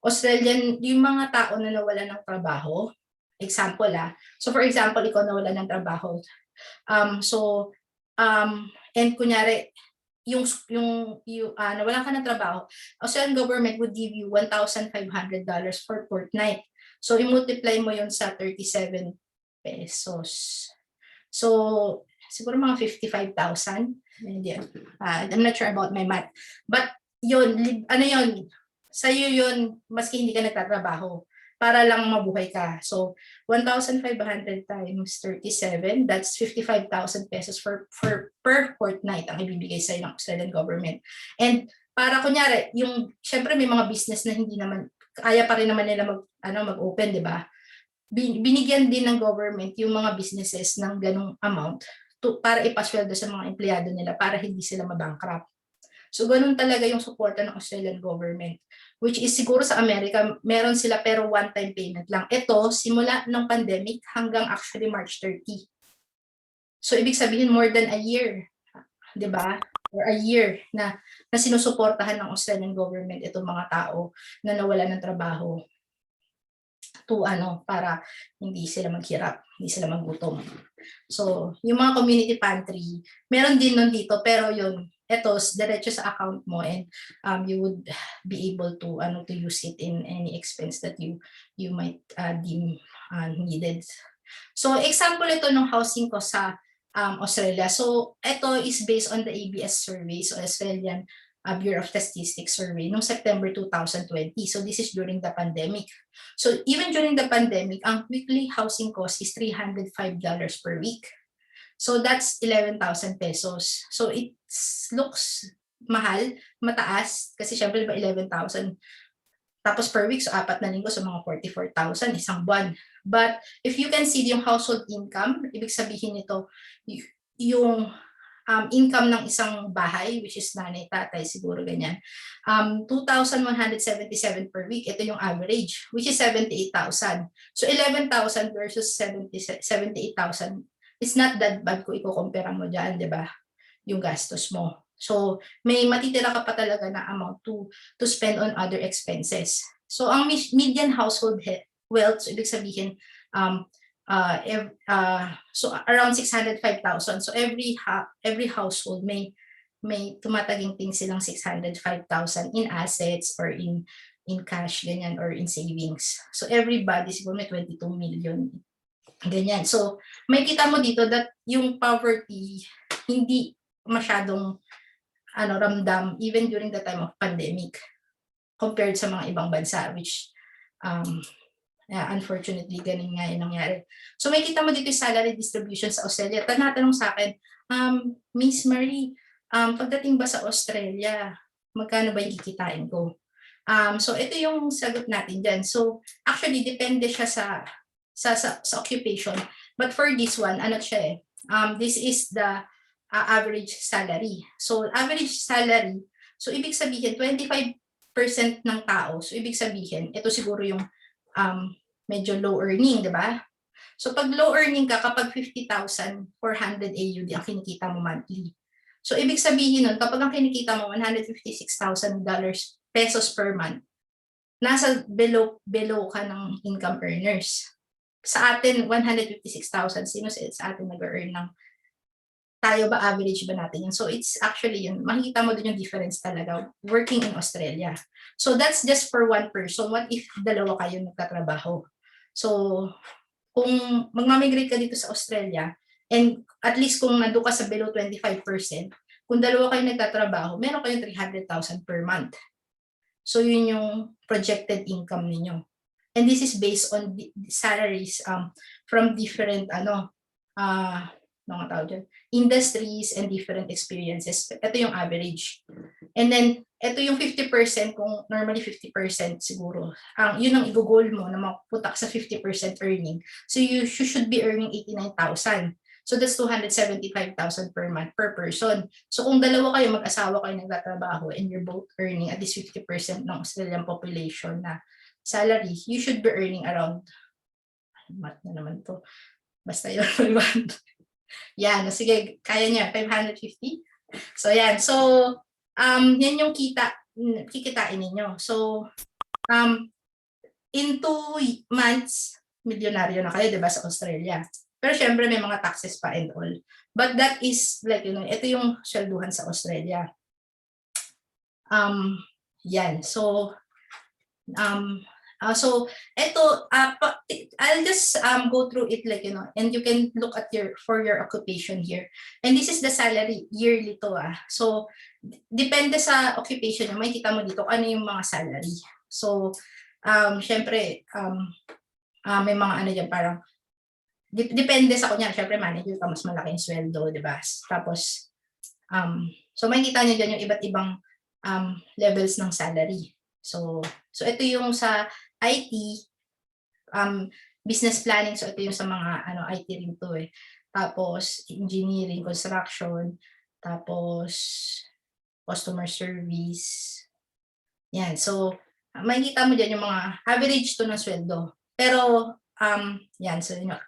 Australian, yung mga tao na nawala ng trabaho, example so for example, ikaw nawala ng trabaho. And kunyari, nawala ka ng trabaho, Australian government would give you $1,500 for fortnight. So, i-multiply mo yun sa 37 pesos. So, siguro mga 55,000. I'm not sure about my math. But, yun, sa'yo yun, maski hindi ka nagtatrabaho, para lang mabuhay ka. So, 1,500 times 37, that's 55,000 pesos per fortnight ang ibibigay sa'yo ng Australian government. And para kunyari, syempre may mga business na hindi naman, kaya pa rin naman nila mag-open, di ba? Binigyan din ng government yung mga businesses ng ganung amount para ipasweldo sa mga empleyado nila para hindi sila mabankrupt. So, ganun talaga yung suporta ng Australian government. Which is siguro sa Amerika, meron sila pero one-time payment lang. Ito, simula ng pandemic hanggang actually March 30. So, ibig sabihin more than a year. Diba? Or a year na sinusuportahan ng Australian government itong mga tao na nawala ng trabaho para hindi sila maghirap, hindi sila magutom. So, yung mga community pantry, meron din nun dito, pero yun, eto, diretso sa account mo and you would be able to use it in any expense that you might deem needed. So, example ito ng housing ko sa Australia. So, ito is based on the ABS survey, so Australian Bureau of Statistics survey noong September 2020. So, this is during the pandemic. So, even during the pandemic, ang weekly housing cost is $305 per week. So, that's 11,000 pesos. So, it looks mahal, mataas, kasi syempre diba 11,000. Tapos per week, so 4 na linggo, so mga 44,000 isang buwan. But if you can see yung household income, ibig sabihin nito, yung income ng isang bahay, which is nanay, tatay, siguro ganyan, 2,177 per week, ito yung average, which is 78,000. So 11,000 versus 78,000, it's not that bad kung i-compare mo dyan, di ba? Yung gastos mo. So, may matitira ka pa talaga na amount to spend on other expenses. So, ang median household wealth, so ibig sabihin, so around 605,000. So, every household may tumataginting silang 605,000 in assets or in cash, ganyan, or in savings. So, everybody siguro may 22 million. Ganyan. So, may kita mo dito that yung poverty hindi masyadong ramdam even during the time of pandemic compared sa mga ibang bansa, which unfortunately ganun nga yung nangyari. So, may kita mo dito yung salary distribution sa Australia. Tanatanong sa akin, Miss Marie, pagdating ba sa Australia, magkano ba yung kikitain ko? So, ito yung sagot natin dyan. So, actually, depende siya sa occupation. But for this one, this is the average salary. So, average salary, so ibig sabihin, 25% ng tao, so ibig sabihin, ito siguro yung medyo low earning, di ba? So, pag low earning ka, kapag 50,400 AUD ang kinikita mo monthly. So, ibig sabihin nun, kapag ang kinikita mo $156,000 pesos per month, nasa below ka ng income earners. Sa atin, 156,000. Sino sa atin nag-earn ng tayo ba, average ba natin yun? So, it's actually yun. Makikita mo din yung difference talaga working in Australia. So, that's just for one person. What if dalawa kayo nagtatrabaho? So, kung magmamigrate ka dito sa Australia, and at least kung nandun ka sa below 25%, kung dalawa kayo nagtatrabaho, meron kayong 300,000 per month. So, yun yung projected income ninyo. And this is based on salaries from different industries and different experiences. Ito yung average. And then, ito yung 50%, kung normally 50% siguro. Yun ang i-goal mo na mapunta ka sa 50% earning. So, you should be earning 89,000. So, that's 275,000 per month per person. So, kung dalawa kayo, mag-asawa kayo nagtatrabaho and you're both earning at least 50% ng Australian population na salary, you should be earning around, math na naman to, basta yun, yan, sige, kaya niya, 550. So, yan. So, yan yung kikitain ninyo. So, In 2 months, milyonaryo na kayo, di ba, sa Australia. Pero syempre may mga taxes pa and all. But that is like, ito yung swelduhan sa Australia. Yan. So, ito, I'll just go through it like, and you can look at for your occupation here. And this is the salary yearly to. So, depende sa occupation nyo, may kita mo dito ano yung mga salary. So, syempre, may mga ano dyan, parang, depende sa kunya, syempre manager ka, mas malaking sweldo, di ba? Tapos, so may kita nyo dyan yung iba't ibang levels ng salary. So ito yung sa IT, business planning, so ito yung sa mga IT rin to eh. Tapos engineering, construction, tapos customer service. Yan, so makikita mo dyan yung mga average to ng sweldo. Pero yan, so yun yung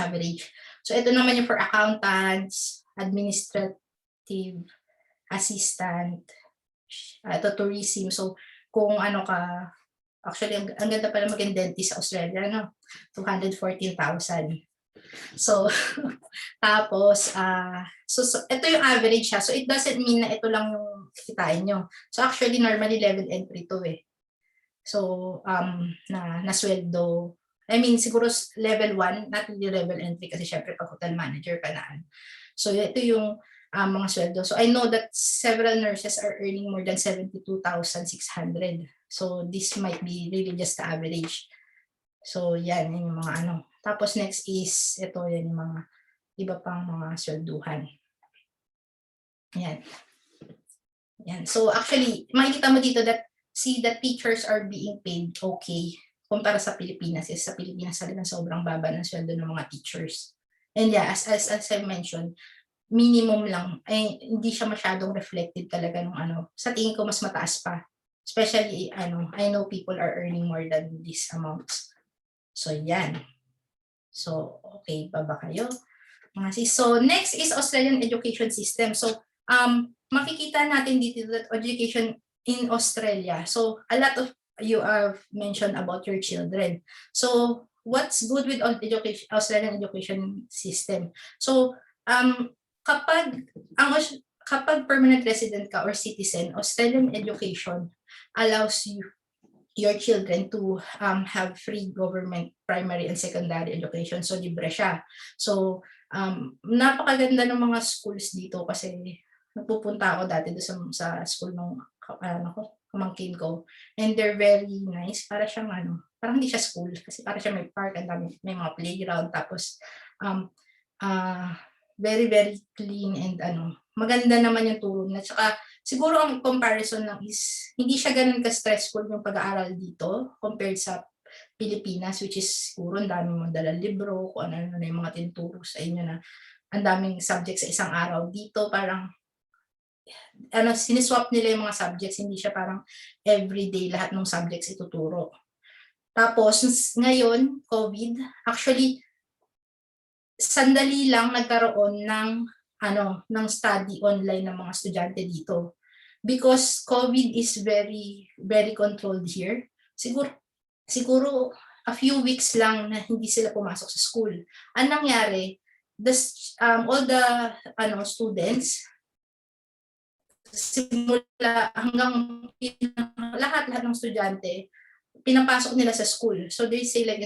average. So ito naman yung for accountants, administrative assistant, ito tourism. So kung ano ka, actually ang ganda pala maging dentist sa Australia, no? 214,000. So tapos so ito yung average siya. So it doesn't mean na ito lang yung kitain nyo. So actually normally level entry to eh. So na sweldo, I mean siguro level 1, not really level entry kasi syempre pag hotel manager ka na. So ito yung mga sweldo. So I know that several nurses are earning more than 72,600. So this might be really just the average. So yan yung mga ano. Tapos next is ito yan yung mga iba pang mga swelduhan. Yan. Yan. So actually, makikita mo dito that teachers are being paid okay kumpara sa Pilipinas. Sa Pilipinas talagang sobrang baba ng sweldo ng mga teachers. And yeah, as I mentioned, minimum lang, ay hindi siya masyadong reflected talaga ng sa tingin ko mas mataas pa. Especially, I know people are earning more than these amounts. So, yan. So, okay pa ba kayo? So, next is Australian education system. So, makikita natin dito that education in Australia. So, a lot of you have mentioned about your children. So, what's good with Australian education system? So, kapag permanent resident ka or citizen, Australian education allows your children to have free government primary and secondary education. So libre siya. So napakaganda ng mga schools dito kasi nagpupunta ako dati doon sa school ng pamangkin ko, and they're very nice. Para siyang parang hindi siya school kasi para siya may park, and may mga playground, tapos very very clean, and maganda naman yung turo na. Tsaka siguro ang comparison lang is hindi siya ganun ka-stressful yung pag-aaral dito compared sa Pilipinas, which is siguro ang dami mong dalang libro, kung ano na yung mga tinuturo sa inyo na ang daming subjects sa isang araw. Dito parang siniswap nila yung mga subjects, hindi siya parang everyday lahat ng subjects ituturo. Tapos ngayon, COVID, actually sandali lang nagkaroon ng study online ng mga estudyante dito. Because COVID is very, very controlled here. Siguro a few weeks lang na hindi sila pumasok sa school. Ang nangyari, all the students, simula hanggang lahat ng estudyante, pinapasok nila sa school. So they say like,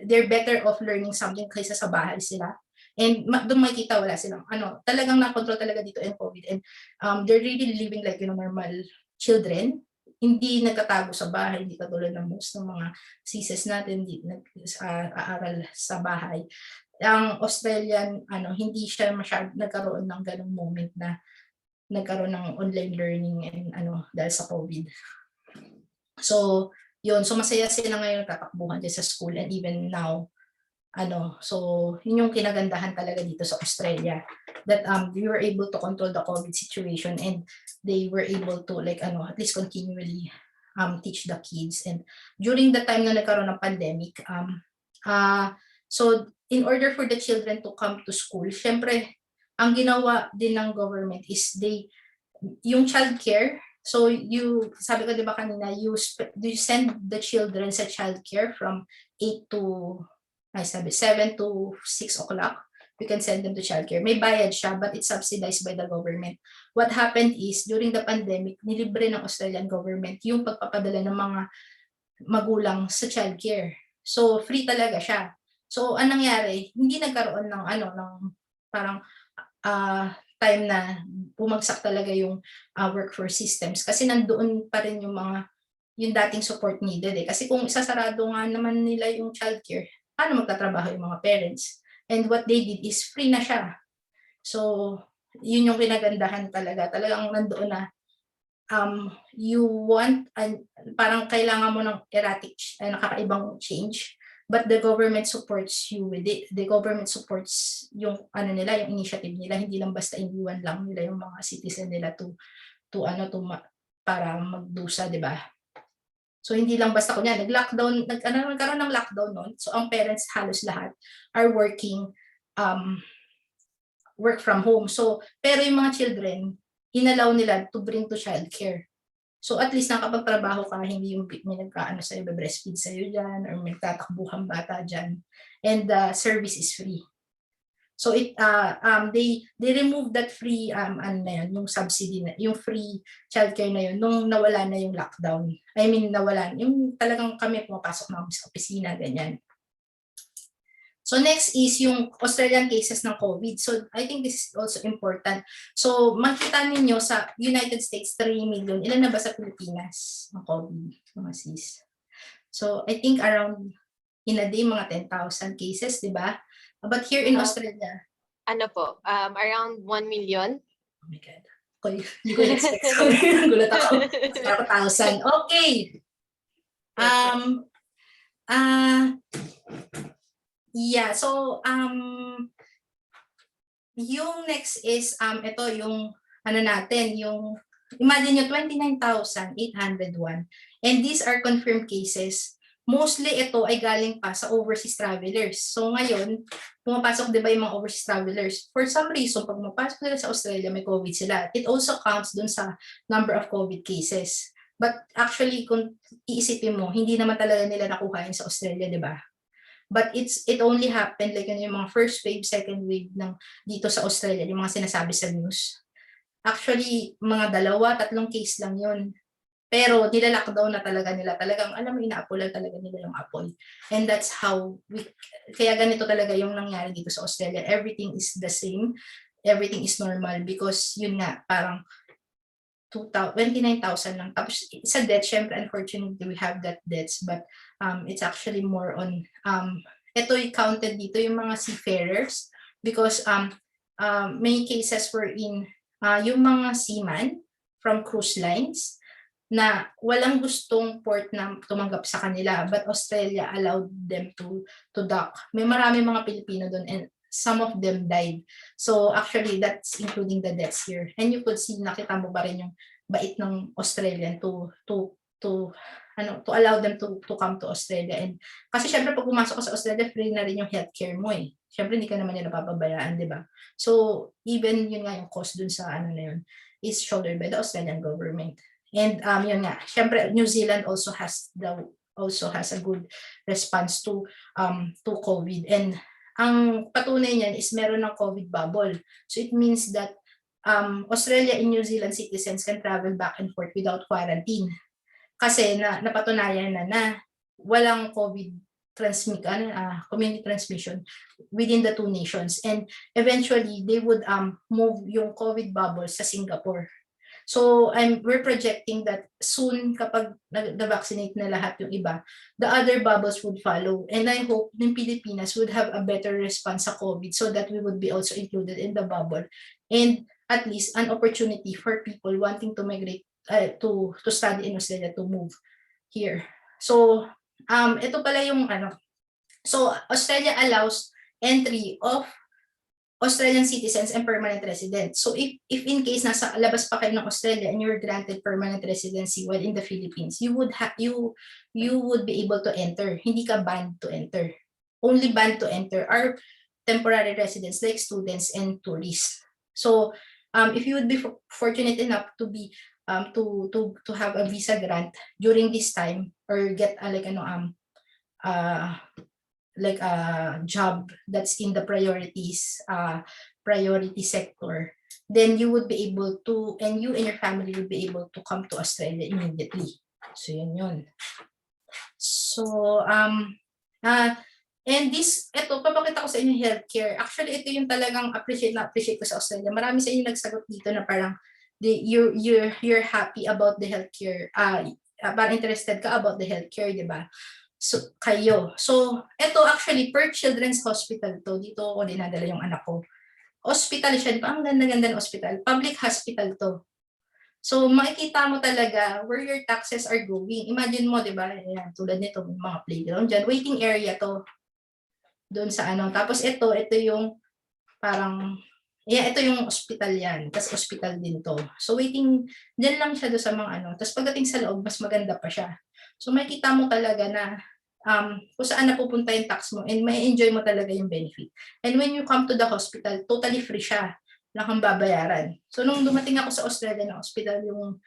they're better off learning something kaysa sa bahay sila. And doon makikita wala silang talagang na-control talaga dito in COVID, and they're really living like normal children. Hindi nagtatago sa bahay, hindi katulad ng most ng mga sis natin hindi nag-aaral sa bahay. Ang Australian hindi siya masyadong nagkaroon ng ganung moment na nagkaroon ng online learning and dahil sa COVID. So yun, so masaya sila ngayon tatakbuhan din sa school, and even now so yun yung kinagandahan talaga dito sa Australia, that we were able to control the COVID situation, and they were able to like at least continually teach the kids. And during the time na nagkaroon ng pandemic, so in order for the children to come to school, syempre ang ginawa din ng government is yung childcare, So sabi ko 'di ba kanina, you send the children sa childcare from 7 to 6 o'clock. You can send them to childcare. May bayad siya, but it's subsidized by the government. What happened is, during the pandemic, nilibre ng Australian government yung pagpapadala ng mga magulang sa childcare. So, free talaga siya. So, anong nangyari? Hindi nagkaroon ng parang time na bumagsak talaga yung workforce systems kasi nandoon pa rin yung dating support needed eh. Kasi kung isasarado nga naman nila yung childcare, paano magtatrabaho yung mga parents? And what they did is free na siya. So, yun yung kinagandahan talaga. Talagang nandoon na you want, parang kailangan mo ng erratic, nakakaibang change, but the government supports you with it. The government supports yung yung initiative nila, hindi lang basta iniwan lang nila yung mga citizen nila para magdusa, di ba? So hindi lang basta kunya nagkaroon ng lockdown noon. So ang parents halos lahat are working work from home. So pero yung mga children, inallow nila to bring to childcare. So at least nakapagtrabaho ka, hindi yung may sa'yo, breastfeed sa'yo dyan, or may tatakbuhang bata dyan. And the service is free. So they removed that free yung subsidy na, yung free childcare na yun nung nawala na yung lockdown. I mean nawala yung talagang kami pumapasok na sa opisina ganyan. So next is yung Australian cases ng COVID. So I think this is also important. So makita ninyo sa United States 3 million. Ilan na ba sa Pilipinas ng COVID, mga sis? So I think around in a day mga 10,000 cases, di ba? But here in Australia, around 1 million. Oh my God. Okay, hindi ko expect. Gulat ako. 1,000. Okay. Yeah, so yung next is ito yung natin, yung imagine nyo 29,801. And these are confirmed cases. Mostly ito ay galing pa sa overseas travelers. So ngayon, pumapasok 'di ba yung mga overseas travelers? For some reason, pag mapasok nila sa Australia, may COVID sila. It also counts dun sa number of COVID cases. But actually, kung iisipin mo, hindi naman talaga nila nakuha yun sa Australia, 'di ba? But it only happened like yung mga first wave, second wave ng dito sa Australia, yung mga sinasabi sa news. Actually, mga 2-3 case lang yun. Pero nila-lockdown na talaga nila. Talagang, alam mo, ina-apple talaga nila yung apple. And that's how, kaya ganito talaga yung nangyari dito sa Australia. Everything is the same. Everything is normal because yun nga, parang 29,000 lang. Tapos sa death, syempre, unfortunately, we have that deaths. But it's actually more on, ito counted dito yung mga seafarers because may cases wherein yung mga seaman from cruise lines, na walang gustong port na tumanggap sa kanila but Australia allowed them to dock. May marami mga Pilipino doon and some of them died. So actually that's including the deaths here. And you could see, nakita mo ba rin yung bait ng Australian to allow them to come to Australia. And kasi syempre pag pumasok ka sa Australia, free na rin yung healthcare mo eh. Syempre hindi ka naman nila papabayaan, di ba? So even yun nga yung cost dun sa na yun is shouldered by the Australian government. And yun nga, syempre New Zealand also has a good response to COVID. And ang patunay niyan is meron ng COVID bubble. So it means that Australia and New Zealand citizens can travel back and forth without quarantine. Kasi napatunayan na walang COVID community transmission within the two nations. And eventually they would move yung COVID bubble sa Singapore. So we're projecting that soon kapag na-vaccinate na lahat yung iba, the other bubbles would follow. And I hope ng Pilipinas would have a better response sa COVID so that we would be also included in the bubble. And at least an opportunity for people wanting to migrate to study in Australia to move here. So ito pala yung So Australia allows entry of Australian citizens and permanent residents. So if in case nasa labas pa kayo ng Australia and you're granted permanent residency while in the Philippines, you would be able to enter. Hindi ka banned to enter. Only banned to enter are temporary residents like students and tourists. So if you would be fortunate enough to be to have a visa grant during this time, or get like a job that's in the priority sector, then you would be able to, and you and your family would be able to come to Australia immediately. So yun. So and ito papakita ko sa inyo healthcare. Actually ito yung talagang appreciate ko sa Australia. Marami sa inyo nagsagot dito na parang you're happy about the healthcare. Parang interested ka about the healthcare, di ba? So, kayo. So, ito actually, per Children's Hospital to. Dito ako dinadala yung anak ko. Hospital siya. Ang ganda-ganda ng hospital. Public hospital to. So, makikita mo talaga where your taxes are going. Imagine mo, di ba? Ayan, tulad nito, mga playground dyan. Waiting area to. Doon sa ano. Tapos ito yung parang, ito yung hospital yan. Tapos hospital din to. So, waiting, dyan lang siya doon sa mga ano. Tapos pagdating sa loob, mas maganda pa siya. So makikita mo talaga na kung saan napupunta yung tax mo, and may enjoy mo talaga yung benefit. And when you come to the hospital, totally free siya. Wala kang babayaran. So nung dumating ako sa Australia na hospital, yung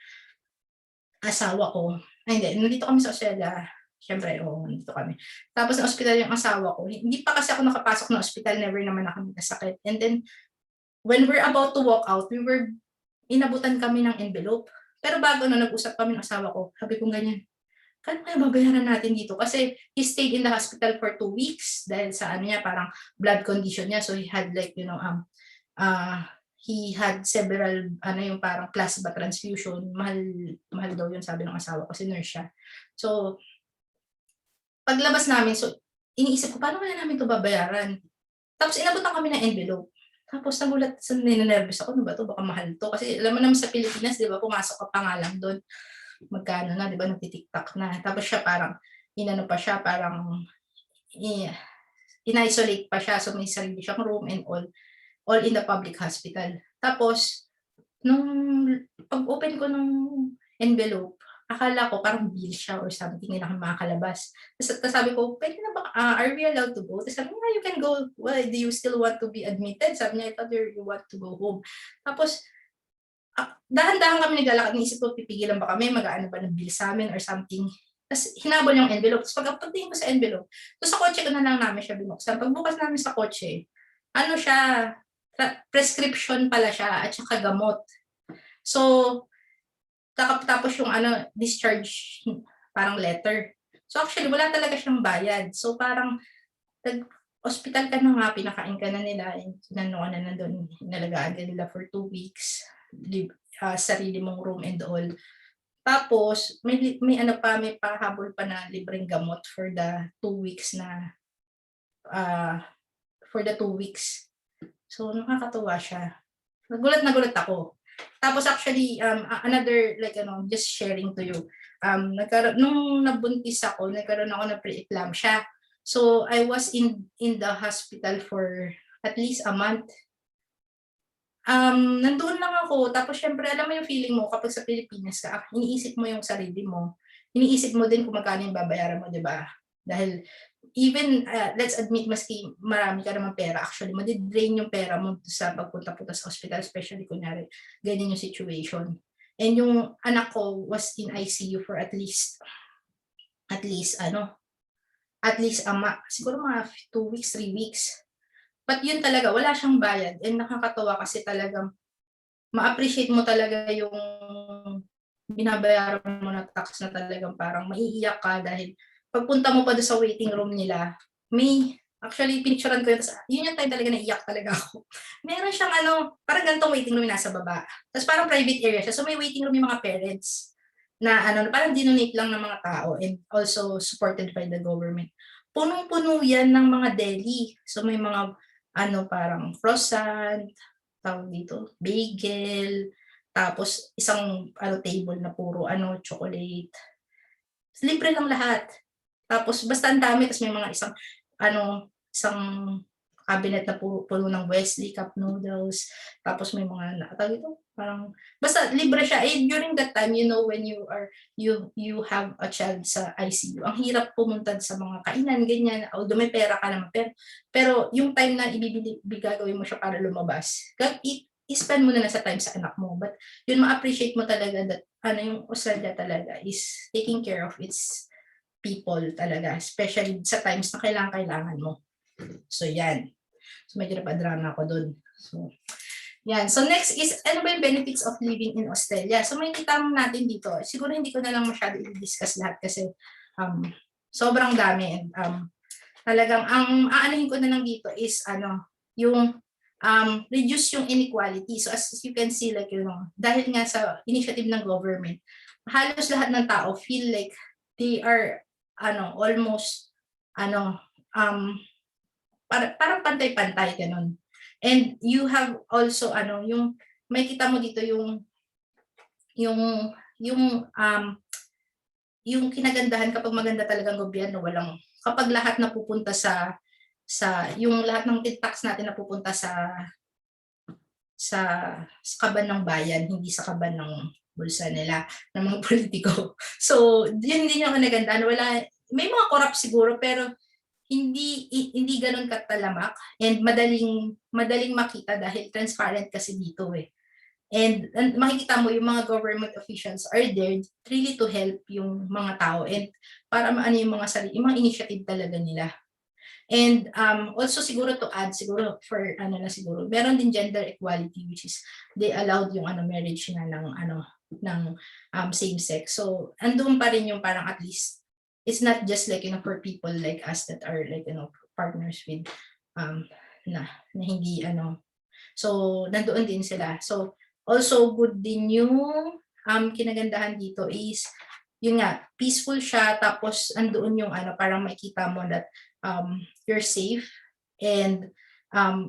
asawa ko, hindi, nandito kami sa Australia, syempre, nandito kami. Tapos na hospital yung asawa ko, hindi pa kasi ako nakapasok na hospital, never naman ako nagkasakit. And then, when we're about to walk out, inabutan kami ng envelope. Pero bago na nag-usap kami ng asawa ko, sabi ko ganyan, kano kaya babayaran natin dito? Kasi he stayed in the hospital for 2 weeks dahil sa ano niya, parang blood condition niya. So he had like, he had several, yung parang plasma transfusion. Mahal daw yun, sabi ng asawa ko, kasi nurse siya. So, paglabas namin, so iniisip ko, paano kaya namin ito babayaran? Tapos inabutan kami ng envelope. Tapos nagulat, ninenervous ako, ano ba ito? Baka mahal to. Kasi alam mo naman sa Pilipinas, di ba, pumasok ka pa nga lang doon. Magkano na, di ba, nagtitiktak na. Tapos siya parang, in-isolate pa siya, so may sarili siyang room and all in the public hospital. Tapos, nung pag-open ko ng envelope, akala ko parang bill siya or something, hindi na kami makakalabas. Tapos sabi ko, pwede na ba, are we allowed to go? Tapos sabi niya, you can go. Why, do you still want to be admitted? Sabi niya, I thought you want to go home. Tapos, dahan-dahan kami naglalakad, naisip ko, pipigilan ba kami, mag-aano ba ng bill sa amin or something. Tapos hinabol yung envelope. Tapos pagtingin ko sa envelope, so sa kotse ko na lang namin siya binuksan. Pagbukas namin sa kotse, ano siya, prescription pala siya at saka gamot. So, tapos yung discharge, parang letter. So actually, wala talaga siyang bayad. So parang, hospital ka na nga, pinakain ka na nila, nanoan na doon, inalagaan ka nila for 2 weeks. Sarili mong room and all. Tapos may pahabol pa na libreng gamot for the 2 weeks na So nakakatuwa siya. Nagulat ako. Tapos actually another just sharing to you. Nung nabuntis ako, nagkaroon ako ng pre-eclampsia. So I was in the hospital for at least a month. Nandoon lang ako, tapos syempre alam mo yung feeling mo kapag sa Pilipinas ka, iniisip mo yung sarili mo, iniisip mo din kung magkano yung babayaran mo, di ba? Dahil even, let's admit, maski marami ka naman pera, actually, madidrain yung pera mo sa pagpunta-punta sa hospital, especially kunyari, ganyan yung situation. And yung anak ko was in ICU for at least siguro mga 2 weeks, 3 weeks. But yun talaga, wala siyang bayad, and nakakatawa kasi talagang ma-appreciate mo talaga yung binabayaran mo na tax na talagang parang maiiyak ka dahil pagpunta mo pa doon sa waiting room nila, actually pinicturean ko yun yung time talaga na iyak talaga ako. Meron siyang parang ganitong waiting room nasa baba. Tapos parang private area siya, so may waiting room yung mga parents na parang dinonate lang ng mga tao and also supported by the government. Punong-puno yan ng mga deli. So may mga parang croissant, tawag dito, bagel, tapos isang table na puro chocolate. Libre lang lahat. Tapos basta ang dami, tapos may mga isang cabinet na puno ng Wesley cup noodles, tapos may mga tawag dito, parang basta libre siya. During that time, when you have a child sa ICU, ang hirap pumunta sa mga kainan, ganyan, although may pera ka naman, pero yung time na gagawin mo siya para lumabas, i-spend mo na sa time sa anak mo. But yun, ma-appreciate mo talaga that yung Australia talaga is taking care of its people talaga, especially sa times na kailangan mo. So yan. So medyo napadrama ako dun. So yan. So next is, ano ba yung benefits of living in Australia? So makikita natin dito, siguro hindi ko na lang masyado i-discuss lahat kasi sobrang dami. Talagang ang aanahin ko na lang dito is yung reduce yung inequality. So as you can see, like, dahil nga sa initiative ng government, halos lahat ng tao feel like they are almost parang pantay-pantay ganun. And you have also yung may kita mo dito yung kinagandahan kapag maganda talagang gobyerno, kapag lahat napupunta sa yung lahat ng tax natin napupunta sa kaban ng bayan, hindi sa kaban ng bulsa nila ng mga politiko. So, yun din yung kinagandahan. May mga corrupt siguro pero hindi ganoon katalamak and madaling makita dahil transparent kasi dito eh. And makikita mo yung mga government officials are there really to help yung mga tao and para maano yung mga initiative talaga nila. And also siguro to add, siguro for siguro, meron din gender equality which is they allowed yung marriage na ng same sex. So andun pa rin yung parang at least it's not just like for people like us that are like partners with na hindi so nandoon din sila. So also good din yung kinagandahan dito is yun nga peaceful siya tapos andoon yung parang makita mo that you're safe and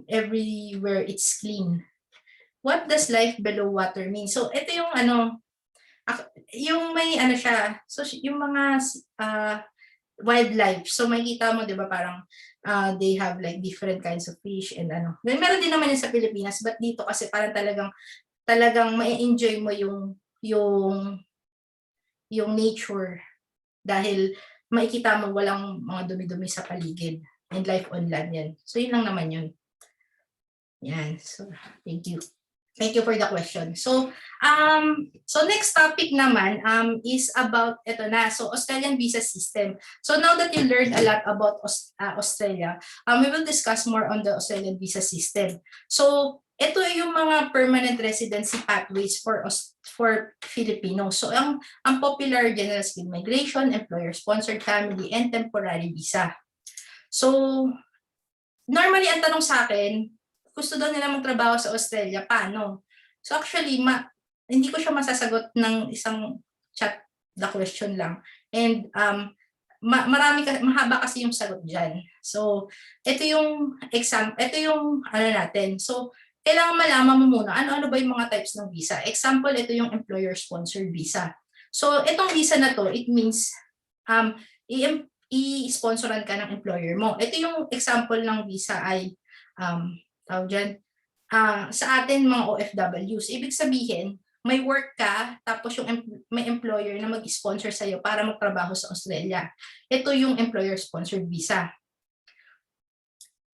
everywhere it's clean. What does life below water mean? So ito yung yung may siya. So yung mga wildlife. So makikita mo 'di ba parang they have like different kinds of fish and meron din naman yun sa Pilipinas but dito kasi parang talagang ma-enjoy mo yung nature dahil makikita mo walang mga dumi-dumi sa paligid and life on land yan. So yun lang naman yun. Yan. So thank you. Thank you for the question. So next topic naman is about ito na. So Australian visa system. So now that you learned a lot about Australia, we will discuss more on the Australian visa system. So ito yung mga permanent residency pathways for Filipinos. So ang popular general scheme migration, employer-sponsored family, and temporary visa. So normally ang tanong sa akin, gusto daw nila magtrabaho sa Australia, paano? So actually, hindi ko siya masasagot ng isang chat the question lang. And mahaba kasi yung sagot dyan. So ito yung natin. So kailangan malaman mo muna ano ba yung mga types ng visa. Example, ito yung employer-sponsored visa. So itong visa na to, it means i-sponsoran ka ng employer mo. Ito yung example ng visa ay sa atin mga OFWs. Ibig sabihin, may work ka, tapos may employer na mag-sponsor sa'yo para magtrabaho sa Australia. Ito yung employer-sponsored visa.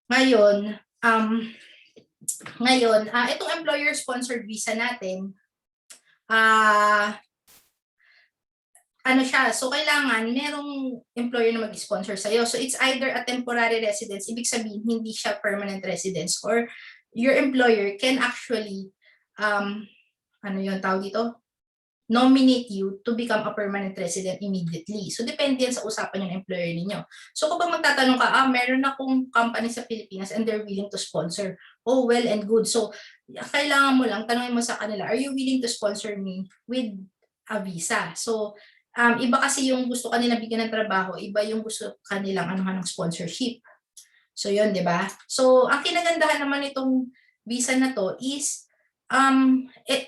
Ngayon, itong employer-sponsored visa natin, siya, so kailangan merong employer na mag-sponsor sa'yo. So it's either a temporary residence, ibig sabihin hindi siya permanent residence, or your employer can actually, nominate you to become a permanent resident immediately. So depende yan sa usapan ng employer ninyo. So kapag magtatanong ka, meron akong company sa Pilipinas and they're willing to sponsor. Oh, well and good. So kailangan mo lang, tanongin mo sa kanila, are you willing to sponsor me with a visa? So iba kasi yung gusto kanila bigyan ng trabaho, iba yung gusto kanilang ng sponsorship. So yun, di ba? So ang kinagandahan naman itong visa na to is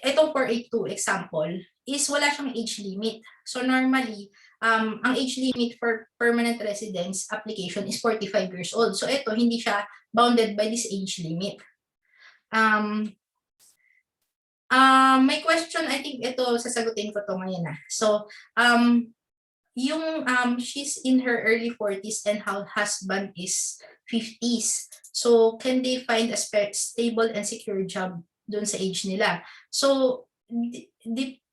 itong 482 example is wala siyang age limit. So normally, ang age limit for permanent residence application is 45 years old. So ito, hindi siya bounded by this age limit. May question, I think ito sasagutin ko to ngayon na. So, she's in her early 40s and her husband is 50s. So, can they find a stable and secure job doon sa age nila? So,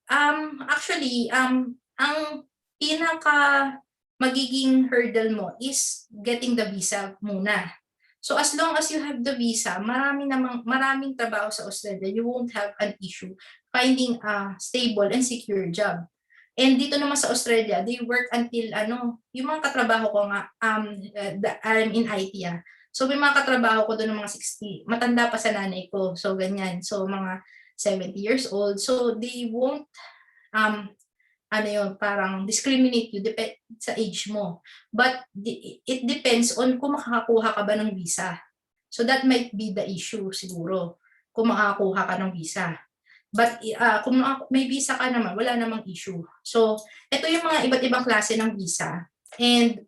Actually, ang pinaka magiging hurdle mo is getting the visa muna. So as long as you have the visa, maraming trabaho sa Australia, you won't have an issue finding a stable and secure job. And dito naman sa Australia, they work until yung mga katrabaho ko nga, I'm in IT So may mga katrabaho ko doon ng mga 60, matanda pa sa nanay ko. So ganyan. So mga 70 years old. So they won't parang discriminate you sa age mo. But it depends on kung makakakuha ka ba ng visa. So that might be the issue siguro, kung makakakuha ka ng visa. But kung may visa ka naman, wala namang issue. So ito yung mga iba't ibang klase ng visa. And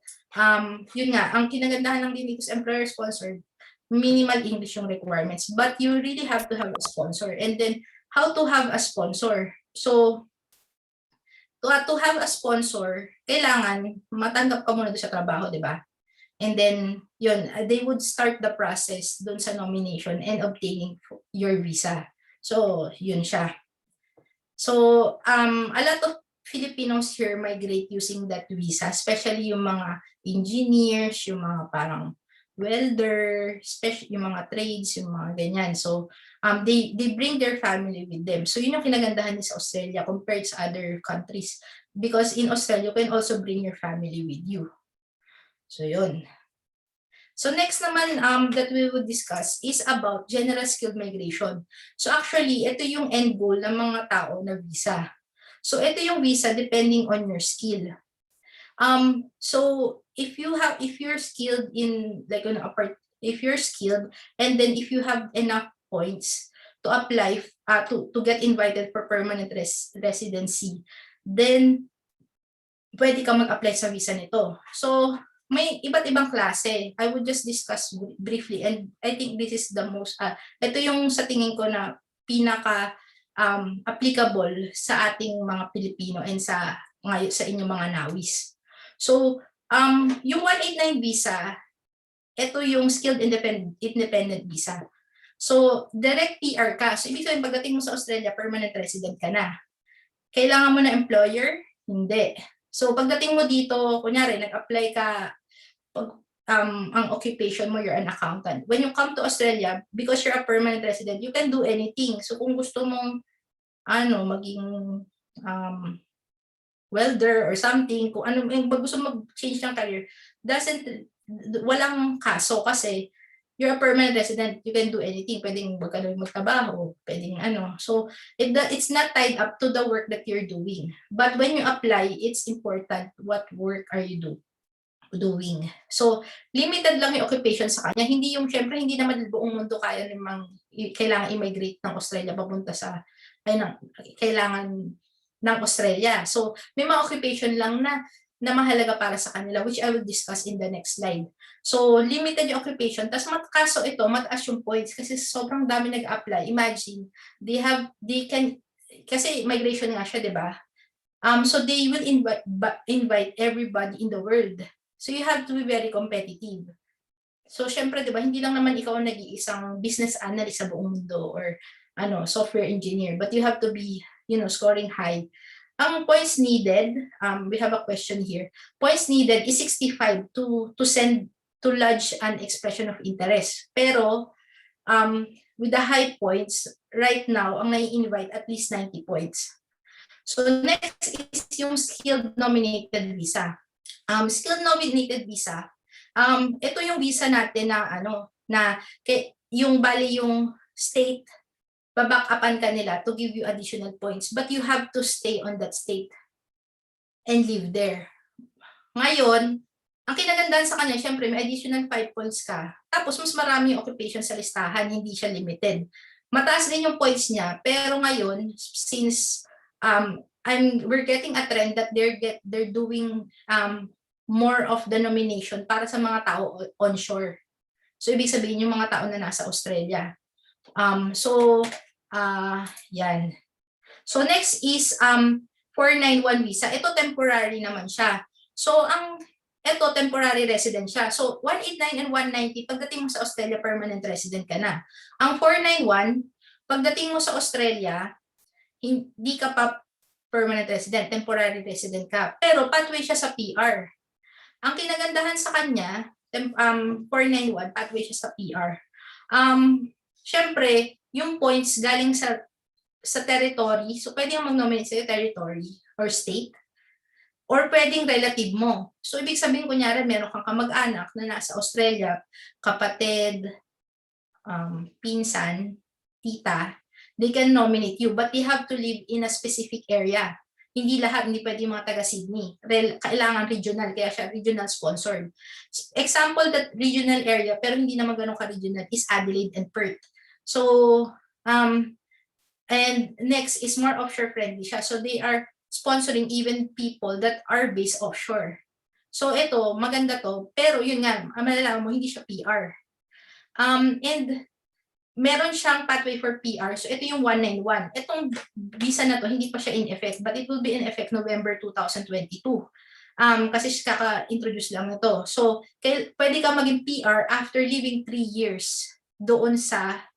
yun nga, ang kinagandahan ng dito sa employer sponsored, minimal English yung requirements. But you really have to have a sponsor. And then, how to have a sponsor? So, to have a sponsor, kailangan matanggap ka muna doon sa trabaho, di ba? And then, yun, they would start the process doon sa nomination and obtaining your visa. So, yun siya. So, a lot of Filipinos here migrate using that visa, especially yung mga engineers, yung mga parang welder, especially yung mga trades, yung mga ganyan. So, they bring their family with them. So, yun yung kinagandahan niya sa Australia compared sa other countries. Because in Australia, you can also bring your family with you. So, yun. So, next naman that we will discuss is about general skilled migration. So, actually, ito yung end goal ng mga tao na visa. So, ito yung visa depending on your skill. So if you're skilled in if you're skilled and then if you have enough points to apply to get invited for permanent residency, then pwede ka mag-apply sa visa nito. So may iba't ibang klase. I would just discuss briefly, and I think this is the most ito yung sa tingin ko na pinaka applicable sa ating mga Pilipino and sa inyong mga NaWis. So, yung 189 visa, ito yung skilled independent visa. So, direct PR ka. So, ibig sabihin, pagdating mo sa Australia, permanent resident ka na. Kailangan mo na employer? Hindi. So, pagdating mo dito, kunyari, nag-apply ka, ang occupation mo, you're an accountant. When you come to Australia, because you're a permanent resident, you can do anything. So, kung gusto mong, maging, welder or something, kung gusto mag-change ng career, walang kaso kasi you're a permanent resident, you can do anything. Pwedeng magtrabaho, pwedeng So, it's not tied up to the work that you're doing. But when you apply, it's important what work are you doing. So, limited lang yung occupation sa kanya. Syempre, hindi naman buong mundo kaya kailangan immigrate ng Australia papunta sa, kailangan ng Australia. So, may mga occupation lang na mahalaga para sa kanila, which I will discuss in the next slide. So, limited yung occupation. Tapos kaso ito, mataas yung points kasi sobrang dami nag-apply. Imagine, kasi migration nga siya, di ba? So, they will invite everybody in the world. So, you have to be very competitive. So, syempre, di ba, hindi lang naman ikaw ang nag-iisang business analyst sa buong mundo or software engineer, but you have to be scoring high. Ang points needed, we have a question here. Points needed is 65 to lodge an expression of interest. Pero with the high points, right now, ang nai-invite at least 90 points. So next is yung skilled nominated visa. Skilled nominated visa, ito yung visa natin na yung state baback-upan ka nila to give you additional points. But you have to stay on that state and live there. Ngayon, ang kinagandahan sa kanya, syempre may additional 5 points ka. Tapos mas marami yung occupation sa listahan, hindi siya limited. Mataas din yung points niya, pero ngayon, since we're getting a trend that they're doing more of the nomination para sa mga tao onshore. So, ibig sabihin yung mga tao na nasa Australia. Yan. So next is 491 visa. Ito temporary naman siya. So ito temporary resident siya. So 189 and 190 pagdating mo sa Australia permanent resident ka na. Ang 491 pagdating mo sa Australia hindi ka pa permanent resident, temporary resident ka. Pero pathway siya sa PR. Ang kinagandahan sa kanya, 491, pathway siya sa PR. Syempre, yung points galing sa territory, so pwede yung mag-nominate sa'yo territory or state, or pwedeng relative mo. So, ibig sabihin, kunyari, meron kang kamag-anak na nasa Australia, kapatid, pinsan, tita, they can nominate you, but they have to live in a specific area. Hindi lahat, hindi pwede yung mga taga-Sydney. Kailangan regional, kaya siya regional sponsored. Example that regional area, pero hindi naman ganun ka-regional, is Adelaide and Perth. So, and next is more offshore friendly siya. So, they are sponsoring even people that are based offshore. So, ito, maganda to, pero yun nga, malalaman mo, hindi siya PR. And meron siyang pathway for PR. So, ito yung 191. Itong visa na to, hindi pa siya in effect, but it will be in effect November 2022. Kasi kaka-introduce lang nito. So, pwede ka maging PR after living 3 years doon sa,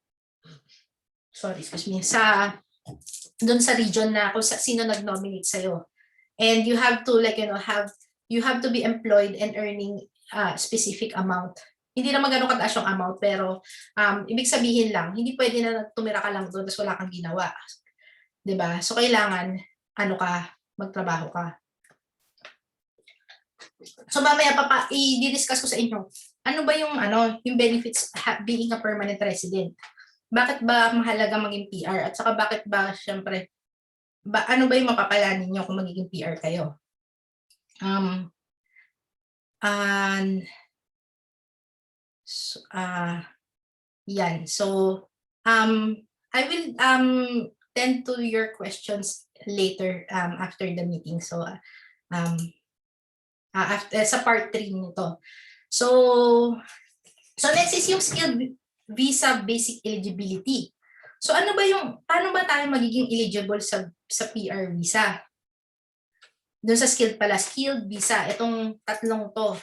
doon sa region na kung sino nag-nominate sa'yo. And you have to, you have to be employed and earning specific amount. Hindi naman ganun kataas yung amount, pero ibig sabihin lang, hindi pwede na tumira ka lang doon tapos wala kang ginawa. 'Di ba? So, kailangan, magtrabaho ka. So, mamaya i-discuss ko sa inyo, ano ba yung benefits being a permanent resident? Bakit ba mahalaga maging PR? At saka bakit ba, syempre, ano ba yung mapapala ninyo kung magiging PR kayo? Yan. So, I will tend to your questions later after the meeting. So, sa part 3 nito. So next is yung skilled visa basic eligibility. So, paano ba tayo magiging eligible sa PR visa? Doon sa skilled pala, skilled visa, itong tatlong to.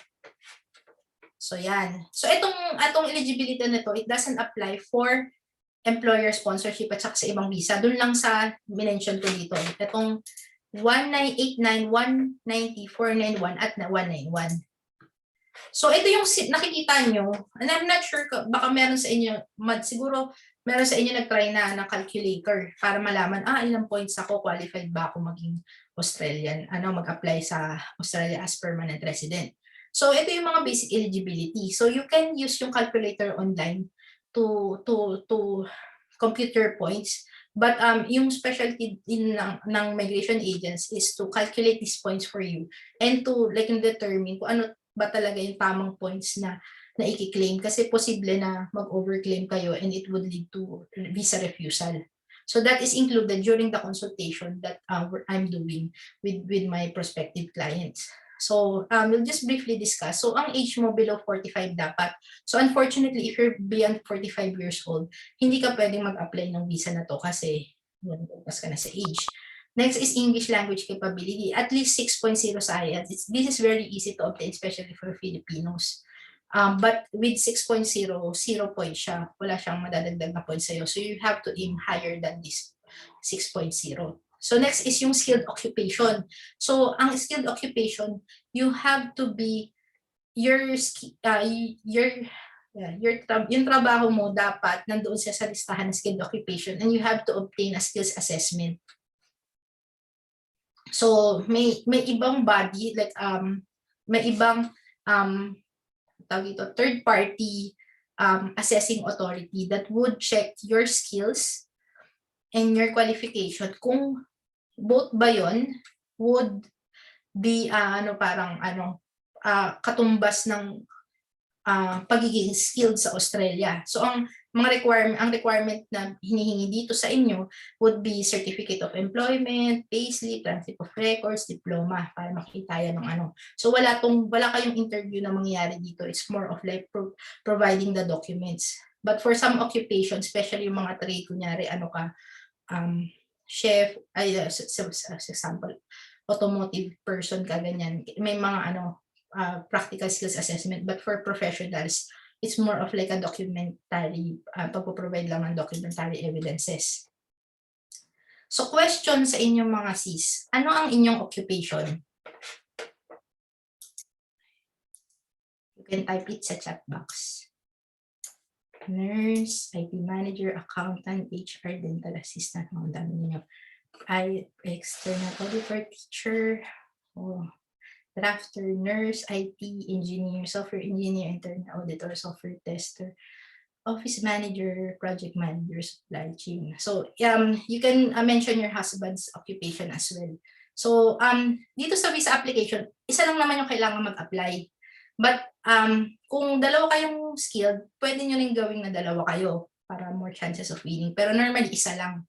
So, yan. So, itong eligibility nito, it doesn't apply for employer sponsorship at saka sa ibang visa. Doon lang sa minention ko dito. Itong 1989, 190, 491 at 191. So, ito yung nakikita nyo. And I'm not sure, baka meron sa inyo, siguro meron sa inyo nag-try na ng calculator para malaman, ilang points ako, qualified ba ako maging Australian, mag-apply sa Australia as permanent resident. So, ito yung mga basic eligibility. So, you can use yung calculator online to compute your points. But yung specialty ng migration agents is to calculate these points for you and to determine kung ano ba talaga yung tamang points na i-claim. Kasi posible na mag-overclaim kayo and it would lead to visa refusal. So that is included during the consultation that I'm doing with my prospective clients. So, we'll just briefly discuss. So, ang age mo below 45 dapat. So, unfortunately, if you're beyond 45 years old, hindi ka pwedeng mag-apply ng visa na to kasi pas ka na sa age. Next is English language capability. At least 6.0 sa IELTS. This is very easy to obtain, especially for Filipinos. But with 6.0, 0 point siya. Wala siyang madadagdag na points sa'yo. So, you have to aim higher than this 6.0. So next is yung skilled occupation. So ang skilled occupation, you have to be yung trabaho mo dapat nandoon siya sa listahan ng skilled occupation and you have to obtain a skills assessment. So may ibang body may ibang third party assessing authority that would check your skills and your qualification kung both ba yon would be katumbas ng pagiging skilled sa Australia. So ang requirement na hinihingi dito sa inyo would be certificate of employment, payslip, transcript of records, diploma para makita yan ng So wala kayong interview na mangyayari dito. It's more of like providing the documents. But for some occupation, especially yung mga trade, kunyari chef, example, automotive person ka, ganyan. May mga practical skills assessment, but for professionals, it's more of like a documentary, pagpo-provide lang ng documentary evidences. So question sa inyong mga sis, ano ang inyong occupation? You can type it sa chat box. Nurse, IT manager, accountant, HR, dental assistant, mga dami ninyo. External auditor, teacher, drafter, nurse, IT engineer, software engineer, internal auditor, software tester, office manager, project manager, supply chain. So you can mention your husband's occupation as well. So dito sa visa application, isa lang naman yung kailangan mag-apply. But kung dalawa kayong skilled, pwede nyo rin gawing na dalawa kayo para more chances of winning. Pero normally, isa lang.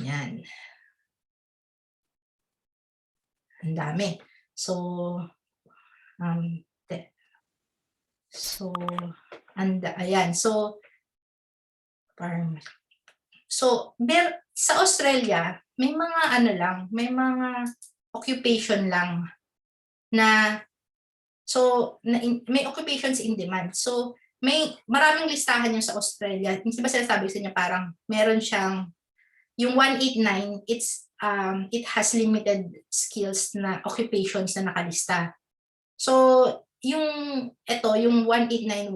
Yan. Ang dami. So, ayan. So, sa Australia, may mga may mga occupation lang na may occupations in demand. So, may maraming listahan yung sa Australia. Hindi ba sinasabi sa inyo parang meron siyang yung 189, it has limited skills na occupations na nakalista. So, yung 189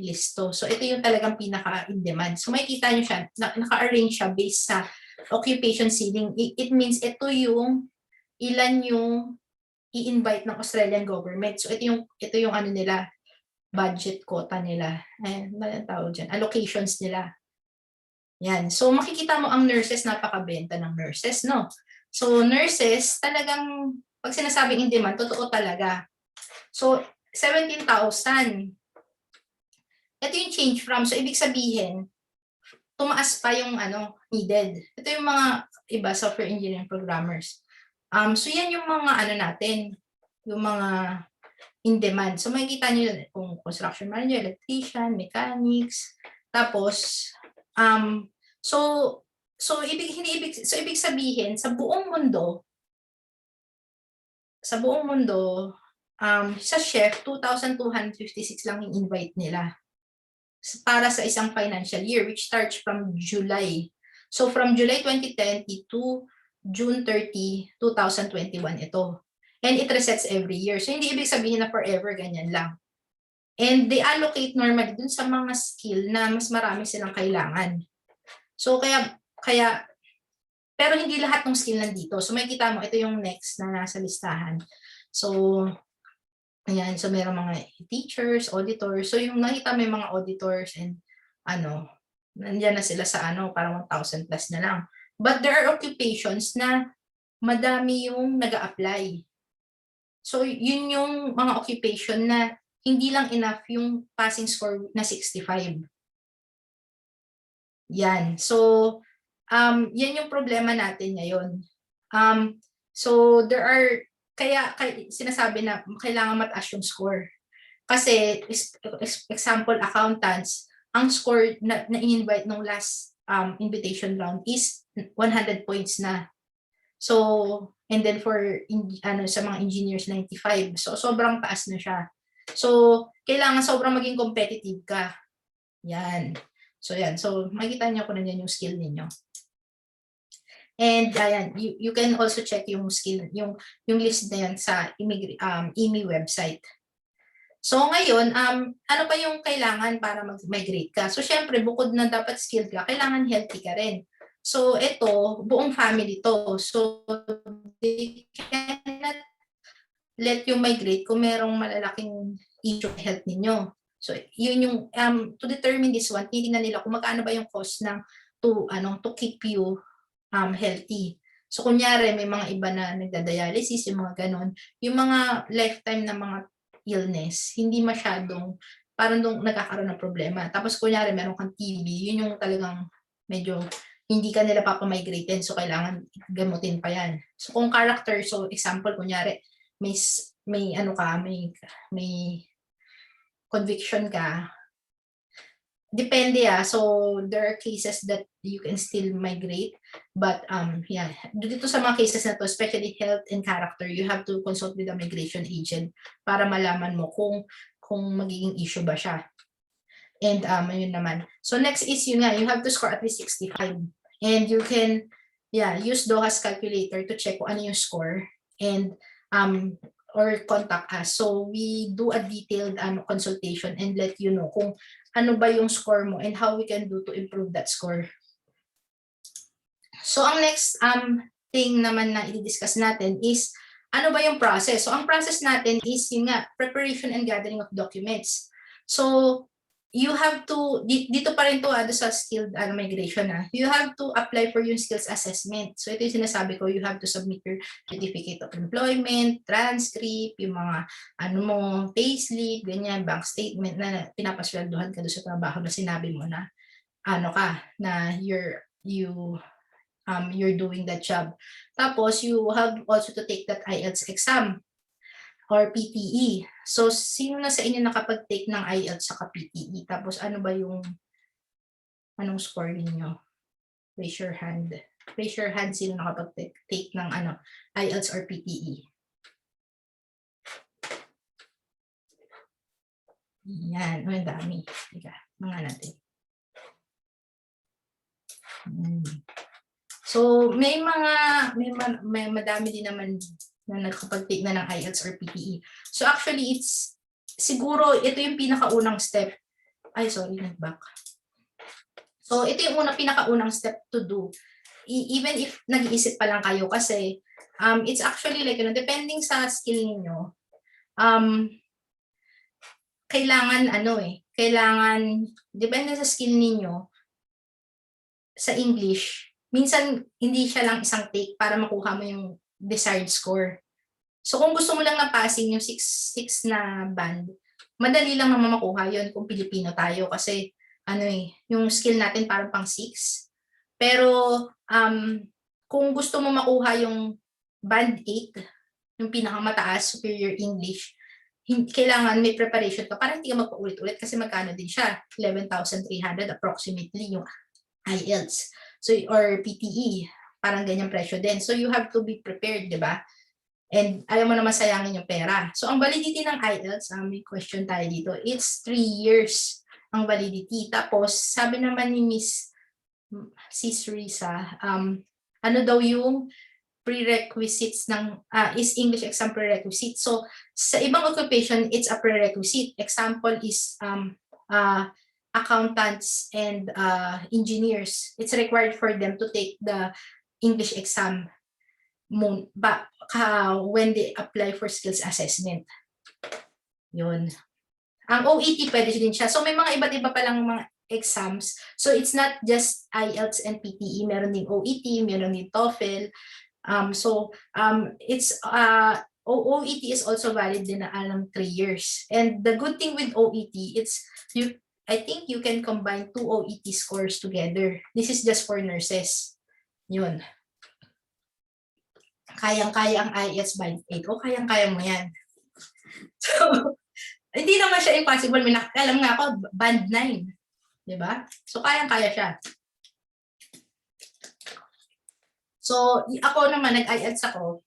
listo. So, ito yung talagang pinaka in demand. So, makikita niyo siya, naka-arrange siya based sa occupation ceiling. It means ito yung ilan yung i-invite ng Australian government. So ito yung ano nila, budget quota nila. Ano tawag dyan? Allocations nila. Yan. So makikita mo ang nurses, napakabenta ng nurses, no? So nurses, talagang pag sinasabing in demand, totoo talaga. So 17,000. Ito yung change from. So ibig sabihin, tumaas pa yung needed. Ito yung mga iba software engineering programmers. So yan yung mga natin, yung mga in demand. So makikita niyo kung construction manager, electrician, mechanics, tapos ibig sabihin sa buong mundo sa chef 2,256 lang yung invite nila para sa isang financial year which starts from July. So from July 2020 to June 30, 2021 ito. And it resets every year. So hindi ibig sabihin na forever ganyan lang. And they allocate normally dun sa mga skill na mas marami silang kailangan. So pero hindi lahat ng skill nandito. So makikita mo, ito yung next na nasa listahan. So ayan, so meron mga teachers, auditors. So yung nakita may mga auditors and nandiyan na sila sa parang 1,000 plus na lang. But there are occupations na madami yung nag-a-apply. So yun yung mga occupation na hindi lang enough yung passing score na 65. Yan. So yan yung problema natin ngayon. So there are kaya sinasabi na kailangan mataas yung score. Kasi example accountants, ang score na in-invite nung last invitation round is 100 points na. So and then for sa mga engineers 95. So sobrang taas na siya. So kailangan sobrang maging competitive ka. Yan. So yan. So makikita niyo kung nandiyan yung skill niyo. And ayan, you can also check yung skill, yung list na yan sa IMI website. So ngayon, ano pa yung kailangan para mag-migrate ka? So syempre, bukod na dapat skilled ka, kailangan healthy ka rin. So ito, buong family to. So they cannot let you migrate kung merong malalaking issue ng health ninyo. So yun yung, to determine this one, titingnan nila kung magkano ba yung cost ng to keep you healthy. So kunyari, may mga iba na nagda-dialysis, yung mga ganon, yung mga lifetime na mga illness, hindi masyadong, parang nung nagkakaroon ng problema. Tapos kunyari, meron kang TB, yun yung talagang medyo hindi ka nila papamigratein, so kailangan gamutin pa yan. So kung character, so example, kunyari, may conviction ka, depende so there are cases that you can still migrate, but yeah, dito sa mga cases na to, especially health and character, you have to consult with a migration agent para malaman mo kung magiging issue ba siya. And ayun naman. So next is yun nga, you have to score at least 65. And you can use DOHA's calculator to check kung ano yung score and or contact us. So we do a detailed consultation and let you know kung ano ba yung score mo and how we can do to improve that score. So ang next thing naman na i-discuss natin is ano ba yung process? So ang process natin is yun nga, preparation and gathering of documents. So you have to, dito pa rin to sa skilled migration you have to apply for yung skills assessment. So ito yung sinasabi ko, you have to submit your certificate of employment, transcript, yung mga payslip, ganyan, bank statement na pinapasweldohan ka doon sa trabaho na sinabi mo na na you're doing that job. Tapos you have also to take that IELTS exam or PTE. So, sino na sa inyo nakapag-take ng IELTS saka PTE? Tapos, ano ba yung, anong score ninyo? Raise your hand. Raise your hand sino nakapag-take ng IELTS or PTE. Yan. Ang dami. Teka, mga natin. So, may madami din naman na nakapag-take na ng IELTS or PTE. So actually, siguro ito yung pinakaunang step. Ay, sorry, nag-back. So ito yung pinakaunang step to do. Even if nag-iisip pa lang kayo kasi it's actually like, depending sa skill niyo, kailangan, depende sa skill niyo sa English, minsan hindi siya lang isang take para makuha mo yung desired score. So kung gusto mo lang na passing yung 6 na band, madali lang naman makuha yun kung Pilipino tayo kasi yung skill natin parang pang 6. Pero kung gusto mo makuha yung band 8, yung pinakamataas, superior English, kailangan may preparation ka para hindi ka magpaulit-ulit kasi magkano din siya, 11,300 approximately yung IELTS. So or PTE, parang ganyang presyo din. So you have to be prepared, di ba? And ayaw mo naman sayangin yung pera. So ang validity ng IELTS, may question tayo dito, it's 3 years ang validity. Tapos sabi naman ni Miss Risa, ano daw yung prerequisites ng is English exam prerequisite. So sa ibang occupation, it's a prerequisite. Example is accountants and engineers. It's required for them to take the English exam when they apply for skills assessment. Yun. Ang OET pwede din siya. So may mga iba't iba palang mga exams. So it's not just IELTS and PTE. Meron din OET, meron din TOEFL. It's OET is also valid din na 3 years. And the good thing with OET, I think you can combine 2 OET scores together. This is just for nurses. Yun. Kayang-kaya ang IELTS band 8. O kayang-kaya mo yan. So, hindi naman siya impossible. Alam nga ako, band 9. Diba? So, kayang-kaya siya. So, ako naman, nag-IELTS ako.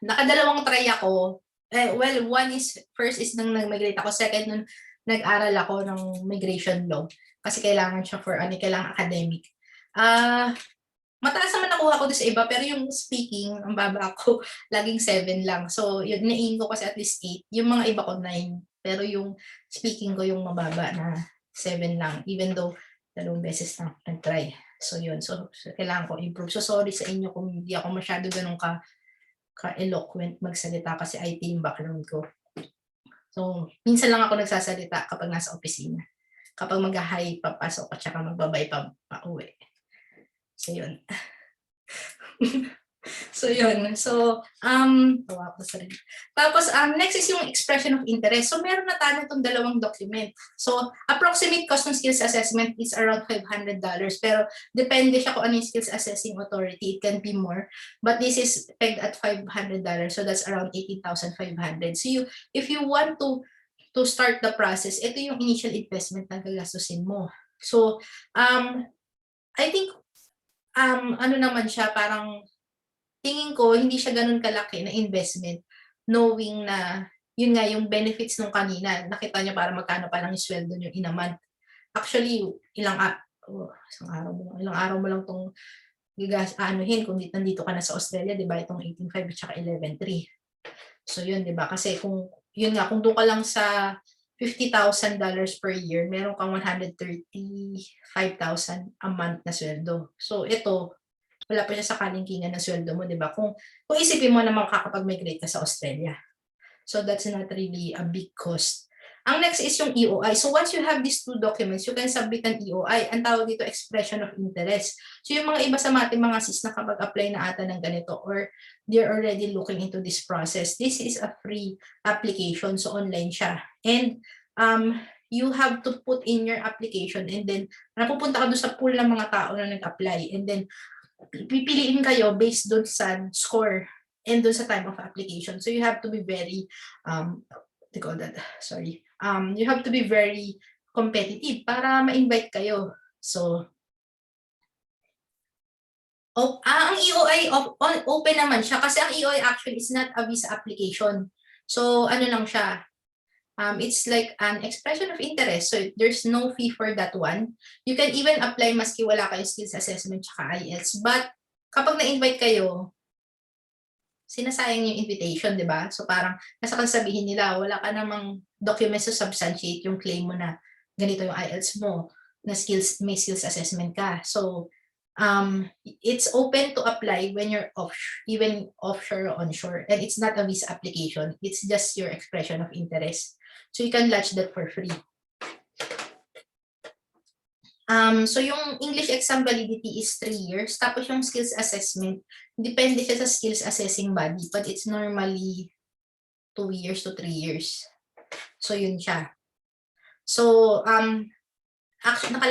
Nakadalawang try ako. First is nang nag-migrate ako. Second, nung nag-aral ako ng migration law. Kasi kailangan siya for kailangan academic. Mataas naman nakuha ko doon sa iba, pero yung speaking, ang baba ko, laging 7 lang. So, yun, na-aim ko kasi at least 8. Yung mga iba ko 9. Pero yung speaking ko yung mababa na 7 lang. Even though, 2 beses na nag-try. So, yun. So, kailangan ko improve. So, sorry sa inyo kung hindi ako masyado ganun ka-eloquent magsalita kasi IT yung background ko. So, minsan lang ako nagsasalita kapag nasa opisina. Kapag mag-hi, papasok at saka magbabay pa uwi. So, yun. Tapos, next is yung expression of interest. So, meron na tayo itong dalawang document. So, approximate cost ng skills assessment is around $500. Pero, depende siya kung ano yung skills assessing authority. It can be more. But this is pegged at $500. So, that's around 18,500. So, if you want to start the process, ito yung initial investment na gagastusin mo. So, I think, naman siya, parang tingin ko, hindi siya ganun kalaki na investment, knowing na yun nga, yung benefits nung kanina, nakita niyo para magkano pa lang yung sweldo niyo in a month. Actually, ilang araw mo lang itong aanuhin kung nandito ka na sa Australia, di ba? Itong 18.5 at saka 11.3. So yun, di ba? Kasi kung, yun nga, kung doon ka lang sa $50,000 per year, meron kang 135,000 a month na sweldo. So ito, wala pa siya sa kalingkingan ng sweldo mo, di ba? Kung isipin mo na makakapag-migrate ka sa Australia. So that's not really a big cost. Ang next is yung EOI. So once you have these two documents, you can submit an EOI. Ang tawag dito, expression of interest. So yung mga iba sa ating mga sis na kapag apply na ata ng ganito or they're already looking into this process, this is a free application. So online siya. And you have to put in your application and then napupunta ka doon sa pool ng mga tao na nag-apply. And then pipiliin kayo based doon sa score and doon sa time of application. So you have to be very, you have to be very competitive para ma-invite kayo. So, ang EOI, open naman siya kasi ang EOI actually is not a visa application. So, ano lang siya, it's like an expression of interest. So, there's no fee for that one. You can even apply maski wala kayong skills assessment tsaka IELTS. But, kapag na-invite kayo, sinasayang yung invitation, di ba? So parang nasa sabihin nila, wala ka namang documents to substantiate yung claim mo na ganito yung IELTS mo, na may skills assessment ka. So it's open to apply when you're even offshore or onshore, and it's not a visa application. It's just your expression of interest. So you can lodge that for free. So yung English exam validity is 3 years. Tapos yung skills assessment, depende siya sa skills assessing body, but it's normally 2 years to 3 years. So yun siya. So actually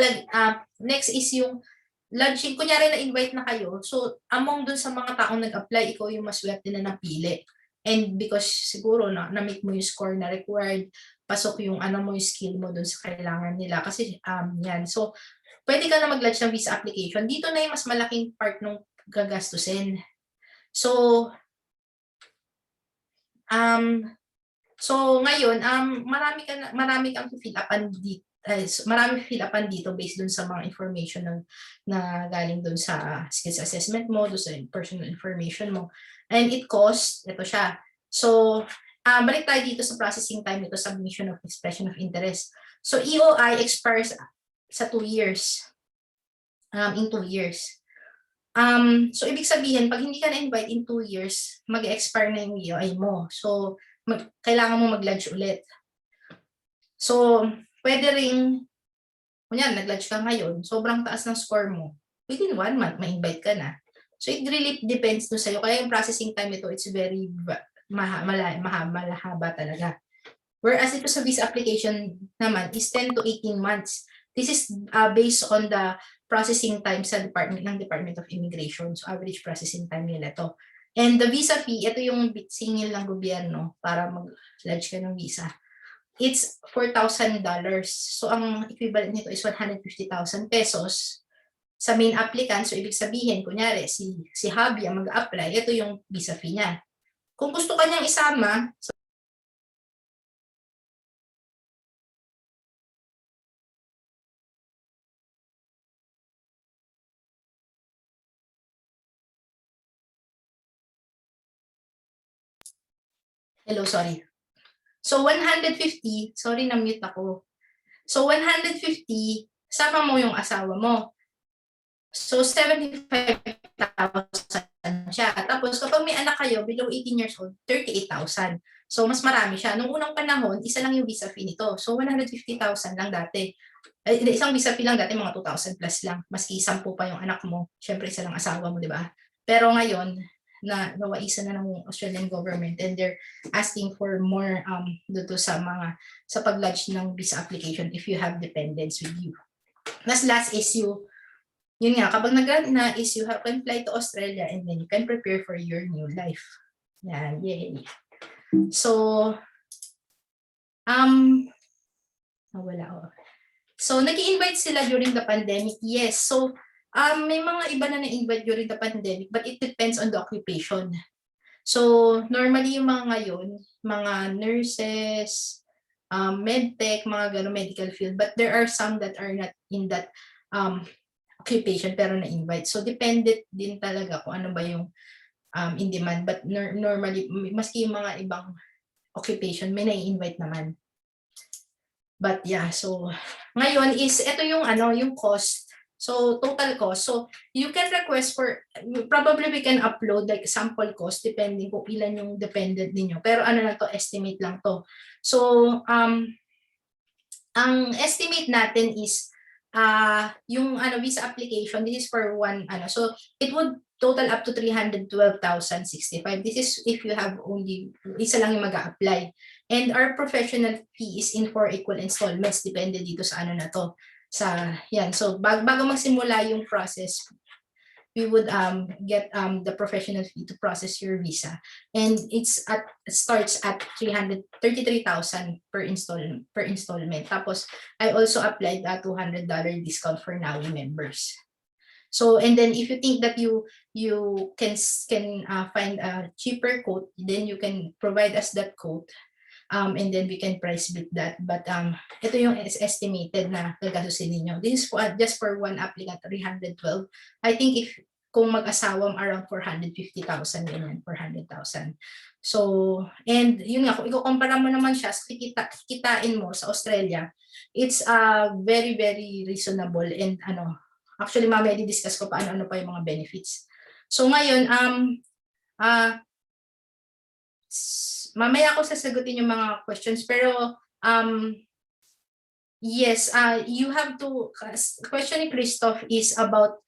next is yung lodging. Kunyari na-invite na kayo. So among dun sa mga taong nag-apply, ikaw yung maswerte na napili. And because siguro na-meet mo yung score na required, pasok yung mo yung skill mo dun sa kailangan nila. Kasi yan. So pwede ka na mag-lodge ng visa application. Dito na yung mas malaking part ng gagastusin. So ngayon, marami kang fill upan dito. Marami fill upan dito based dun sa mga information na galing dun sa skills assessment mo, dun sa personal information mo. And it costs, ito siya. So, balik tayo dito sa processing time nito, submission of expression of interest. So, EOI expires sa 2 years. In 2 years. So, ibig sabihin, pag hindi ka na-invite in 2 years, mag-expire na yung EOI mo. So, kailangan mo mag-lodge ulit. So, pwede ring, kunyan, nag-lodge ka ngayon, sobrang taas ng score mo. Within 1 month, ma-invite ka na. So, it really depends no sa'yo. Kaya yung processing time nito, it's very mahaba talaga. Whereas ito sa visa application naman is 10 to 18 months. This is based on the processing time sa Department of Immigration. So, average processing time nila to. And the visa fee, ito yung singil ng gobyerno para mag-lodge ka ng visa. It's $4,000. So, ang equivalent nito is 150,000 pesos sa main applicant. So, ibig sabihin, kunyari, si Javi ang mag-apply, ito yung visa fee niya. Kung gusto ka niyang isama, hello, sorry. So, 150, sorry, na-mute ako. So, 150, sama mo yung asawa mo. So, 75,000 siya. Tapos, kapag may anak kayo, below 18 years old, 38,000. So, mas marami siya. Nung unang panahon, isa lang yung visa fee nito. So, 150,000 lang dati. Isang visa fee lang dati, mga 2,000 plus lang. Maski 10 pa yung anak mo. Siyempre, isa lang asawa mo, di ba? Pero ngayon, nawaisa na ng Australian government and they're asking for more dito sa pag-lodge ng visa application if you have dependents with you. Last issue, yun nga, kapag nag-grant na is you can fly to Australia and then you can prepare for your new life. Yan, yay. So, wala ko. So, nag-i-invite sila during the pandemic. Yes. So, may mga iba na na-invite during the pandemic, but it depends on the occupation. So, normally yung mga ngayon, mga nurses, medtech, mga gano'n, medical field, but there are some that are not in that occupation pero na-invite. So, depende din talaga kung ano ba yung in demand. But normally, maski yung mga ibang occupation, may na-invite naman. But yeah, so ngayon is ito yung yung cost. So total cost. So you can request for, probably we can upload like sample cost depending kung ilan yung dependent ninyo. Pero ano na to, estimate lang to. So ang estimate natin is yung visa application, this is for one so it would total up to 312,065. This is if you have only isa lang yung mag-a-apply. And our professional fee is in 4 equal installments, depende dito sa na to. So bago magsimula yung process, we would get the professional fee to process your visa, and it starts at 333,000 per installment. Tapos I also applied a $200 discount for NaW members. So, and then if you think that you can find a cheaper quote, then you can provide us that quote, and then we can price bid that. But ito yung estimated na gagastusin ninyo. This is just for one applicant, 312. I think if kung mag-asawang around 450,000 ganyan, 400,000. So, and yun nga, kung ikukumpara mo naman siya, kikitain mo sa Australia, it's very, very reasonable, and actually, mamaya di-discuss ko pa ano pa yung mga benefits. So ngayon, mamaya ako sasagutin yung mga questions, pero yes, you have to, question ni Christoph is about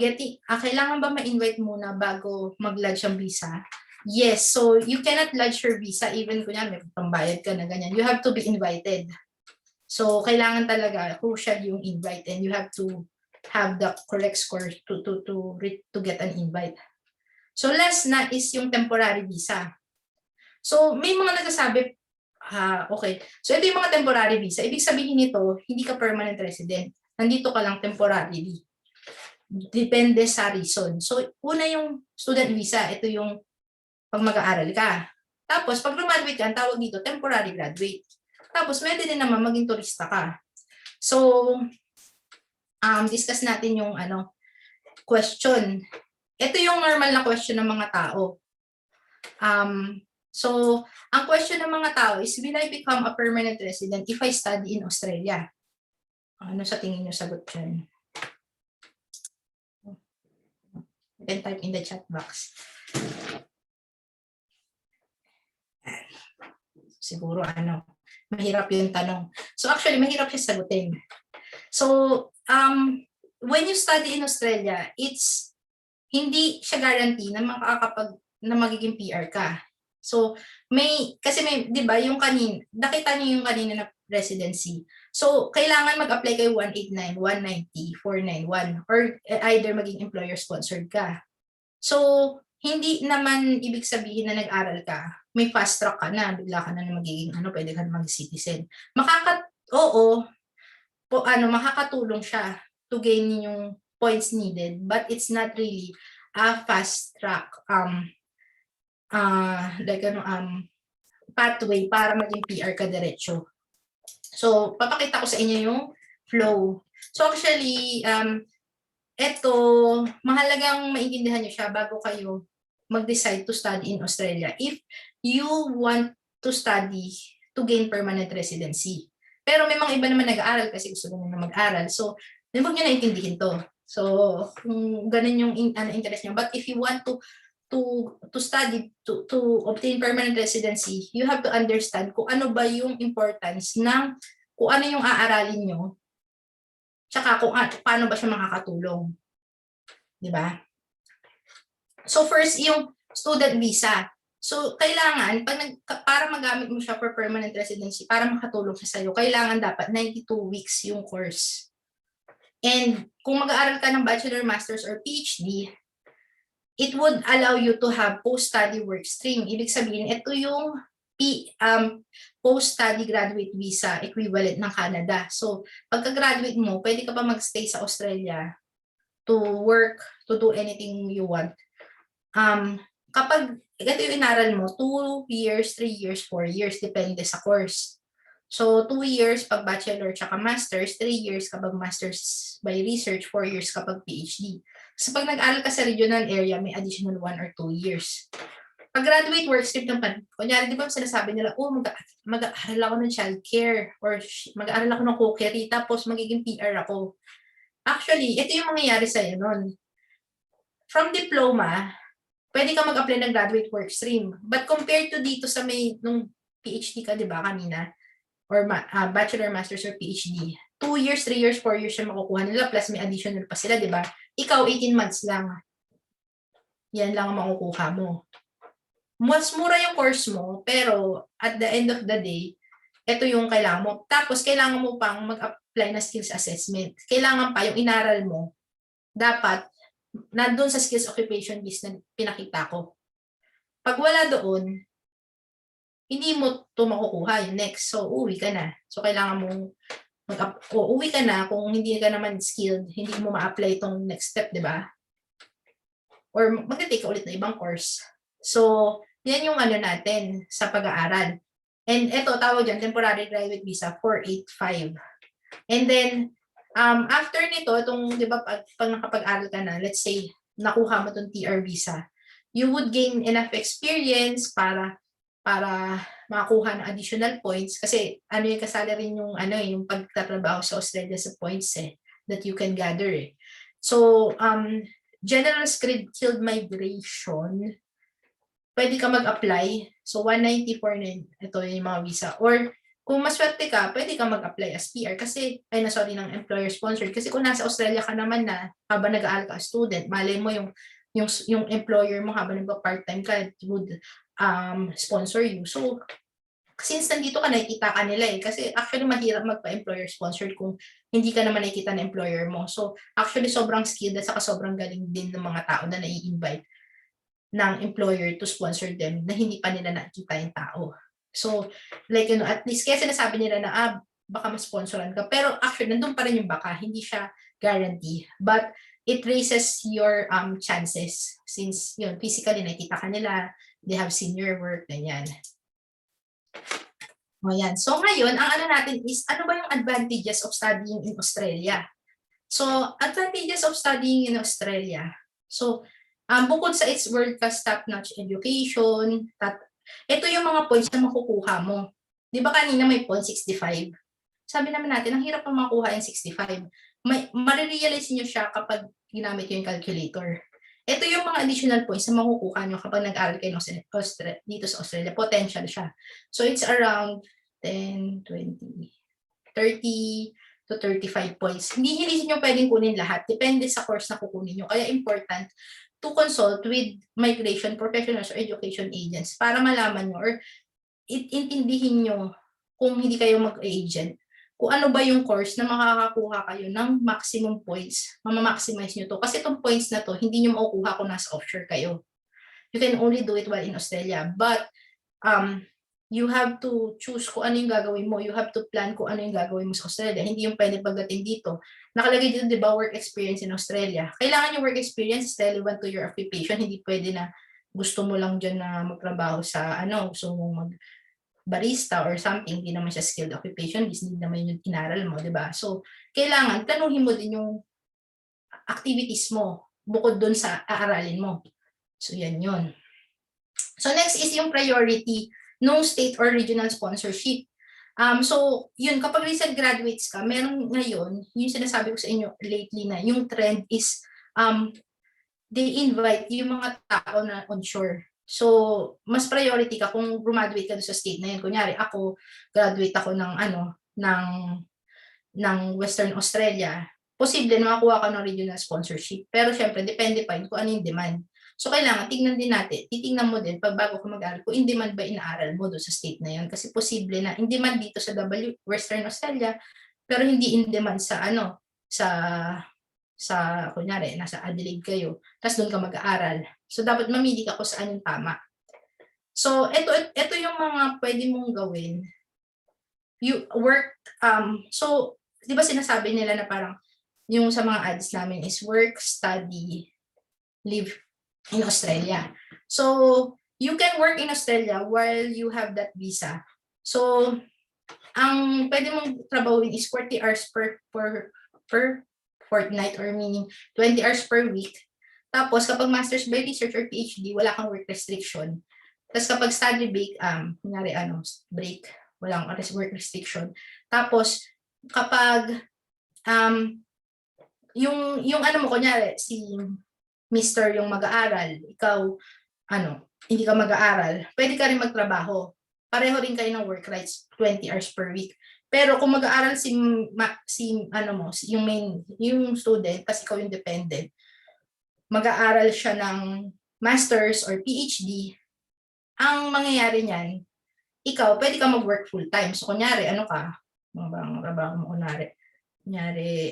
getting, kailangan ba ma-invite muna bago mag-lodge ang visa? Yes, so you cannot lodge your visa even kunya may pambayad ka na ganyan. You have to be invited. So kailangan talaga crucial yung invite, and you have to have the correct score to get an invite. So last na is yung temporary visa. So may mga nagsasabi, okay. So ito yung mga temporary visa. Ibig sabihin nito, hindi ka permanent resident. Nandito ka lang temporarily. Depende sa reason. So una yung student visa, ito yung pag mag-aaral ka. Tapos pag graduate ka, ang tawag dito temporary graduate. Tapos pwede din naman maging turista ka. So discuss natin yung question. Ito yung normal na question ng mga tao. So ang question ng mga tao is, will I become a permanent resident if I study in Australia? Ano sa tingin niyo sagot dyan? You can type in the chat box. Siguro mahirap yung tanong. So actually, mahirap siya sagutin. So when you study in Australia, it's hindi siya guarantee na magiging PR ka. So kasi 'di ba yung nakita niyo yung kanina na residency. So kailangan mag-apply kay 189, 190, 491 or either maging employer sponsored ka. So hindi naman ibig sabihin na nag-aral ka, may fast track ka na, bigla ka na magiging pwede ka na mag-citizen. Makakatulong siya to gain yung points needed, but it's not really a fast track pathway para maging PR ka diretso. So papakita ko sa inyo yung flow. So actually eto mahalagang maintindihan niyo siya bago kayo mag-decide to study in Australia if you want to study to gain permanent residency. Pero may mga iba naman nag-aaral kasi gusto nila mag-aral. So, huwag nyo naintindihin to. So, kung ganun yung interest nyo. But if you want to study, to obtain permanent residency, you have to understand kung ano ba yung importance ng kung ano yung aaralin nyo, tsaka kung paano ba siya makakatulong. Diba? So, first, yung student visa. So, kailangan, para magamit mo siya for permanent residency, para makatulong siya sa'yo, kailangan dapat 92 weeks yung course. And kung mag-aaral ka ng bachelor, master's, or PhD, it would allow you to have post-study work stream. Ibig sabihin, ito yung post-study graduate visa equivalent ng Canada. So, pagka-graduate mo, pwede ka pa mag-stay sa Australia to work, to do anything you want. kapag ito yung inaral mo, 2 years, 3 years, 4 years, depende sa course. So, 2 years pag bachelor tsaka master's, 3 years kapag master's by research, 4 years kapag PhD. So, pag nag-aral ka sa regional area, may additional 1 or 2 years. Pag graduate work stream naman, kunyari, di ba sinasabi nila, oh, mag-aaral ako ng childcare or mag-aaral ako ng cookery, tapos magiging PR ako. Actually, ito yung mangyayari sa'yo nun. From diploma, pwede ka mag-apply ng graduate work stream. But compared to dito sa may, nung PhD ka, di ba, kanina, or bachelor, master's, or PhD, 2 years, 3 years, 4 years siya makukuha nila, plus may additional pa sila, di ba? Ikaw, 18 months lang. Yan lang ang makukuha mo. Mas mura yung course mo, pero at the end of the day, ito yung kailangan mo. Tapos, kailangan mo pang mag-apply na skills assessment. Kailangan pa yung inaral mo, dapat, nandun sa skills occupation list na pinakita ko. Pag wala doon, hindi mo ito makukuha yung next. So, uwi ka na. So, kailangan mong uwi ka na kung hindi ka naman skilled, hindi mo ma-apply itong next step, di ba? Or mag-take ka ulit na ibang course. So, yan yung ano natin sa pag-aaral. And ito, tawag dyan, temporary graduate visa, 485. And then, after nito, itong, di ba, pag nakapag-aral ka na, let's say, nakuha mo itong TR visa, you would gain enough experience para makakuha ng additional points. Kasi, ano yung kasali rin yung, yung pagtatrabaho sa Australia sa points that you can gather. So, general skilled migration, pwede ka mag-apply. So, 194 na ito yung mga visa. Or, kung maswerte ka, pwede ka mag-apply as PR kasi, ng employer-sponsored. Kasi kung nasa Australia ka naman na, habang nag-aaral ka as student, malay mo yung employer mo habang nagpa-part-time ka would sponsor you. So, since nandito ka, nakikita ka nila Kasi actually, mahirap magpa-employer-sponsored kung hindi ka naman nakikita ng employer mo. So, actually, sobrang skilled at saka sobrang galing din ng mga tao na nai-invite ng employer to sponsor them na hindi pa nila nakikita yung tao. So, like, at least, kaya sinasabi nila na, baka ma-sponsoran ka. Pero actually, nandun pa rin yung baka. Hindi siya guarantee. But, it raises your chances since, physically, nakikita ka nila, they have seen your work, ganyan. O yan. So, ngayon, ang natin is, ano ba yung advantages of studying in Australia? So, advantages of studying in Australia. So, bukod sa its world-class top-notch education, ito yung mga points na makukuha mo. Di ba kanina may point 65? Sabi naman natin, ang hirap pang makuha yung 65. Marirealize nyo siya kapag ginamit yung calculator. Ito yung mga additional points na makukuha nyo kapag nag-aaral kayo dito sa Australia. Potential siya. So, it's around 10, 20, 30 to 35 points. Hindi nyo pwedeng kunin lahat. Depende sa course na kukunin nyo. Kaya important to consult with migration professionals or education agents para malaman nyo or intindihin nyo kung hindi kayo mag-agent kung ano ba yung course na makakakuha kayo ng maximum points. Mamamaximize nyo to. Kasi itong points na to, hindi nyo makukuha kung nasa offshore kayo. You can only do it while in Australia. But, you have to choose kung ano yung gagawin mo. You have to plan kung ano yung gagawin mo sa Australia. Hindi yung pwede pagdating dito. Nakalagay dito, di ba, work experience in Australia. Kailangan yung work experience is relevant to your occupation. Hindi pwede na gusto mo lang dyan na magtrabaho sa, gusto mong mag-barista or something. Hindi naman siya skilled occupation. Hindi naman yung inaral mo, di ba? So, kailangan, tanungin mo din yung activities mo bukod dun sa aaralin mo. So, yan yun. So, next is yung priority nung state or regional sponsorship. So, yun, kapag recent graduates ka, meron ngayon, yung sinasabi ko sa inyo lately na, yung trend is, they invite yung mga tao na onshore. So, mas priority ka kung graduate ka sa state na yun. Kunyari, ako, graduate ako ng Western Australia. Posible na makakuha ka ng regional sponsorship. Pero syempre, depende pa yun kung ano yung demand. So, kailangan, tignan din natin, titignan mo din, pag bago ka mag-aaral, kung in demand ba inaaral mo doon sa state na yun. Kasi posible na in demand dito sa Western Australia, pero hindi in demand sa kunyari, nasa Adelaide kayo, tapos doon ka mag-aaral. So, dapat mamili ka kung saan yung tama. So, ito yung mga pwede mong gawin. You work, so, di ba sinasabi nila na parang, yung sa mga ads namin is work, study, live in Australia. So, you can work in Australia while you have that visa. So, ang pwede mong trabahuin is 40 hours per fortnight, or meaning 20 hours per week. Tapos, kapag master's by research or PhD, wala kang work restriction. Tapos kapag study break, break, walang work restriction. Tapos, kapag yung ano mo, kunyari, si Mr. yung mag-aaral, ikaw, hindi ka mag-aaral, pwede ka rin magtrabaho. Pareho rin kayo ng work rights, 20 hours per week. Pero kung mag-aaral yung student, kasi ikaw yung dependent, mag-aaral siya ng master's or PhD, ang mangyayari niyan, ikaw, pwede ka mag-work full-time. So, kunyari, trabaho mo, kunyari,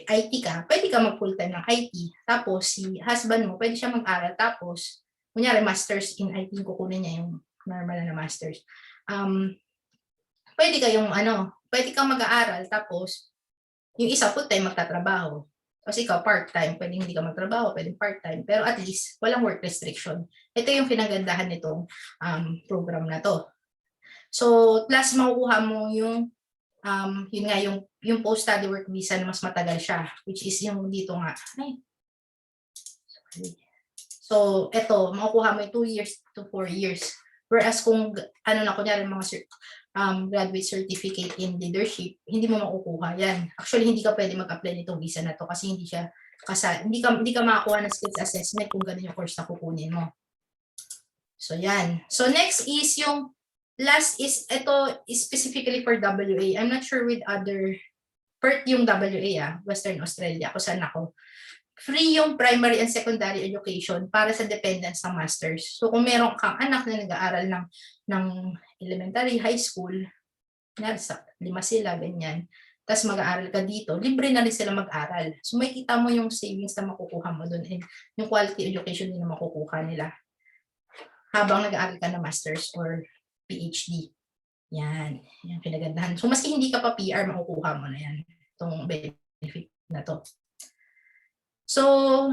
IT ka, pwede ka mag-full-time ng IT. Tapos, si husband mo, pwede siya mag-aral. Tapos, kunyari, master's in IT, kukunin niya yung normal na master's. Pwede kang mag-aaral. Tapos, yung isa full-time magtatrabaho. Kasi ikaw part-time, pwede hindi ka magtrabaho, pwede part-time. Pero at least, walang work restriction. Ito yung pinagandahan nitong program na to. So, plus makukuha mo yung yung post-study work visa na mas matagal siya, which is yung dito nga. So, ito, makukuha mo yung 2 years to 4 years. Whereas kung, kunyari mga graduate certificate in leadership, hindi mo makukuha yan. Actually, hindi ka pwede mag-apply nitong visa na to kasi hindi ka makakuha ng skills assessment kung ganun yung course na kukunin mo. So, yan. So, next is last is, ito is specifically for WA. I'm not sure with other, yung WA, Western Australia, kung saan ako. Free yung primary and secondary education para sa dependents ng masters. So, kung meron kang anak na nag-aaral ng elementary, high school, 5 sila, ganyan, tapos mag-aaral ka dito, libre na rin sila mag-aral. So, may kita mo yung savings na makukuha mo doon and yung quality education din na makukuha nila habang nag-aaral ka na masters or PhD. Yan. Yan pinagandahan. So, maski hindi ka pa PR, makukuha mo na yan. Itong benefit na to. So,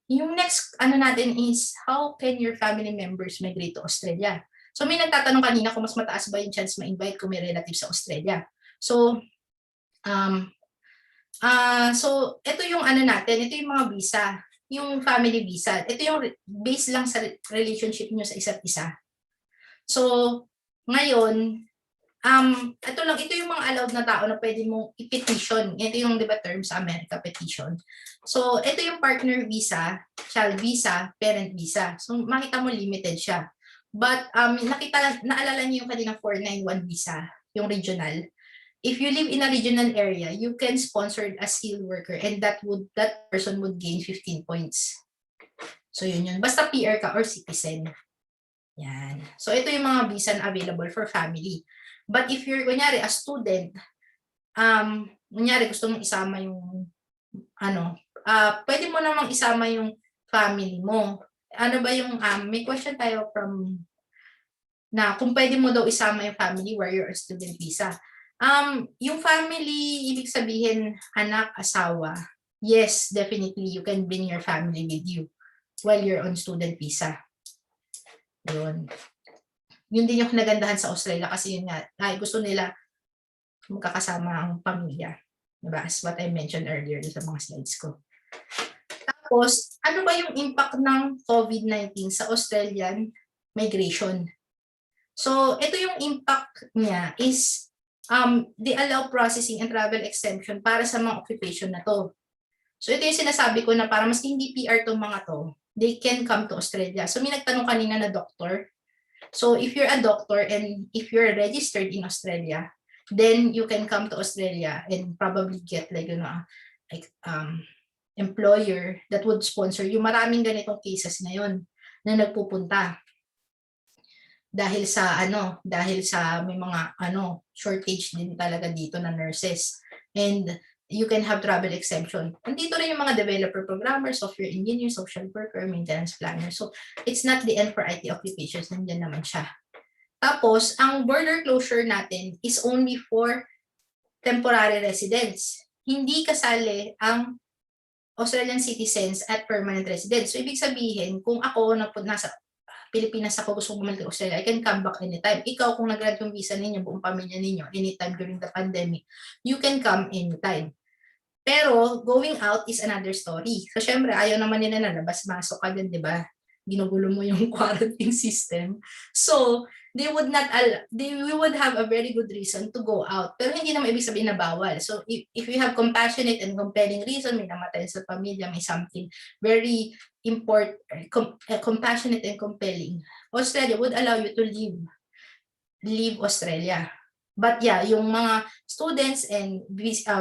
yung next natin is, how can your family members migrate to Australia? So, may nagtatanong kanina kung mas mataas ba yung chance ma-invite kung may relative sa Australia. So, ito yung natin, ito yung mga visa, yung family visa. Ito yung based lang sa relationship nyo sa isa't isa. So, ngayon, ito yung mga allowed na tao na pwede mong i-petition. Ito yung, di ba, term sa America, petition. So, ito yung partner visa, child visa, parent visa. So, makita mo limited siya. But, naalala niyo yung kanina 491 visa, yung regional. If you live in a regional area, you can sponsor a skilled worker and that person would gain 15 points. So, yun. Basta PR ka or citizen. Yan. So, ito yung mga visa na available for family. But if you're, kunyari, a student, kunyari, gusto mong isama yung, pwede mo namang isama yung family mo. Ano ba yung, may question tayo na kung pwede mo daw isama yung family where you're a student visa. Yung family, ibig sabihin, anak, asawa, yes, definitely, you can bring your family with you while you're on student visa. Yun. Yun din yung nagandahan sa Australia kasi yun nga, gusto nila magkakasama ang pamilya. Diba? As what I mentioned earlier sa mga slides ko. Tapos, ano ba yung impact ng COVID-19 sa Australian migration? So, ito yung impact niya is they allow processing and travel exemption para sa mga occupation na to. So, ito yung sinasabi ko na para mas hindi PR tong mga to, they can come to Australia. So, may nagtanong kanina na doctor. So, if you're a doctor and if you're registered in Australia, then you can come to Australia and probably get employer that would sponsor you. Maraming ganitong cases ngayon na nagpupunta dahil sa may mga shortage din talaga dito na nurses. And you can have travel exemption. Nandito rin yung mga developer, programmer, software engineer, social worker, maintenance planner. So, it's not the end for IT occupations. Nandiyan naman siya. Tapos, ang border closure natin is only for temporary residents. Hindi kasali ang Australian citizens at permanent residents. So, ibig sabihin, kung ako Pilipinas ako, gusto ko bumalik Australia, I can come back anytime. Ikaw, kung nag-grant yung visa ninyo, buong pamilya ninyo, anytime during the pandemic, you can come anytime. Pero going out is another story. So syempre, ayaw naman nila na labas-masok ka din, di ba? Ginugulo mo yung quarantine system. So, we would have a very good reason to go out. Pero hindi naman ibig sabihin na bawal. So, if you have compassionate and compelling reason, may namatay sa pamilya, may something very important, compassionate and compelling, Australia would allow you to leave Australia. But yeah, yung mga students and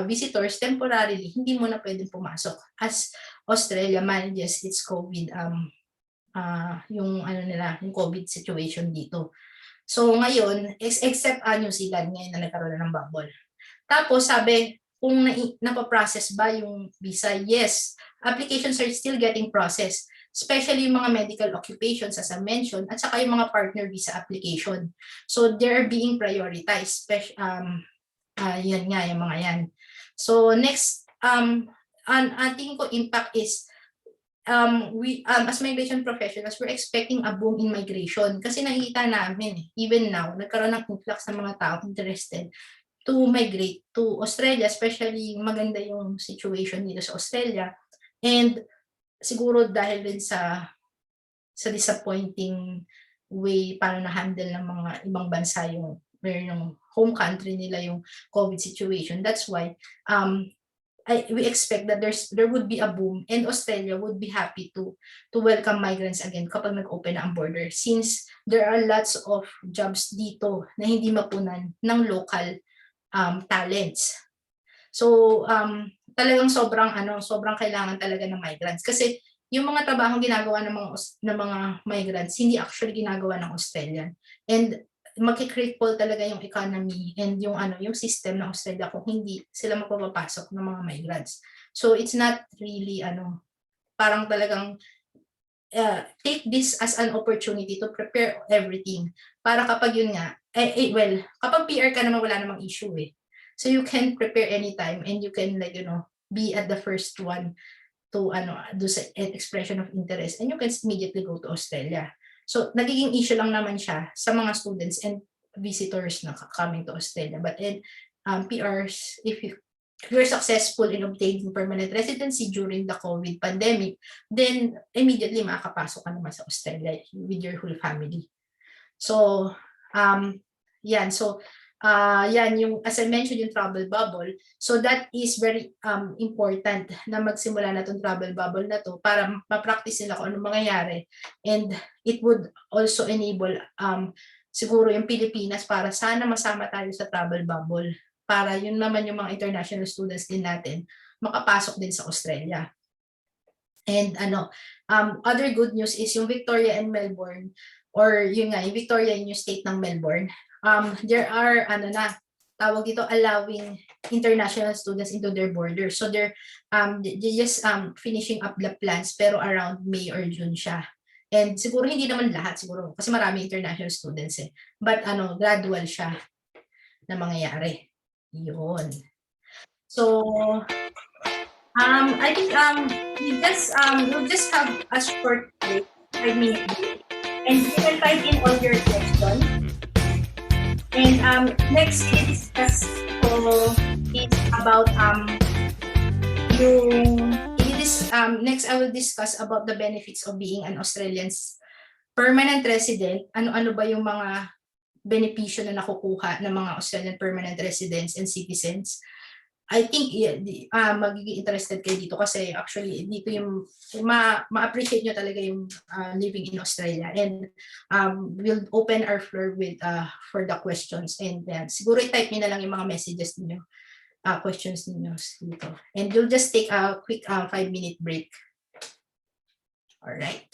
visitors temporarily, hindi mo na pwedeng pumasok as Australia manages its COVID, yung COVID situation dito. So ngayon, except New Zealand ngayon na nagkaroon na ng bubble. Tapos sabi, kung napaprocess ba yung visa, yes, applications are still getting processed. Especially yung mga medical occupations as I mentioned, at saka yung mga partner visa application. So they're being prioritized. Yan nga, yung mga yan. So next, tingin ko impact is, we as migration professionals, we're expecting a boom in migration. Kasi nakikita namin, even now, nagkaroon ng influx ng mga tao interested to migrate to Australia, especially maganda yung situation dito sa Australia. And siguro dahil din sa disappointing way paano na-handle ng mga ibang bansa yung home country nila yung COVID situation. That's why we expect that there would be a boom and Australia would be happy to welcome migrants again kapag nag-open na ang border, since there are lots of jobs dito na hindi mapunan ng local talents. So talagang sobrang kailangan talaga ng migrants, kasi yung mga trabahong ginagawa ng mga migrants hindi actually ginagawa ng Australian, and magki-cripple talaga yung economy and yung system ng Australia kung hindi sila mapapapasok ng mga migrants. So it's not really parang talagang take this as an opportunity to prepare everything para kapag yun nga kapag PR ka naman wala namang issue eh. So you can prepare anytime and you can be at the first one to do sa expression of interest, and you can immediately go to Australia. So nagiging issue lang naman siya sa mga students and visitors na coming to Australia. But PRs, if you're successful in obtaining permanent residency during the COVID pandemic, then immediately makakapasok ka naman sa Australia with your whole family. So yan. So yan yung, as I mentioned, yung travel bubble. So that is very important na magsimula na itong travel bubble na to para ma-practice nila kung ano mangyayari, and it would also enable siguro yung Pilipinas para sana masama tayo sa travel bubble para yun naman yung mga international students din natin makapasok din sa Australia. And other good news is yung Victoria and Melbourne, or yung Victoria yung state ng Melbourne, there are tawag dito, allowing international students into their borders. So they're just finishing up the plans, pero around May or June siya. And siguro hindi naman lahat, siguro kasi marami international students eh. But gradual siya na mangyayari. Yun. So I think we'll just have a short break, 5-minute break, and you can type in all your questions. And next we discuss is about next I will discuss about the benefits of being an Australian permanent resident. Ano ba yung mga benepisyo na nakukuha ng mga Australian permanent residents and citizens. I think magiging interested kayo dito kasi actually dito yung ma-appreciate nyo talaga yung living in Australia, and we'll open our floor with for the questions, and siguro i-type nyo na lang yung mga messages niyo, questions niyo dito, and we'll just take a quick 5-minute break. All right.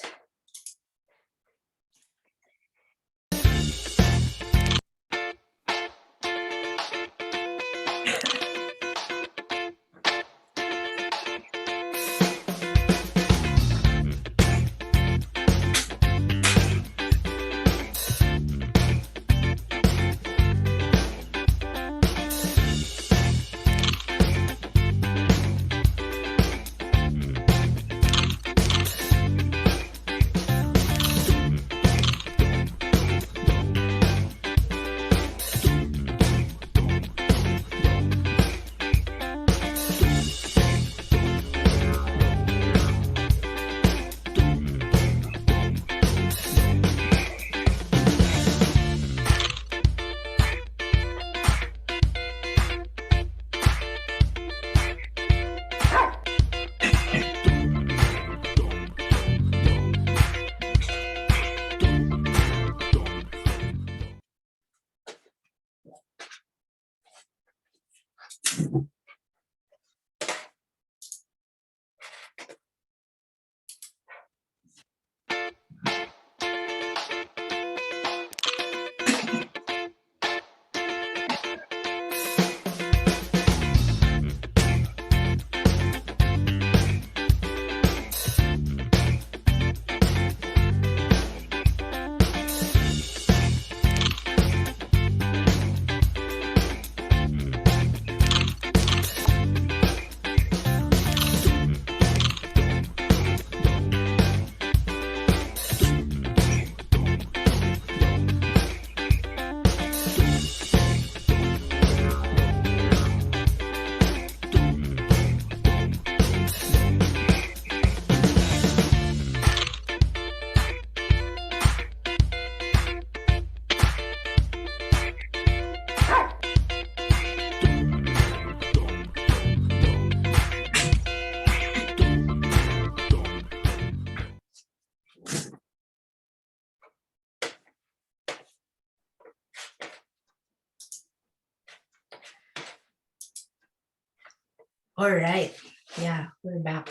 All right. Yeah, we're back.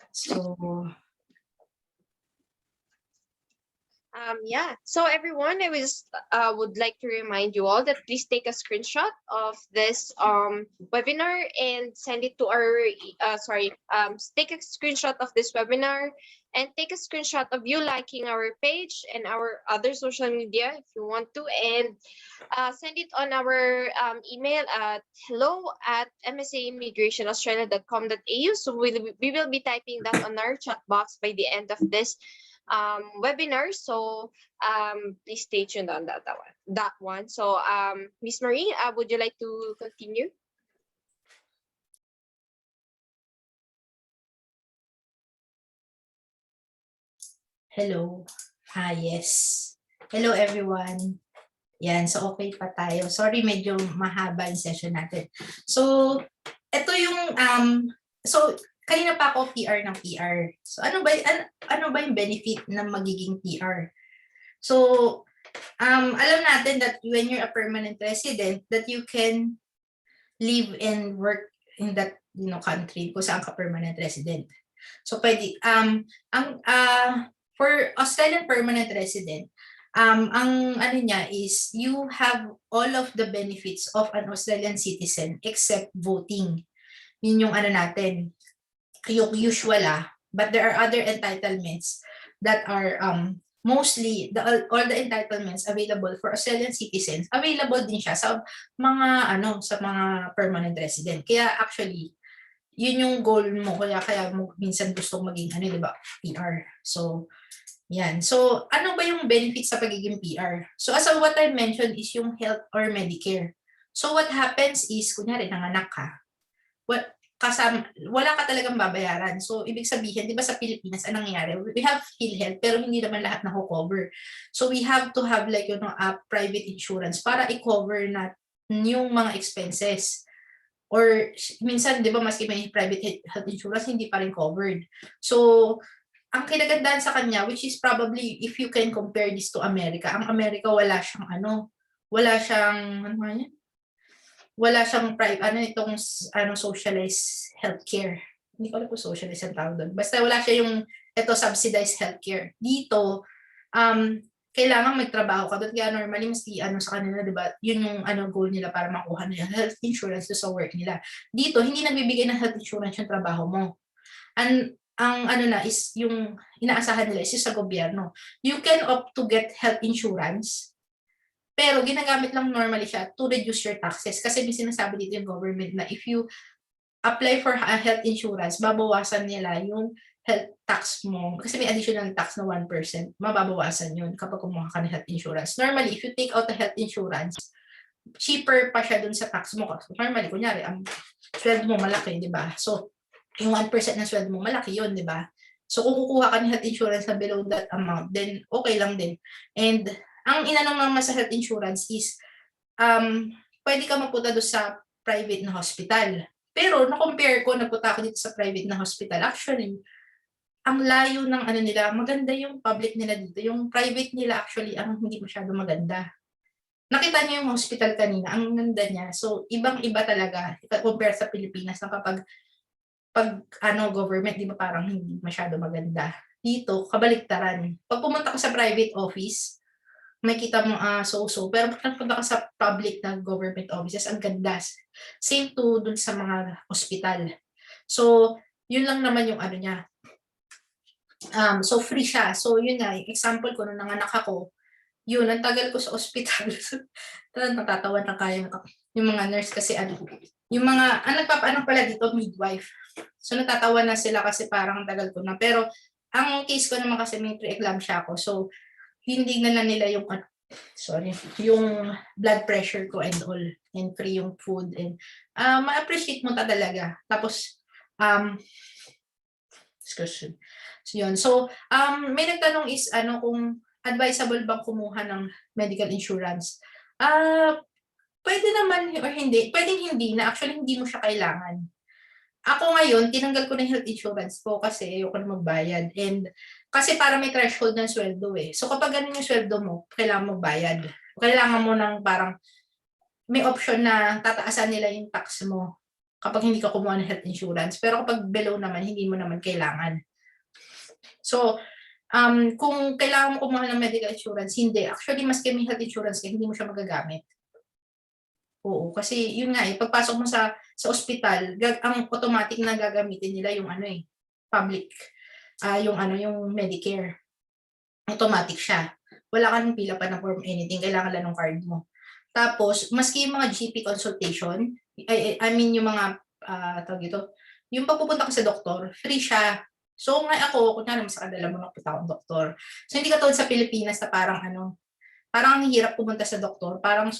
So, Yeah. So everyone, I would like to remind you all that please take a screenshot of this webinar and send it to our take a screenshot of this webinar and take a screenshot of you liking our page and our other social media if you want to, and send it on our email at hello@msaimmigrationaustralia.com.au. So we will be typing that on our chat box by the end of this webinar. So please stay tuned on that one. So Miss Marie, would you like to continue? hello. Yes. Hello everyone. Yan, so okay pa tayo. Sorry, medyo mahaba yung session natin. So, ito yung so kanina pa ako PR ng PR. So ano ba yung benefit ng magiging PR? So, alam natin that when you're a permanent resident, that you can live and work in that country kung saan ka permanent resident. So pwede for Australian permanent resident, ang ano niya is you have all of the benefits of an Australian citizen except voting. Yun yung ano natin, yung usual but there are other entitlements that are mostly all the entitlements available for Australian citizens, available din siya sa mga permanent resident. Kaya actually yun yung goal mo, kaya mo minsan gusto maging di ba, PR. So yan. So ano ba yung benefits sa pagiging PR? So as what I mentioned is yung health or Medicare. So what happens is kunyari nanganak ka, wala ka talagang babayaran. So, ibig sabihin, di ba sa Pilipinas, anong nangyayari? We have PhilHealth, pero hindi naman lahat na-cover. So, we have to have a private insurance para i-cover na yung mga expenses. Or, minsan, di ba, maski may private health insurance, hindi pa rin covered. So, ang kinagandaan sa kanya, which is probably, if you can compare this to America, ang America wala siyang socialized healthcare. Hindi ko alam kung socialized ang tawag doon. Basta wala siya yung subsidized healthcare. Dito, kailangan magtrabaho ka doon. Kaya normally, sa kanila, di ba, yun yung goal nila para makuha na yung health insurance sa work nila. Dito, hindi nagbibigay ng health insurance yung trabaho mo. Ang is yung inaasahan nila is sa gobyerno. You can opt to get health insurance, pero ginagamit lang normally siya to reduce your taxes. Kasi may sinasabi dito yung government na if you apply for a health insurance, babawasan nila yung health tax mo. Kasi may additional tax na 1%. Mababawasan yun kapag kumuha ka ng health insurance. Normally, if you take out the health insurance, cheaper pa siya dun sa tax mo. Normally, kunyari, ang sweldo mo malaki, di ba? So, yung 1% ng sweldo mo malaki yun, di ba? So, kung kukuha ka ng health insurance na below that amount, then okay lang din. And ang inanong naman sa health insurance is, pwede ka mapunta doon sa private na hospital. Pero, na-compare ko, napunta ako dito sa private na hospital. Actually, ang layo ng nila, maganda yung public nila dito. Yung private nila actually, ang hindi masyado maganda. nakita niyo yung hospital kanina, ang ganda niya. So, ibang-iba talaga compare sa Pilipinas na kapag government, di ba parang hindi masyado maganda. Dito, kabaliktaran. Pag pumunta ka sa private office, may kita mo so-so. Pero pag nagpunta ka sa public na government offices, ang ganda. Same to dun sa mga hospital. So, yun lang naman yung ano niya. So, free siya. So, yun nga, example ko, nung nanganak ako, yun, ang tagal ko sa ospital. Natatawa na kaya yung mga nurse kasi yung mga, nagpapaanak pala dito, midwife. So natatawa na sila kasi parang tagal ko na. Pero ang case ko naman kasi may pre-eclampsia ako. So hindi na nila yung, yung blood pressure ko and all. And free yung food. And ma-appreciate mo talaga. Tapos, discussion. So yun. So, may nagtanong is, kung advisable bang kumuha ng medical insurance? Pwede naman or hindi. Pwedeng hindi na actually hindi mo siya kailangan. Ako ngayon, tinanggal ko na yung health insurance ko kasi ayoko na magbayad. And kasi para may threshold ng sweldo eh. So kapag ganun yung sweldo mo, kailangan magbayad. Kailangan mo ng parang may option na tataasan nila yung tax mo kapag hindi ka kumuha ng health insurance. Pero kapag below naman, hindi mo naman kailangan. So, kung kailangan mo kumuha ng medical insurance, hindi. Actually, maski may health insurance ka, hindi mo siya magagamit. Oo, kasi yun nga pagpasok mo sa ospital, ang automatic na gagamitin nila yung public, yung Medicare. Automatic siya. Wala kang pila pa na form anything, kailangan lang ng card mo. Tapos, maski yung mga GP consultation, I mean yung mga, tawag ito, yung pagpupunta ka sa doktor, free siya. So, nga ako, kunyari mas kadala mo nakita akong doktor. So, hindi katulad sa Pilipinas na parang parang ang hirap pumunta sa doktor, parang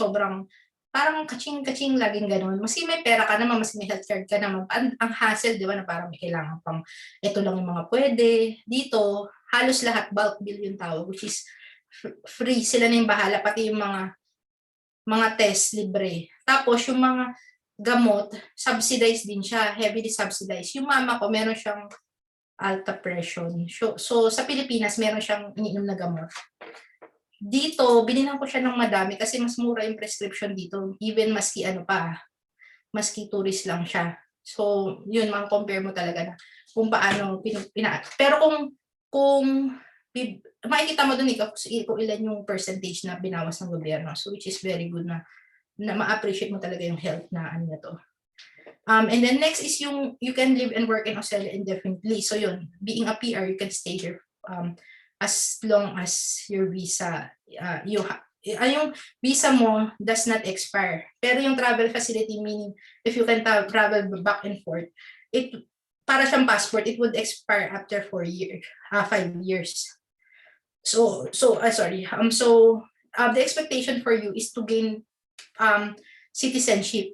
kaching-kaching laging ganun. Maski may pera ka naman, maski may health card ka naman, ang hassle, di ba, na parang may kailangan pang, ito lang yung mga pwede. Dito, halos lahat bulk bill yung tawag, which is free. Sila na yung bahala, pati yung mga test, libre. Tapos, yung mga gamot, subsidized din siya, heavily subsidized. Yung mama ko, meron siyang alta pressure. So, sa Pilipinas, meron siyang iniinom na gamot. Dito, binilang ko siya ng madami kasi mas mura yung prescription dito. Even maski maski tourist lang siya. So, yun, compare mo talaga na kung paano pero kung makikita mo dun kung ilan yung percentage na binawas ng gobyerno. So, which is very good na ma-appreciate mo talaga yung health na to. And then next is you can live and work in Australia indefinitely. So yun, being a PR, you can stay here as long as your visa, yung visa mo does not expire. Pero yung travel facility, meaning if you can travel back and forth, para siyang passport, it would expire after 5 years. So the expectation for you is to gain citizenship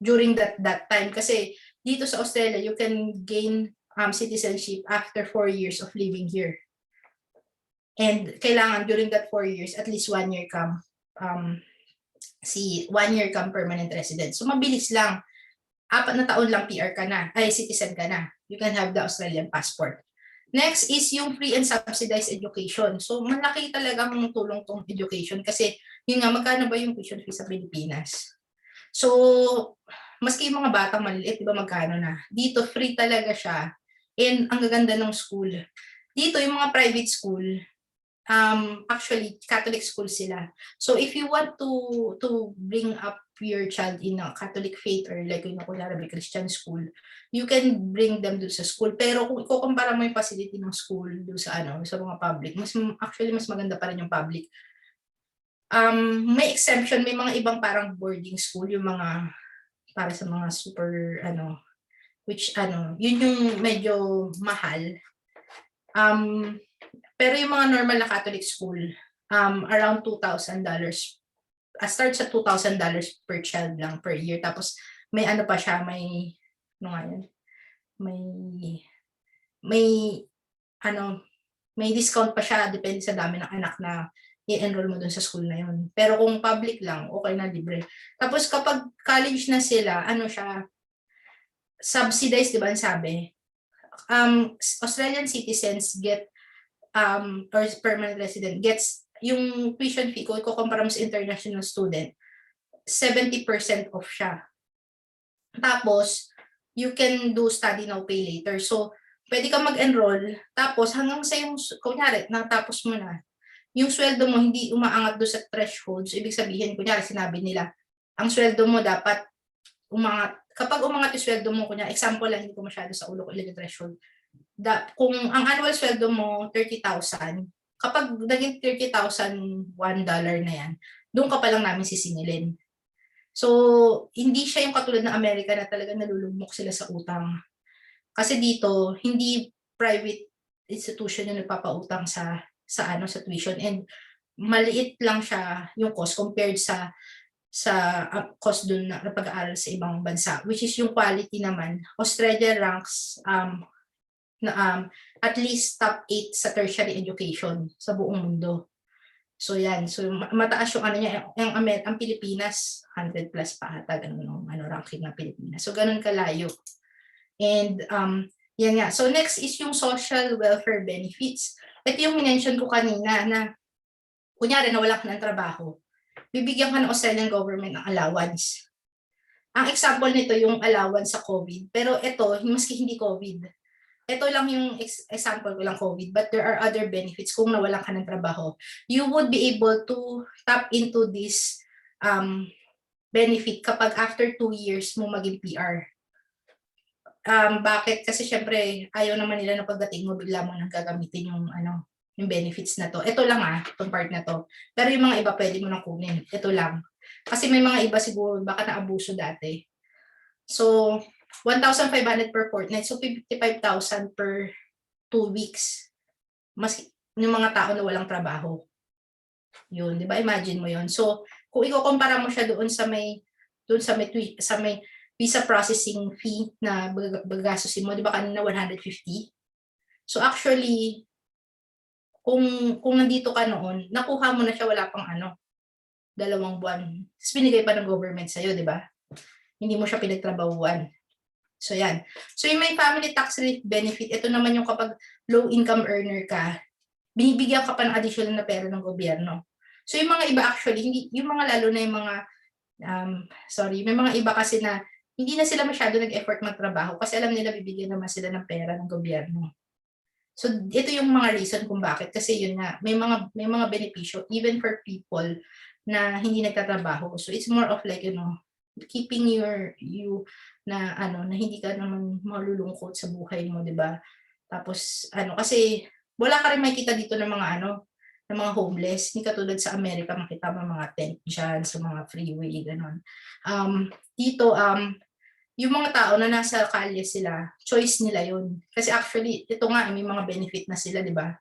during that time, kasi dito sa Australia you can gain citizenship after 4 years of living here, and kailangan during that 4 years at least 1 year come 1 year come permanent resident. So mabilis lang, 4 na taon lang PR ka na, citizen ka na, you can have the Australian passport. Next is yung free and subsidized education. So malaki talagang tulong tong education kasi yun nga, magkano ba yung tuition fee sa Pilipinas? So, maski yung mga batang maliliit, di ba magkano na? Dito, free talaga siya. And ang gaganda ng school. Dito, yung mga private school, actually, Catholic school sila. So, if you want to bring up your child in a Catholic faith or like yung kunyari Christian school, you can bring them doon sa school. Pero kung ikukumpara mo yung facility ng school doon sa sa mga public, mas maganda pa rin yung public. May exemption, may mga ibang parang boarding school, yung mga para sa mga super which yun yung medyo mahal. Pero yung mga normal na Catholic school, around $2,000. Start sa $2,000 per child lang per year. Tapos may pa siya, may may discount pa siya depende sa dami ng anak na i-enroll mo dun sa school na yun. Pero kung public lang, okay na, libre. Tapos kapag college na sila, siya, subsidized, di ba ang sabi? Australian citizens get, or permanent resident gets yung tuition fee ko, ikukumpara mo sa international student, 70% off siya. Tapos, you can do study now, pay later. So, pwede kang mag-enroll, tapos hanggang sa yung, kunyari, natapos mo na, yung sweldo mo hindi umaangat doon sa threshold. So, ibig sabihin, kunyari, sinabi nila, ang sweldo mo dapat umangat. Kapag umangat yung sweldo mo, kunyari, example lang, hindi ko masyado sa ulo ko ilagay threshold. Kung ang annual sweldo mo, 30,000, kapag naging $30,001 na yan, doon ka pa lang namin sisingilin. So, hindi siya yung katulad ng Amerika na talaga nalulugmok sila sa utang. Kasi dito, hindi private institution yung nagpapautang sa tuition, and maliit lang siya yung cost compared sa cost dun na pag-aaral sa ibang bansa, which is yung quality naman. Australia ranks at least top 8 sa tertiary education sa buong mundo. So yan, so mataas yung ano niya, ang Pilipinas 100 plus pa ata ganun ranking ng Pilipinas. So ganun kalayo. And yan nga. So next is yung social welfare benefits. Ito yung mention ko kanina na kunyari nawala ka ng trabaho, bibigyan ka ng Australian government ng allowance. Ang example nito yung allowance sa COVID, pero ito maski hindi COVID. Ito lang yung example ko lang COVID, but there are other benefits kung nawalan ka ng trabaho. You would be able to tap into this benefit kapag after 2 years mo maging PR. Bakit? Kasi syempre ayaw naman nila na pagdating mo bigla mo nang gagamitin yung benefits na to. Ito lang itong part na to. Pero yung mga iba pwede mo nang kunin. Ito lang. Kasi may mga iba siguro baka naabuso dati. So, 1,500 per fortnight. So, 55,000 per 2 weeks. Mas yung mga tao na walang trabaho. Yun, di ba? Imagine mo yun. So, kung ikukumpara mo siya doon sa may visa processing fee na bagasusin mo, di ba kanina 150? So, actually, kung nandito ka noon, nakuha mo na siya wala pang 2 buwan. Tapos binigay pa ng government sa'yo, di ba? Hindi mo siya pinagtrabahuan. So, yan. So, yung may family tax relief benefit, ito naman yung kapag low-income earner ka, binibigyan ka pa ng additional na pera ng gobyerno. So, yung mga iba actually, yung mga lalo na yung mga, may mga iba kasi na hindi na sila masyado nag-effort magtrabaho kasi alam nila bibigyan naman sila ng pera ng gobyerno. So, ito yung mga reason kung bakit. Kasi yun nga, may mga benepisyo even for people na hindi nagtatrabaho. So, it's more of like, keeping you na hindi ka naman malulungkot sa buhay mo, 'di ba? Tapos kasi wala ka rin makita dito ng mga ng mga homeless, hindi katulad sa Amerika makita mo mga tent diyan sa mga freeway ganun. Dito yung mga tao na nasa kalye sila, choice nila 'yun. Kasi actually ito nga may mga benefit na sila, 'di ba?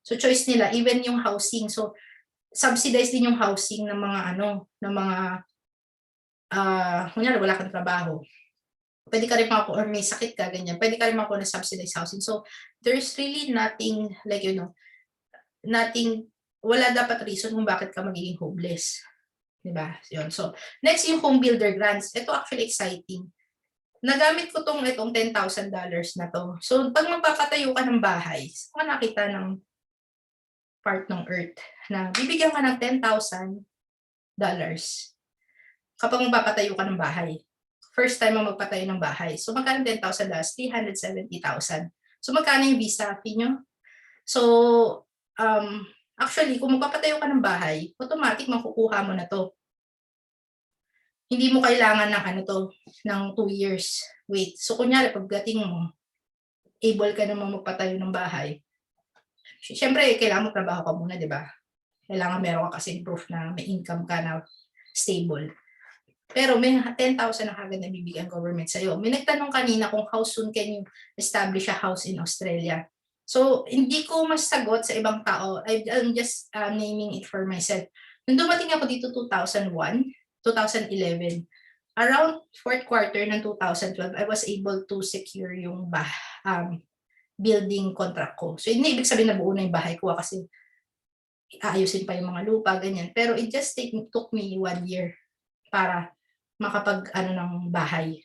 So choice nila even yung housing. So subsidized din yung housing ng mga ng mga kunyari wala kang trabaho, pwede ka rin makuha, or may sakit ka, ganyan, pwede ka rin makuha ng subsidized housing. So, there's really nothing, like, wala dapat reason kung bakit ka magiging homeless. Diba? Yun. So, next yung home builder grants. Ito actually exciting. Nagamit ko itong $10,000 na to. So, pag magpapatayo ka ng bahay, saan ka nakita ng part ng earth na bibigyan ka ng $10,000 kapag magpapatayo ka ng bahay. First time mo magpatayo ng bahay. So, magkano $10,000? $370,000. So, magkano yung visa fee nyo? So, actually, kung magpapatayo ka ng bahay, automatic makukuha mo na to. Hindi mo kailangan ng ng 2 years wait. So, kunyari, pagdating mo, able ka naman magpatayo ng bahay. Siyempre, kailangan mo trabaho ka muna, di ba? Kailangan meron ka kasing proof na may income ka na stable. Pero may 10,000 na kagad na bibigyan government sa'yo. May nagtanong kanina kung how soon can you establish a house in Australia. So, hindi ko masagot sa ibang tao. I'm just naming it for myself. Nung dumating ako dito 2001, 2011, around 4th quarter ng 2012, I was able to secure yung building contract ko. So, hindi ibig sabihin na buo na yung bahay ko kasi aayusin pa yung mga lupa, ganyan. Pero it just took me 1 year para makapag ng bahay.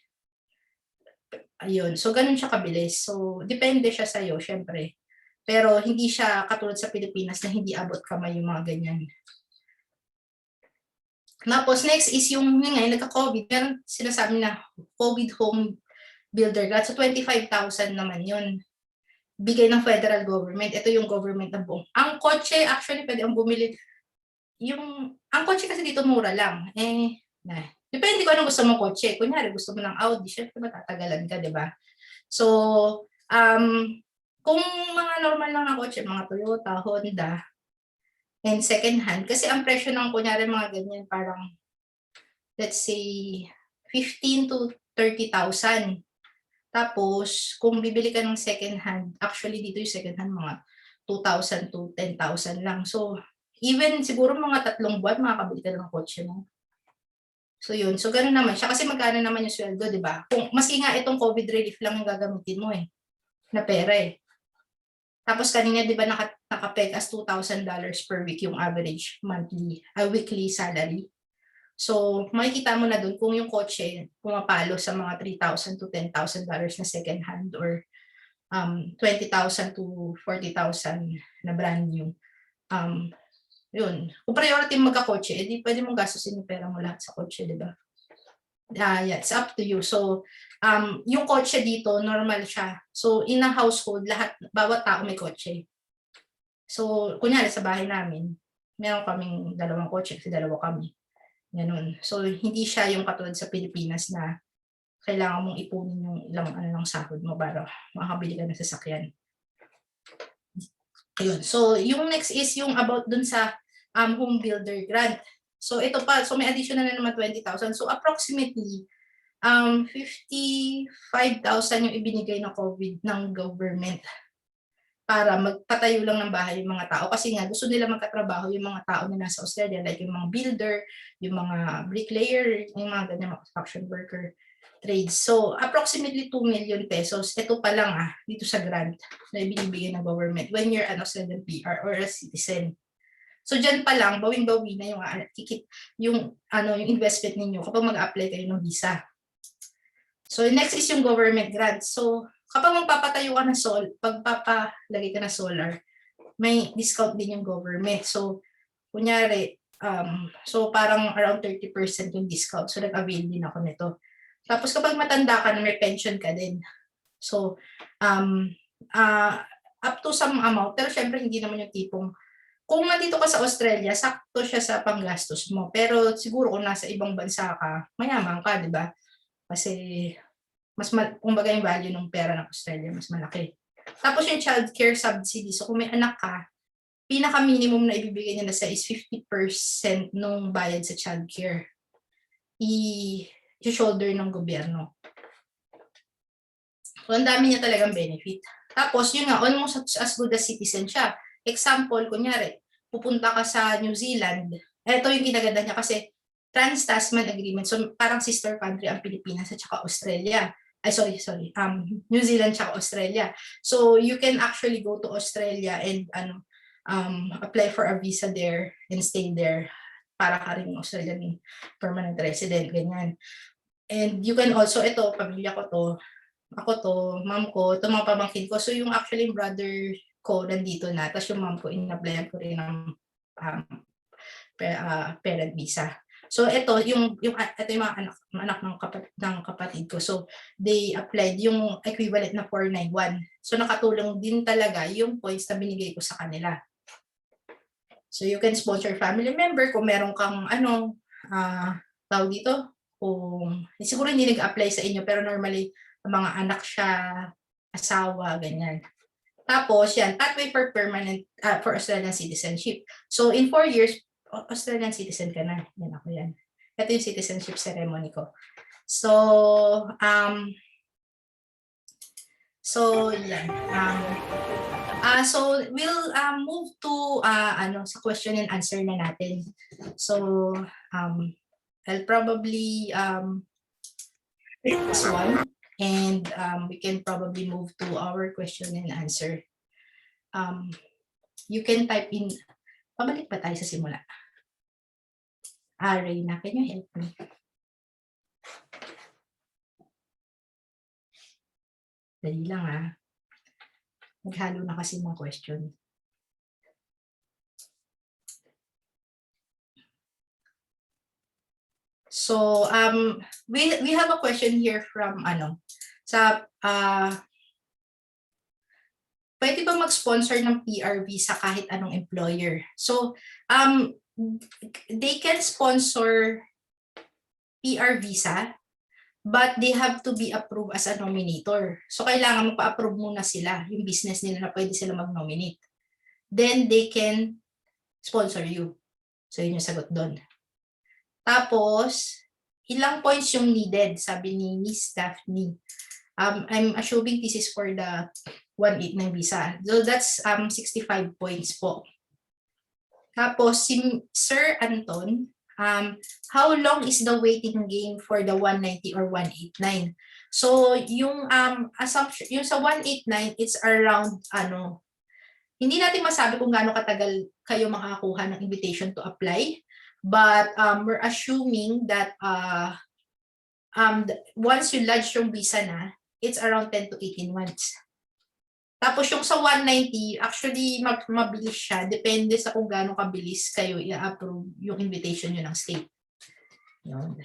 Ayun. So, ganun siya kabilis. So, depende siya sa'yo, syempre. Pero hindi siya katulad sa Pilipinas na hindi abot kamay yung mga ganyan. Tapos next is yung ngayon, nagka-COVID, meron sinasabi na COVID home builder grant. So 25,000 naman yun. Bigay ng federal government. Ito yung government na buong. Ang kotse, actually, pwede ang bumili. Ang kotse kasi dito mura lang. Depende kung anong gusto mong kotse. Kunyari, gusto mo ng Audi, syempre matatagalan ka, di ba? So, kung mga normal lang na kotse, mga Toyota, Honda, and second hand, kasi ang presyo ng kunyari mga ganyan, parang, let's say, 15 to 30,000. Tapos, kung bibili ka ng second hand, actually dito yung second hand, mga 2,000 to 10,000 lang. So, even siguro mga 3 buwan, makakabili ka ng kotse mo. So, yun. So, ganun naman siya. Kasi magkano naman yung sweldo, di ba? Kung, maski nga itong COVID relief lang yung gagamitin mo na pera Tapos kanina, di ba, nakapeg as $2,000 per week yung average weekly salary. So, makikita mo na doon kung yung kotse pumapalo sa mga $3,000 to $10,000 na second hand or 20,000 to 40,000 na brand new. Yun. Kung priority magka-kotse, edi pwede mong gastusin yung pera mo lahat sa kotse, di ba? Yeah, it's up to you. So, yung kotse dito, normal siya. So, in a household, bawat tao may kotse. So, kunyari sa bahay namin, meron kaming 2 kotse kasi 2 kami. Ganun. So, hindi siya yung katulad sa Pilipinas na kailangan mong ipunin yung ilang lang sahod mo para makabili ka ng sasakyan. Ayun. So, yung next is yung about dun sa home builder grant. So, ito pa. So, may additional na naman 20,000. So, approximately, 55,000 yung ibinigay ng COVID ng government para magpatayo lang ng bahay yung mga tao. Kasi nga, gusto nila magkatrabaho yung mga tao na nasa Australia, like yung mga builder, yung mga bricklayer, yung mga ganyan, mga construction worker trades. So, approximately 2 million pesos. Ito pa lang dito sa grant na ibinibigay ng government when you're an Australian PR or a citizen. So, dyan pa lang, bawing-bawi na yung investment ninyo kapag mag-apply kayo ng visa. So, next is yung government grant. So, kapag magpapatayo ka ng pagpapalagay ka ng solar, may discount din yung government. So, kunyari, so parang around 30% yung discount. So, nag-avail din ako nito. Tapos, kapag matanda ka na, may pension ka din. So, up to some amount. Pero, syempre, hindi naman yung tipong kung nandito ka sa Australia, sakto siya sa panggastos mo. Pero siguro kung nasa ibang bansa ka, mayaman ka, di ba? Kasi kumbaga yung value ng pera ng Australia mas malaki. Tapos yung childcare subsidy. So kung may anak ka, pinaka-minimum na ibibigay nila sa is 50% nung bayad sa childcare. I-shoulder ng gobyerno. So ang dami niya talagang benefit. Tapos yun nga, almost as good as citizen siya. Example, kunyari, pupunta ka sa New Zealand. Ito yung kinaganda niya kasi Trans-Tasman Agreement. So parang sister country ang Pilipinas at saka Australia. New Zealand at Australia. So you can actually go to Australia and apply for a visa there and stay there para ka rin Australian permanent resident, ganyan. And you can also, ito, pamilya ko to, ako to, mom ko, ito mga pamangkin ko. So yung actually brother ko nandito na, tapos yung mom ko, in-applyan ko rin ng parent visa. So ito yung mga anak ng kapatid ko. So they applied yung equivalent na 491. So nakatulong din talaga yung points na binigay ko sa kanila. So you can sponsor family member kung meron kang tawag dito, kung siguro hindi nag-apply sa inyo pero normally mga anak siya, asawa, ganyan. Tapos yan, pathway for permanent for Australian citizenship. So in 4 years, Australian citizen ka na. Yan ako yan. Ito yung citizenship ceremony ko. So yan. So we'll move to sa question and answer na natin. So I'll probably this one and we can probably move to our question and answer. You can type in, pabalik pa tayo sa simula. Reina, can you help me? Dali lang Naghalo na kasi mga question. So, we have a question here from pwede ba mag-sponsor ng PR visa kahit anong employer? So, they can sponsor PR visa, but they have to be approved as a nominator. So, kailangan magpa-approve muna sila, yung business nila na pwede sila mag-nominate. Then, they can sponsor you. So, yun yung sagot doon. Tapos, ilang points yung needed, sabi ni Miss Daphne. I'm assuming this is for the 189 visa. So that's 65 points po. Tapos si Sir Anton, how long is the waiting game for the 190 or 189? So yung assumption, yung sa 189, it's around hindi natin masabi kung gaano katagal kayo makakakuha ng invitation to apply. But we're assuming that once you lodge yung visa na, it's around 10 to 18 months. Tapos yung sa 190, actually mabilis siya. Depende sa kung gaano kabilis kayo i-approve yung invitation nyo ng state. Yun.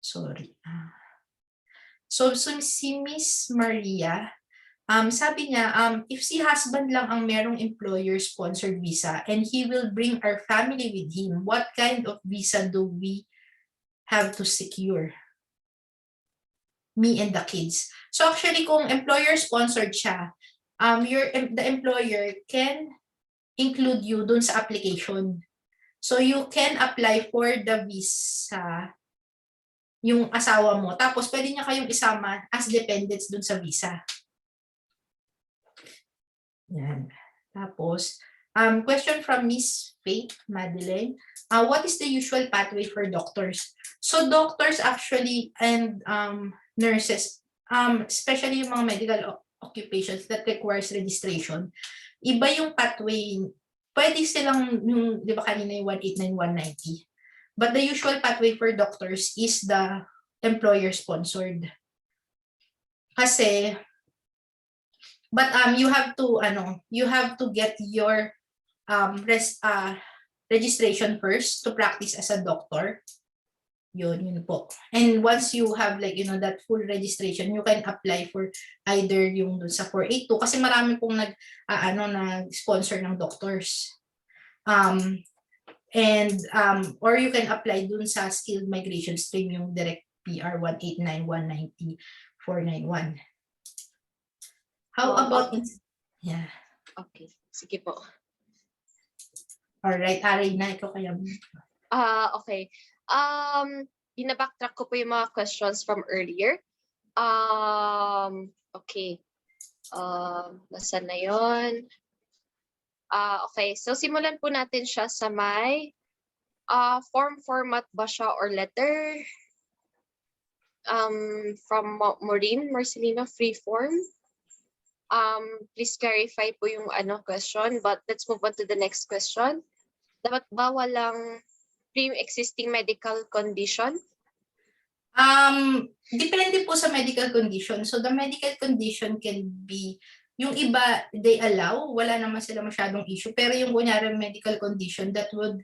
Sorry. So si Miss Maria, sabi niya, if si husband lang ang merong employer-sponsored visa and he will bring our family with him, what kind of visa do we have to secure? Me and the kids. So actually, kung employer-sponsored siya, the employer can include you dun sa application. So you can apply for the visa yung asawa mo. Tapos pwede niya kayong isama as dependents dun sa visa. Yan. Tapos, question from Miss Faith Madeleine. What is the usual pathway for doctors? So doctors actually and nurses, especially yung mga medical occupations that requires registration, iba yung pathway. Pwede silang yung, di ba kanina yung 189, 190. But the usual pathway for doctors is the employer-sponsored. Kasi, but you have to get your registration first to practice as a doctor. Yun po. And once you have that full registration, you can apply for either yung dun sa 482 kasi marami pong nag-sponsor ng doctors. Or you can apply dun sa skilled migration stream yung direct PR 189, 190, 491. How about it? Yeah. Okay. Sige po. Alright, Aray na. Ikaw kaya. Okay. Binabacktrack ko po yung mga questions from earlier. Okay. Nasaan na yun? Okay. So, simulan po natin siya sa may form format ba siya or letter? From Maureen Marcelino, free form. Please clarify po yung question, but let's move on to the next question. Dapat ba walang pre-existing medical condition? Depende po sa medical condition. So the medical condition can be, yung iba, they allow, wala naman sila masyadong issue. Pero yung kunyari medical condition that would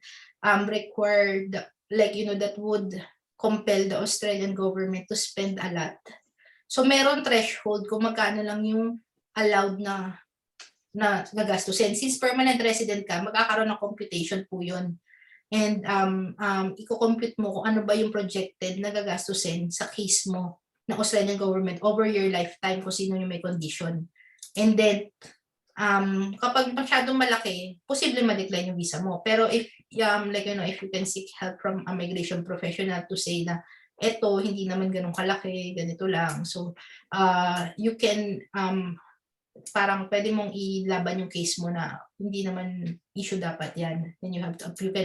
require, that would compel the Australian government to spend a lot. So meron threshold kung magkano lang yung allowed na nagastusin. Since permanent resident ka, magkakaroon ng computation po yun. And i-compute mo kung ano ba yung projected na gagastusin sa case mo ng Australian government over your lifetime kung sino yung may condition. And then, kapag masyadong malaki, posible ma-decline yung visa mo. Pero if you can seek help from a migration professional to say na eto, hindi naman ganun kalaki, ganito lang. So, you can parang pwede mong ilaban yung case mo na hindi naman issue dapat yan. Then you can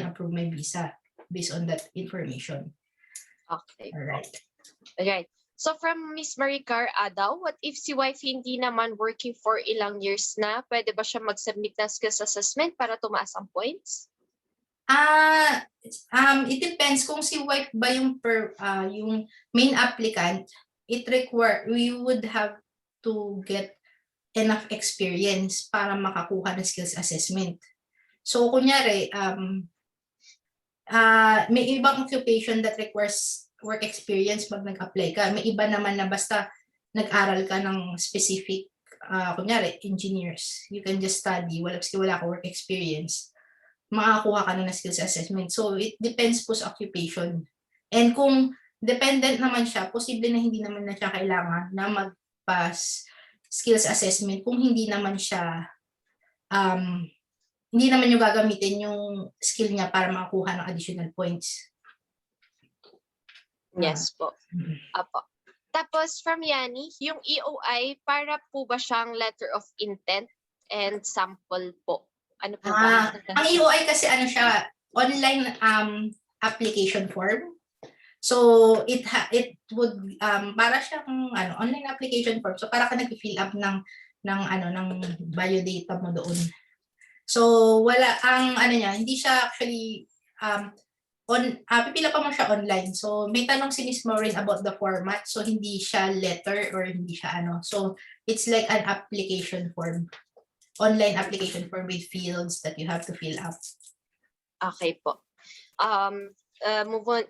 approve my visa based on that information. Okay. Alright. So from Miss Marie Car Adaw, what if si wife hindi naman working for ilang years na? Pwede ba siya mag-submit ng skills assessment para tumaas ang points? It depends kung si wife ba yung main applicant. We would have to get enough experience para makakuha ng skills assessment. So kunyari, may ibang occupation that requires work experience pag nag-apply ka. May iba naman na basta nag-aral ka ng specific, kunyari, engineers. You can just study, wala ka work experience, makakuha ka na ng skills assessment. So it depends po sa occupation. And kung dependent naman siya, posible na hindi naman na siya kailangan na mag-pass skills assessment kung hindi naman siya, hindi naman yung gagamitin yung skill niya para makakuha ng additional points. Yes po. Apo. Tapos from Yani, yung EOI, para po ba siyang letter of intent and sample po? Ano po ba? Ang EOI kasi ano siya, online application form. So it would para siyang online application form. So para ka nag-fill up ng biodata mo doon. So wala ang niya, hindi siya actually pipila pa mo siya online. So may tanong si Miss Maureen about the format. So hindi siya letter or hindi siya So it's like an application form. Online application form with fields that you have to fill up. Okay po.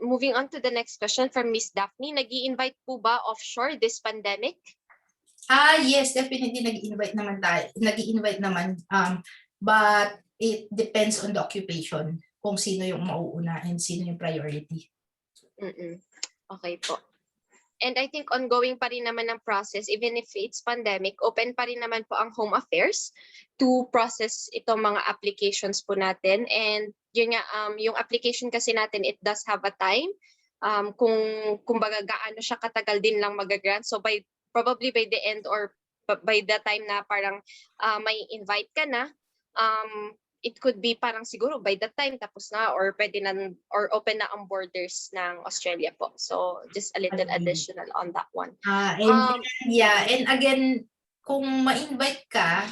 Moving on to the next question from Miss Daphne. Nag-i-invite po ba offshore this pandemic? Yes, definitely nag-i-invite naman tayo. Nag-i-invite naman. But it depends on the occupation, kung sino yung mauuna and sino yung priority. Okay po. And I think ongoing pa rin naman ang process, even if it's pandemic, open pa rin naman po ang Home Affairs to process itong mga applications po natin. And yun nga, yung application kasi natin, it does have a time. Kung baga gaano siya katagal din lang mag-grant. So probably by the end or by the time na parang may invite ka na, it could be parang siguro by that time tapos na or pwede na or open na ang borders ng Australia po. So just a little additional on that one. And again, kung ma-invite ka,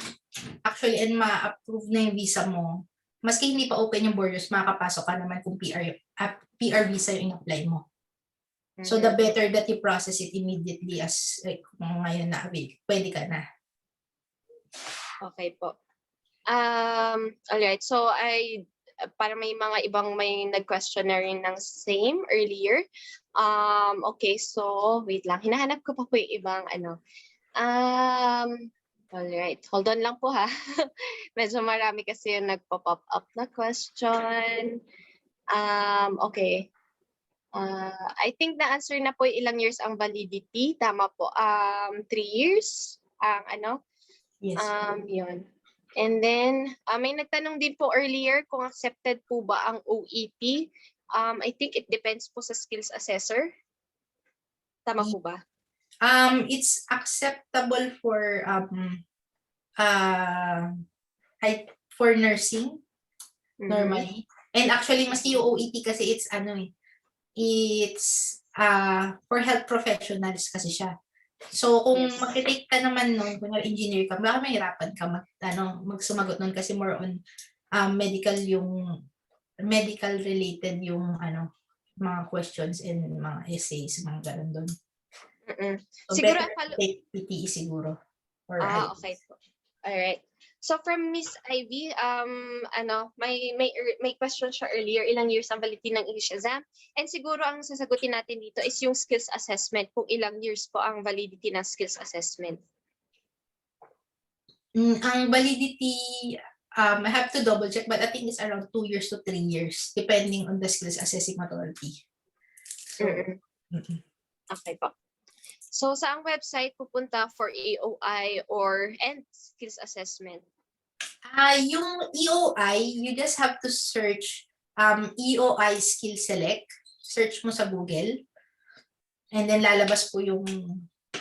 actually and ma-approve na yung visa mo, maski hindi pa open yung borders, makakapasok ka naman kung PR visa yung in-apply mo. So the better that you process it immediately as like ngayon na pwede ka na. Okay po. Alright, so para may mga ibang may nag-question na rin ng same earlier. Okay, so wait lang, hinahanap ko pa po yung ibang alright, hold on lang po ha. Medyo marami kasi yung nagpo-pop up na question. Okay. I think na-answer na po yung ilang years ang validity. Tama po. 3 years ang Yes. Yun. And then, may nagtanong din po earlier kung accepted po ba ang OET. I think it depends po sa skills assessor. Tama po ba? It's acceptable for nursing normally. And actually, maski yung OET kasi it's for health professionals kasi siya. So kung mag-take ka naman nun, kung engineer ka, baka mahirapan ka magsumagot nun kasi more on medical related yung mga questions and mga essays, mga ganun dun. So siguro better take PTE siguro. Or okay po. Alright. So from Miss Ivy, may question siya earlier, ilang years ang validity ng English exam? And siguro ang sasagutin natin dito is yung skills assessment, kung ilang years po ang validity ng skills assessment. Ang validity, I have to double check, but I think it's around 2 years to 3 years, depending on the skills assessing authority. So, Okay po. So saang website pupunta for EOI and skills assessment? Yung EOI, you just have to search EOI skill select. Search mo sa Google. And then lalabas po yung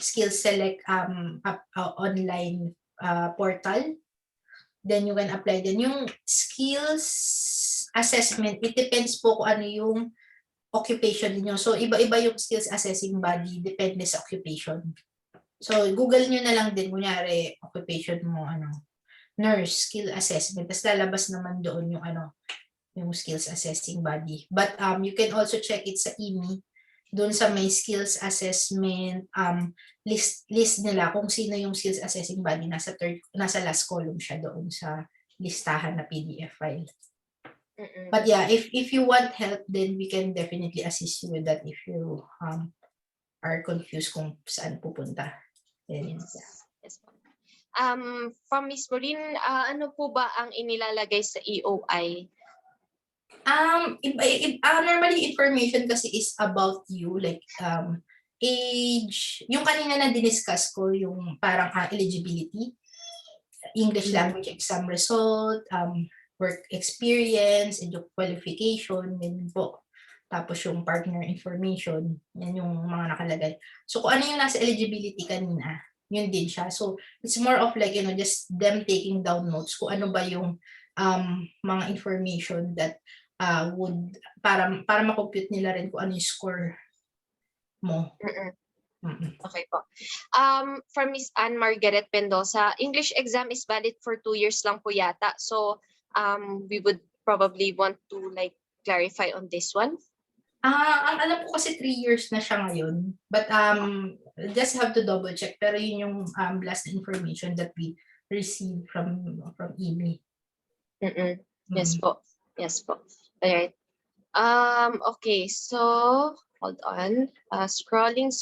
skill select online portal. Then you can apply din. Yung skills assessment, it depends po kung ano yung occupation niyo. So iba-iba yung skills assessing body, depende sa occupation. So Google niyo na lang din, kunyari occupation mo nurse skill assessment, tapos lalabas naman doon yung yung skills assessing body. But you can also check it sa IMI doon sa may skills assessment, list nila kung sino yung skills assessing body, nasa last column siya doon sa listahan na PDF file. But yeah, if you want help, then we can definitely assist you with that if you are confused kung saan pupunta. Then, yeah. Yes. From Ms. Maureen, ano po ba ang inilalagay sa EOI? Normally information kasi is about you, like age, yung kanina na diniscuss ko, yung parang eligibility, English language exam result, work experience, and yung qualification, yun po. Tapos yung partner information, yan yung mga nakalagay. So kung ano yung nasa eligibility kanina, yun din siya. So it's more of like, just them taking down notes kung ano ba yung mga information that would, para ma-compute nila rin kung ano yung score mo. Okay po. From Ms. Anne Margaret Pendosa, English exam is valid for 2 years lang po yata. So we would probably want to like clarify on this one. Ang alam ko kasi 3 years na siya ngayon. But just have to double check. Pero yun yung last information that we received from EMI. Yes po. Yes po. Alright. Okay, so hold on. Scrolling.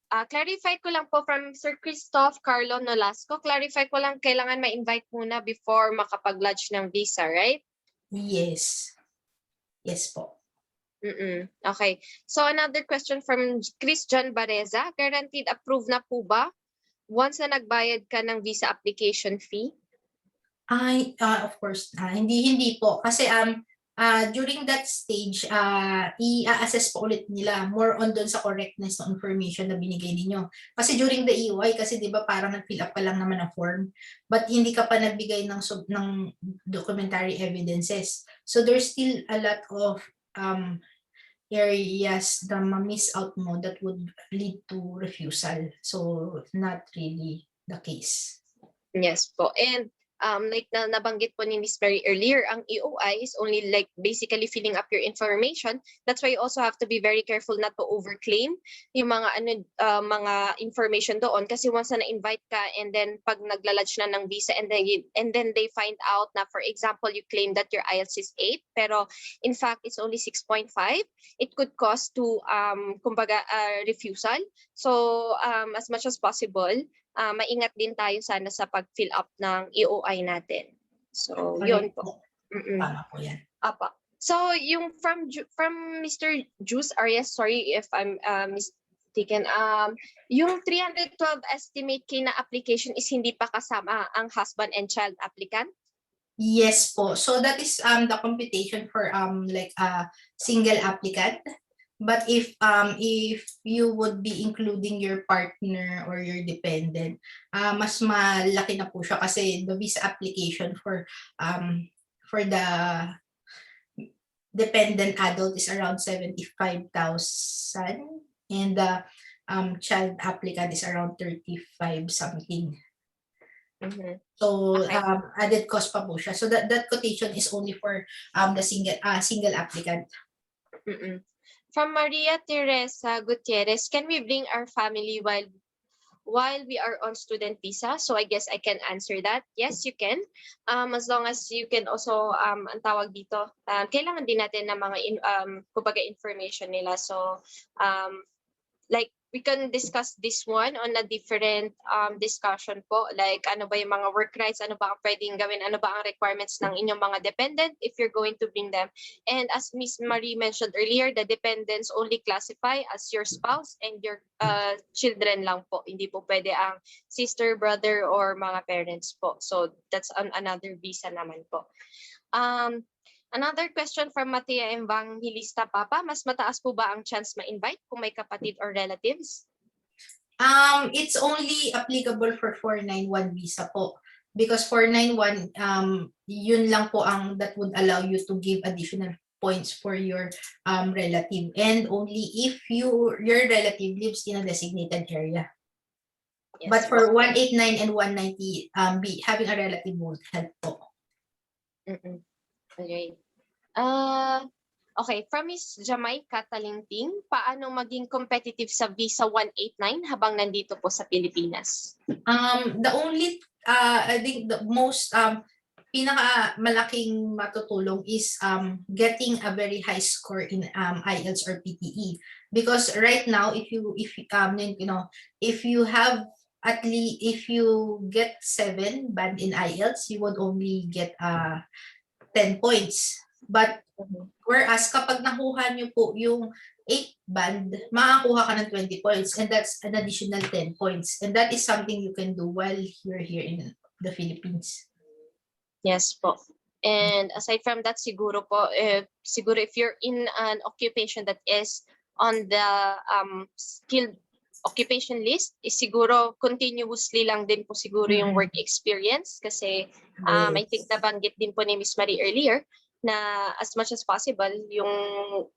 Clarify ko lang po from Sir Christoph Carlo Nolasco. Clarify ko lang, kailangan ma-invite muna before makapag-lodge ng visa, right? Yes. Yes po. Okay. So another question from Christian Bareza. Guaranteed approved na po ba once na nagbayad ka ng visa application fee? Of course, hindi po. Kasi during that stage, i-assess po ulit nila more on doon sa correctness ng information na binigay ninyo. Kasi during the EOI, kasi di ba parang nag-fill up ka lang naman ng form, but hindi ka pa nagbigay ng documentary evidences. So there's still a lot of areas na ma-miss out mo that would lead to refusal. So not really the case. Yes po. And like nabanggit po ni Ms. Mary earlier, ang EOI is only like basically filling up your information. That's why you also have to be very careful not to overclaim yung mga mga information doon, kasi once na na-invite ka and then pag naglalodge na ng visa and then they find out na, for example, you claim that your IELTS is 8 pero in fact it's only 6.5, it could cause to kumbaga refusal. So as much as possible, maingat din tayo sana sa pag-fill up ng EOI natin. So, yun po. Tama po yan. Apa. So, yung from Mr. Juice Arias, sorry if I'm mistaken, yung 312 estimate K na application is hindi pa kasama ang husband and child applicant? Yes po. So that is the computation for like a single applicant. But if you would be including your partner or your dependent, mas malaki na po siya kasi the visa application for the dependent adult is around 75,000 and the child applicant is around 35 something. So Okay. added cost pa po siya. So that quotation is only for the single applicant. From Maria Teresa Gutierrez, can we bring our family while we are on student visa? So I guess I can answer that. Yes, you can. As long as you can also, ang tawag dito, kailangan din natin ng mga kumbaga information nila. So like we can discuss this one on a different discussion po. Like ano ba yung mga work rights, ano ba ang pwedeng gawin, ano ba ang requirements ng inyong mga dependent if you're going to bring them. And as Ms. Marie mentioned earlier, the dependents only classify as your spouse and your children lang po. Hindi po pwede ang sister, brother, or mga parents po. So that's another visa naman po. Another question from Matia Evangelista Papa, mas mataas po ba ang chance ma-invite kung may kapatid or relatives? It's only applicable for 491 visa po. Because 491, yun lang po ang that would allow you to give additional points for your relative. And only if your relative lives in a designated area. Yes, but for 189 and 190, having a relative won't help po. Alright. Okay, from Miss Jamaica Talingting, paano maging competitive sa Visa 189 habang nandito po sa Pilipinas? The only, I think the most pinakamalaking matutulong is getting a very high score in IELTS or PTE, because right now if you have at least, if you get 7 band in IELTS, you would only get 10 points. But whereas kapag nakuha niyo po yung 8 band, makakuha ka ng 20 points, and that's an additional 10 points. And that is something you can do while you're here in the Philippines. Yes po. And aside from that, siguro po, siguro if you're in an occupation that is on the skilled occupation list, is siguro continuously lang din po siguro yung work experience, kasi I think nabanggit din po ni Miss Marie earlier na as much as possible yung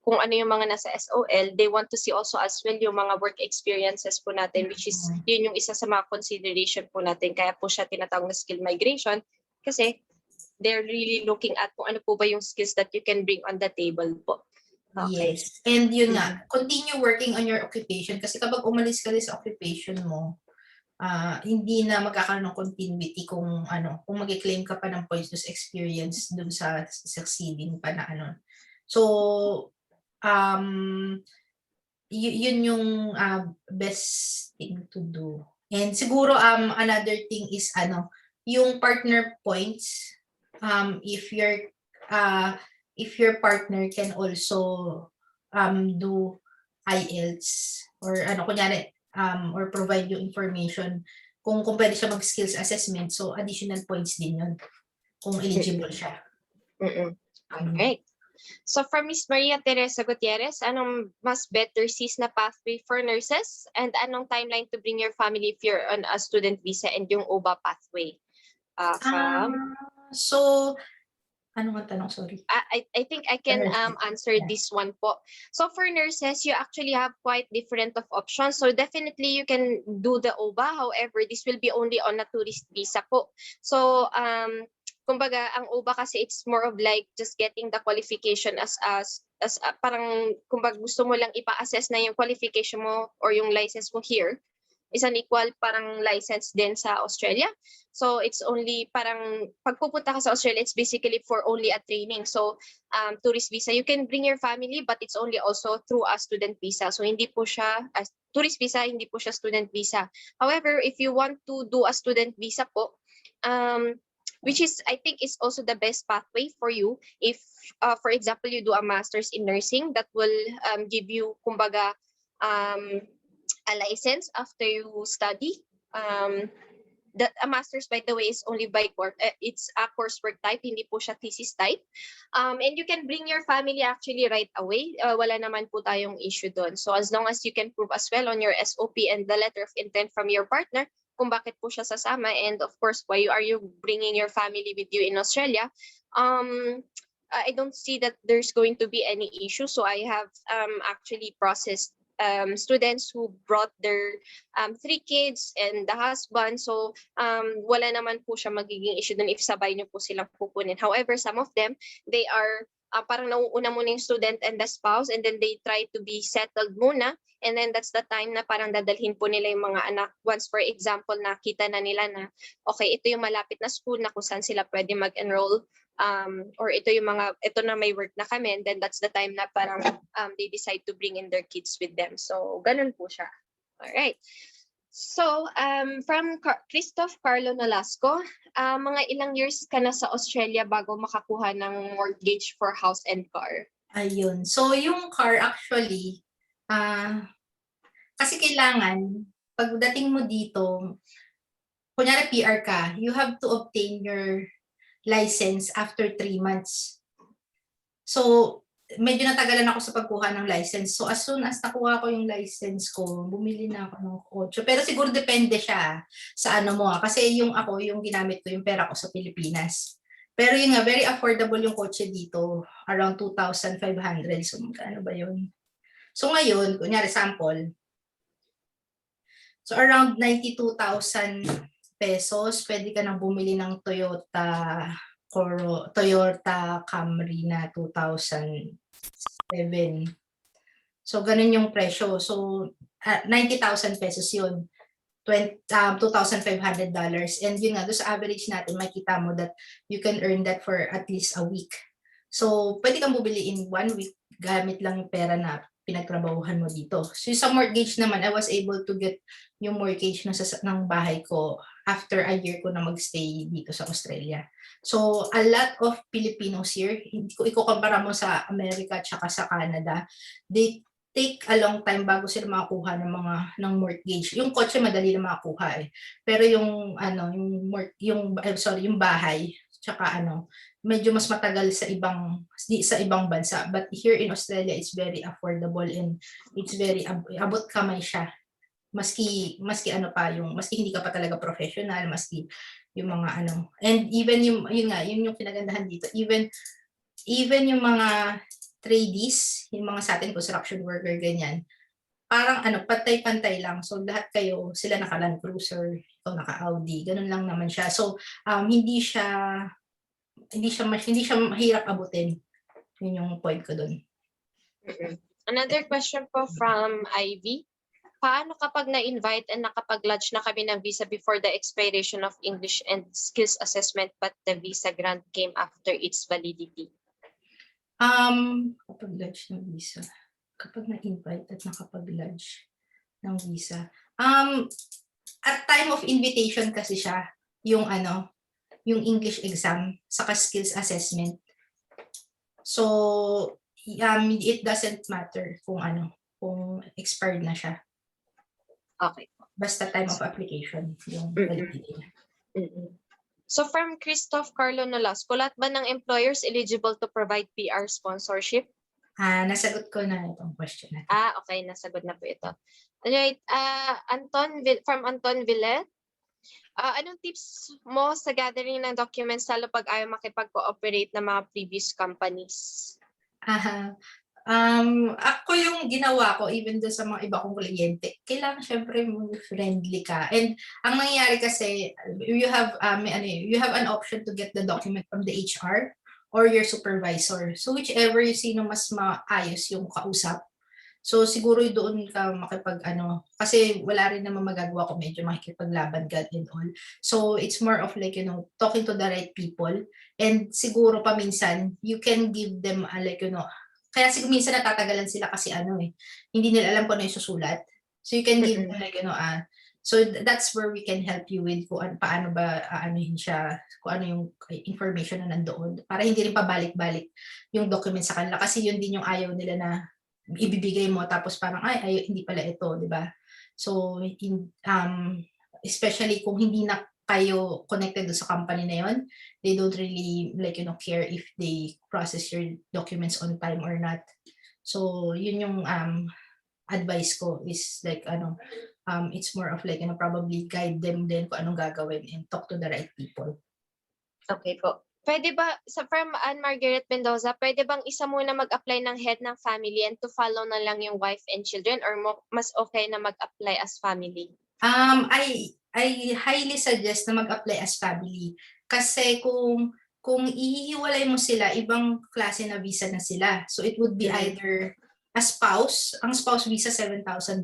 kung ano yung mga nasa SOL, they want to see also as well yung mga work experiences po natin, which is yun yung isa sa mga consideration po natin, kaya po siya tinatawag na skill migration, kasi they're really looking at kung ano po ba yung skills that you can bring on the table po. Okay. Yes. And yun nga, continue working on your occupation, kasi kapag umalis ka din sa occupation mo, hindi na magkakaroon ng continuity kung mag-claim ka pa ng points sa experience dun sa succeeding pa na ano. So, yun yung best thing to do. And siguro another thing is yung partner points, if your partner can also do IELTS or kunyari or provide you information kung pwede siya mag-skills assessment, so additional points din yun kung eligible siya. Okay. So from Miss Maria Teresa Gutierrez, anong mas better sis na pathway for nurses, and anong timeline to bring your family if you're on a student visa, and yung OBA pathway? So ano nga tanong, sorry? I think I can answer this one po. So for nurses, you actually have quite different of options. So definitely you can do the OBA. However, this will be only on a tourist visa po. So kumbaga ang OBA kasi it's more of like just getting the qualification as parang kumbaga gusto mo lang ipa-assess na yung qualification mo or yung license mo here is an equal parang license din sa Australia. So it's only parang pagpupunta ka sa Australia, it's basically for only a training. So tourist visa, you can bring your family, but it's only also through a student visa. So hindi po siya tourist visa, hindi po siya student visa. However, if you want to do a student visa po, which is I think is also the best pathway for you if for example you do a master's in nursing, that will give you kumbaga a license after you study. That a master's, by the way, is only by it's a coursework type, hindi po siya thesis type. And you can bring your family actually right away. Wala naman po tayong issue doon. So as long as you can prove as well on your SOP and the letter of intent from your partner kung bakit po siya sasama, and of course why are you bringing your family with you in Australia, I don't see that there's going to be any issue. So I have actually processed students who brought their 3 kids and the husband. So wala naman po siya magiging issue dun if sabay niyo po silang kukunin. However, some of them, they are parang nauuna muna yung student and the spouse, and then they try to be settled muna, and then that's the time na parang dadalhin po nila yung mga anak once, for example, nakita na nila na okay, ito yung malapit na school na kung saan sila pwede mag-enroll, or ito na may work na kami, and then that's the time na parang they decide to bring in their kids with them. So ganun po siya. All right. So from Christoph Carlo Nolasco, mga ilang years ka na sa Australia bago makakuha ng mortgage for house and car? Ayun. So yung car actually, kasi kailangan pagdating mo dito, kunyari PR ka, you have to obtain your license after 3 months. So medyo natagalan ako sa pagkuha ng license. So as soon as nakuha ko yung license ko, bumili na ako ng kotse. Pero siguro depende siya sa mo. Kasi yung ginamit ko yung pera ko sa Pilipinas. Pero yun nga, very affordable yung kotse dito. Around 2,500. So magkano ba yun? So ngayon, kunyari sample. So around 92,000 pesos, pwede ka nang bumili ng Toyota Toyota Camry na 2007. So, ganun yung presyo. So, 90,000 pesos yun. $2,500. And yun nga, doon sa average natin, makita mo that you can earn that for at least a week. So, pwede kang bumili in 1 week gamit lang yung pera na pinagtrabahuhan mo dito. So, sa mortgage naman, I was able to get yung mortgage ng bahay ko after a year ko na magstay dito sa Australia. So, a lot of Filipinos here, hindi ko ikukumpara mo sa Amerika at sa Canada, they take a long time bago sila makakuha ng mortgage. Yung kotse madali na makakuha eh. Pero yung yung bahay tsaka medyo mas matagal sa ibang bansa. But here in Australia it's very affordable and it's very abot kamay siya. Maski maski hindi ka pa talaga professional, maski yung mga and even yun yung kinagandahan dito. Even yung mga tradies, yung mga sa atin construction worker, ganyan, parang pantay-pantay lang. So lahat kayo, sila naka Land Cruiser, ikaw naka Audi, ganun lang naman siya. So hindi siya mahirap abutin. Yun yung point ko dun. Another question po from Ivy. Paano kapag na-invite and nakapag-lodge na kami ng visa before the expiration of English and skills assessment but the visa grant came after its validity? Kapag lodge ng visa, kapag na-invite at nakapag-lodge ng visa, at time of invitation kasi siya, yung English exam, saka skills assessment. So, it doesn't matter kung expired na siya. Okay. Basta time of application, yung validity. So from Christoph Carlo Nolasco, lahat ba ng employers eligible to provide PR sponsorship? Nasagot ko na itong question natin. Okay, nasagot na po ito. Alright, from Anton Villet. Anong tips mo sa gathering ng documents lalo pag ayaw makipag-cooperate ng mga previous companies? Ako yung ginawa ko, even doon sa mga iba kong kliyente, kailangan syempre friendly ka. And ang nangyayari kasi, you have an option to get the document from the HR or your supervisor. So whichever sino mas maayos yung kausap. So siguro doon ka kasi wala rin naman magagawa kung medyo makikipaglaban ka and all. So it's more of like, talking to the right people. And siguro paminsan, you can give them kaya siguro minsan natatagalan sila kasi hindi nila alam kung ano yung susulat. So you can give them so that's where we can help you with kung paano ba siya, kung ano yung information na nandoon para hindi rin pabalik-balik yung document sa kanila kasi yun din yung ayaw nila na ibibigay mo tapos parang hindi pala ito, di ba? So especially kung hindi na kayo connected sa company na yon, they don't really care if they process your documents on time or not. So yun yung advice ko is it's more of probably guide them din kung anong gagawin and talk to the right people. Okay po. Pwede ba, from Anne Margaret Mendoza, pwede bang isa muna mag-apply ng head ng family and to follow na lang yung wife and children or mas okay na mag-apply as family? I highly suggest na mag-apply as family kasi kung ihihiwalay mo sila, ibang klase na visa na sila. So it would be either a spouse, ang spouse visa $7,000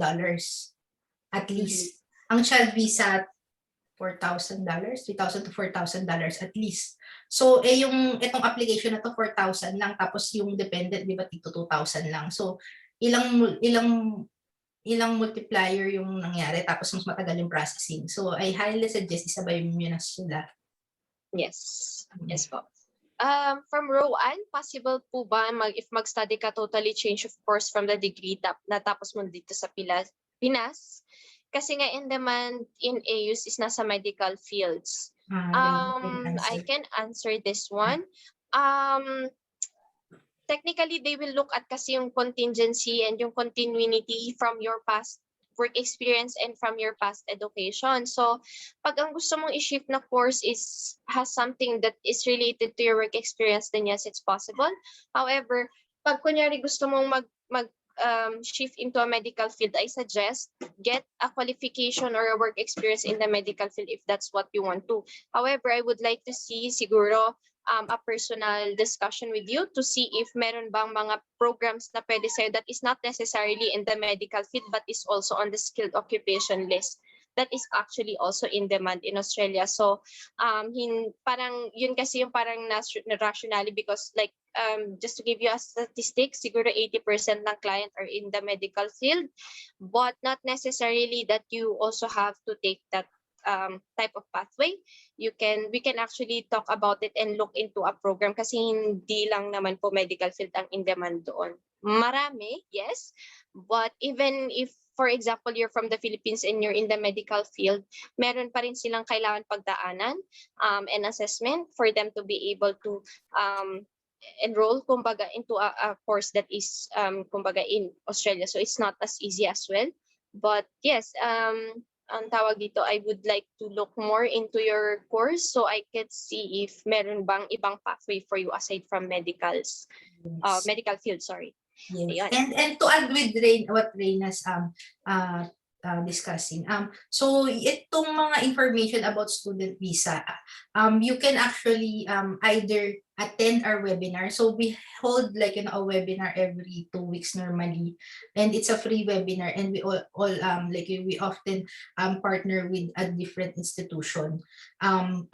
at least. Ang child visa $4,000, $3,000 to $4,000 at least. So itong application na to 4,000 lang tapos yung dependent di ba tito 2,000 lang. So ilang multiplier yung nangyari tapos mas matagal yung processing. So I highly suggest isabay mo yun na sila. Yes. Yes po. From Rowan, possible po ba if mag-study ka totally change of course from the degree natapos mo dito sa Pinas? Kasi nga in demand in AUs is nasa medical fields. I can answer this one. Technically, they will look at kasi yung contingency and yung continuity from your past work experience and from your past education. So, pag ang gusto mong i-shift na course has something that is related to your work experience, then yes, it's possible. However, pag kunyari gusto mong shift into a medical field, I suggest get a qualification or a work experience in the medical field if that's what you want to. However, I would like to see siguro a personal discussion with you to see if meron bang mga programs na pwede sa'yo that is not necessarily in the medical field but is also on the skilled occupation list that is actually also in demand in Australia. So parang yun kasi yung parang rationally because like just to give you a statistic, siguro 80% ng client are in the medical field, but not necessarily that you also have to take that type of pathway. We can actually talk about it and look into a program kasi hindi lang naman po medical field ang in demand doon. Marami, yes, but even if for example you're from the Philippines and you're in the medical field, meron pa rin silang kailangan pagdaanan and assessment for them to be able to enroll kumbaga into a course that is kumbaga in Australia, so it's not as easy as well. But yes, ang tawag dito, I would like to look more into your course so I could see if meron bang ibang pathway for you aside from medicals, Yes. medical field, sorry. Yes. Ayan. And to add with what Reina's discussing, so itong mga information about student visa, you can actually either attend our webinar. So we hold like a webinar every 2 weeks normally, and it's a free webinar, and we all like we often partner with a different institution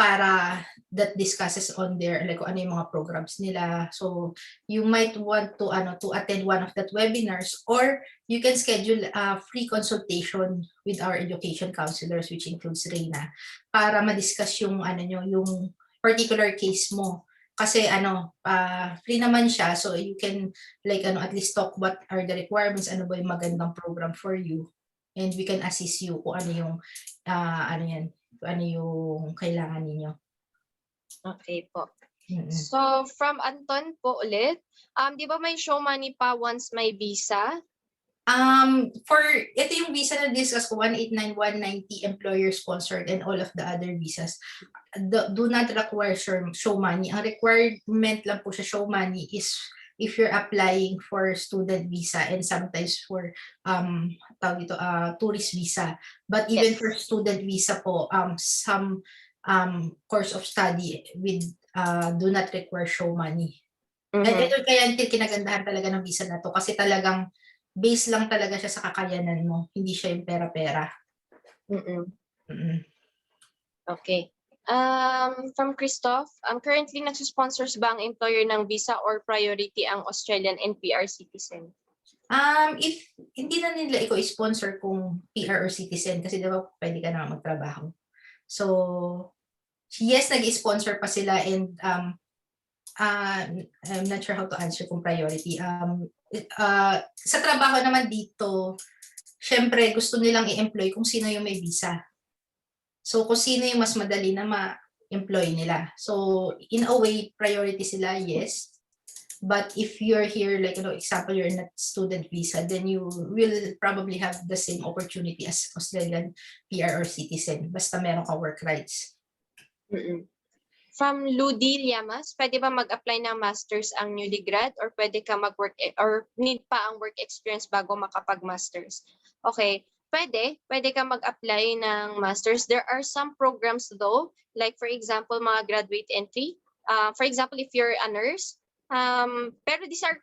para that discusses on their like ano yung mga programs nila. So you might want to attend one of that webinars, or you can schedule a free consultation with our education counselors, which includes Reina, para ma-discuss yung yung particular case mo. Kasi free naman siya, so you can like at least talk what are the requirements, ano ba yung magandang program for you, and we can assist you kung ano yung ano yung kailangan ninyo. Okay po. So from Anton po ulit, di ba may show money pa once may visa? For ito yung visa na discuss ko, 189, 190 employer sponsored, and all of the other visas do not require show money. Ang requirement lang po sa show money is if you're applying for student visa and sometimes for tourist visa. But even Yes. for student visa po, some course of study with do not require show money. And ito kaya kinagandahan talaga ng visa na to kasi talagang base lang talaga siya sa kakayanan mo, hindi siya yung pera-pera. Okay. From Christoph, currently nagsusponsors ba ang employer ng visa or priority ang Australian and PR citizen? If hindi na nila ikaw sponsor kung PR or citizen kasi diba pwede ka na magtrabaho. So yes, nag-sponsor pa sila, and I'm not sure how to answer kung priority. Sa trabaho naman dito, syempre gusto nilang i-employ kung sino yung may visa. So kung sino yung mas madali na ma-employ nila. So in a way, priority sila, yes. But if you're here, like example, you're in a student visa, then you will probably have the same opportunity as Australian PR or citizen, basta meron ka work rights. From Ludi Llamas, pwede ba mag-apply ng masters ang newly grad or pwede ka mag-work or need pa ang work experience bago makapag-masters? Okay, pwede ka mag-apply ng masters. There are some programs though, like for example, mga graduate entry. For example, if you're a nurse, pero these are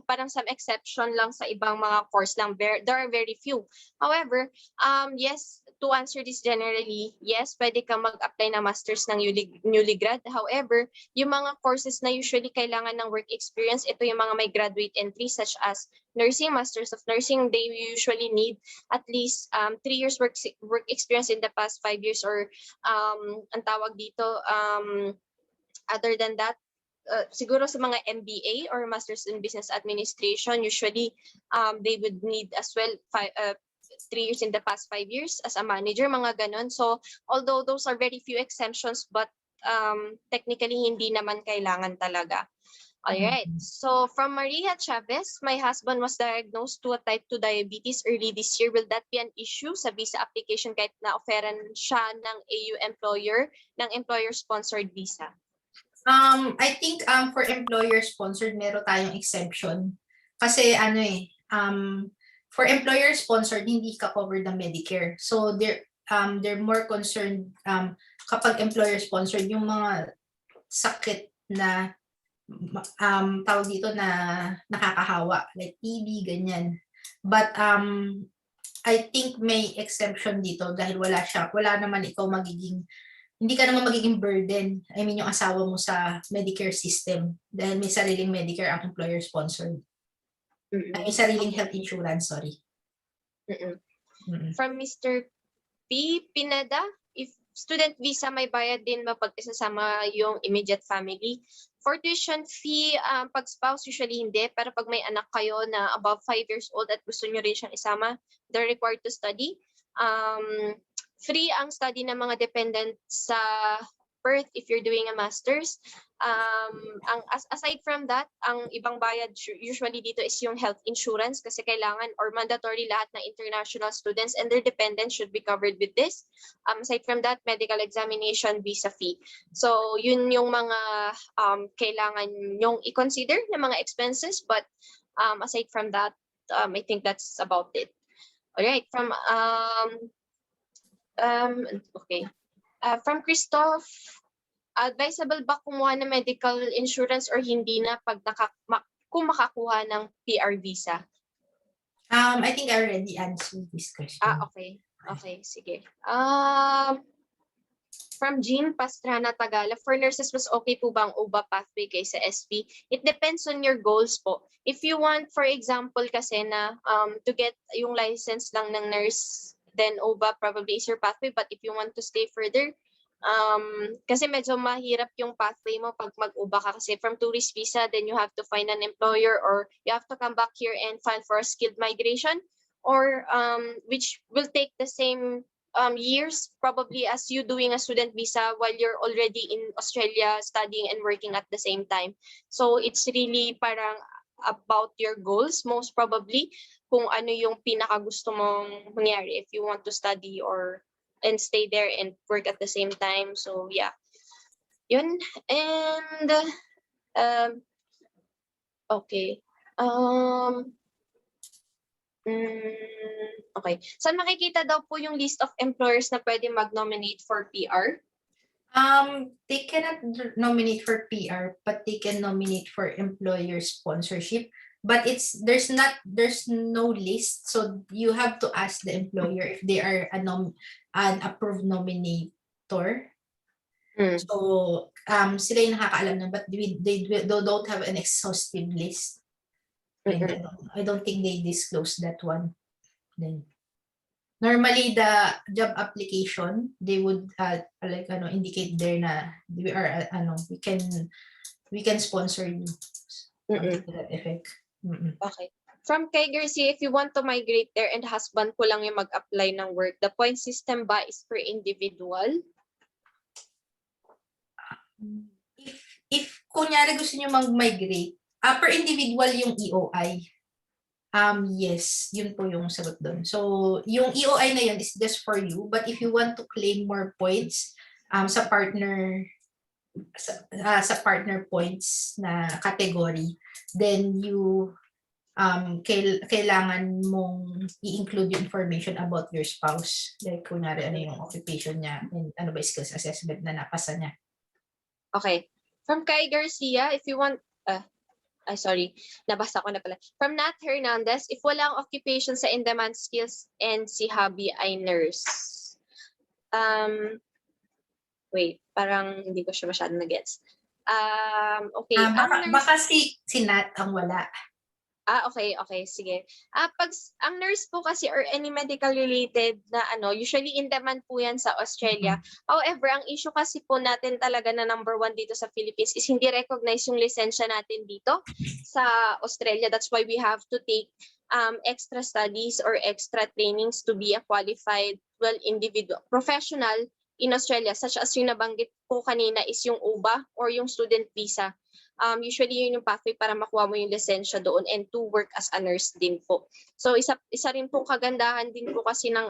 parang some exception lang sa ibang mga course lang. There are very few. However, yes, to answer this generally, yes, pwede ka mag-apply na masters ng newly grad. However, yung mga courses na usually kailangan ng work experience, ito yung mga may graduate entry such as nursing, masters of nursing, they usually need at least 3 years work experience in the past 5 years, or ang tawag dito, other than that, siguro sa mga MBA or Masters in Business Administration, usually they would need as well 3 years in the past 5 years as a manager, mga ganon. So although those are very few exemptions, but technically hindi naman kailangan talaga. Alright, so from Maria Chavez, my husband was diagnosed to a type 2 diabetes early this year. Will that be an issue sa visa application kahit na-offeran siya ng AU employer, ng employer-sponsored visa? I think for employer-sponsored, meron tayong exemption. Kasi for employer-sponsored, hindi ka covered ng Medicare. So they're more concerned kapag employer-sponsored, yung mga sakit na tawag dito na nakakahawa, like TB, ganyan. But I think may exemption dito dahil wala naman ikaw hindi ka naman magiging burden, I mean yung asawa mo sa Medicare system dahil may sariling Medicare ang employer sponsored. May sariling health insurance, sorry. From Mr. P. Pineda, if student visa may bayad din ba pag isasama yung immediate family? For tuition fee, pag spouse usually hindi, pero pag may anak kayo na above 5 years old at gusto nyo rin siyang isama, they're required to study. Free ang study ng mga dependent sa birth if you're doing a master's. Aside from that, ang ibang bayad usually dito is yung health insurance kasi kailangan or mandatory lahat ng international students and their dependents should be covered with this. Aside from that, medical examination, visa fee. So yun yung mga kailangan nyong i-consider na mga expenses, but aside from that, I think that's about it. All right, from from Christoph, advisable ba kumuha ng medical insurance or hindi na pag kung makakuha ng PR visa? I think I already answered this question. Okay. Okay, sige. From Jean Pastrana Tagala, for nurses, mas okay po ba ang OBA pathway kaysa SP? It depends on your goals po. If you want, for example, kasi na to get yung license lang ng nurse, then OBA probably is your pathway. But if you want to stay further, kasi medyo mahirap yung pathway mo pag mag-OBA ka kasi from tourist visa, then you have to find an employer or you have to come back here and file for a skilled migration, or which will take the same years probably as you doing a student visa while you're already in Australia studying and working at the same time. So it's really parang about your goals most probably, kung ano yung pinaka gusto mong mangyari if you want to study or and stay there and work at the same time. So yeah, yun. And okay. Okay. Saan makikita daw po yung list of employers na pwede mag-nominate for PR? They cannot nominate for PR, but they can nominate for employer sponsorship. But there's no list, so you have to ask the employer if they are an approved nominator. So sila yung nakakaalam na, but they don't have an exhaustive list. I don't think they disclose that one. Then normally the job application, they would indicate there na we can sponsor you. To that effect. Okay. From Kay Garcia, if you want to migrate there and husband ko lang yung mag-apply ng work, the point system ba is per individual? If kunyari gusto niyo mag-migrate, per individual yung EOI. Yes, yun po yung sagot doon. So, yung EOI na yun is just for you, but if you want to claim more points sa partner points na category, then you kailangan mong i-include yung information about your spouse. Like, kunyari, ano yung occupation niya, and ano ba skills assessment na napasa niya. Okay. From Kai Garcia, if you want, sorry, nabasa ko na pala. From Nat Hernandez, if walang occupation sa in-demand skills and si hubby ay nurse. Wait, parang hindi ko siya masyadong na-gets. Okay. Baka si Nat ang wala. Okay, sige. Pag ang nurse po kasi or any medical related na usually in demand po yan sa Australia. However, ang issue kasi po natin talaga na number 1 dito sa Philippines is hindi recognize yung lisensya natin dito sa Australia. That's why we have to take extra studies or extra trainings to be a qualified individual professional in Australia, such as yung nabanggit po kanina is yung OBA or yung student visa. usually yun yung pathway para makuha mo yung lisensya doon and to work as a nurse din po. So isa rin pong kagandahan din po kasi ng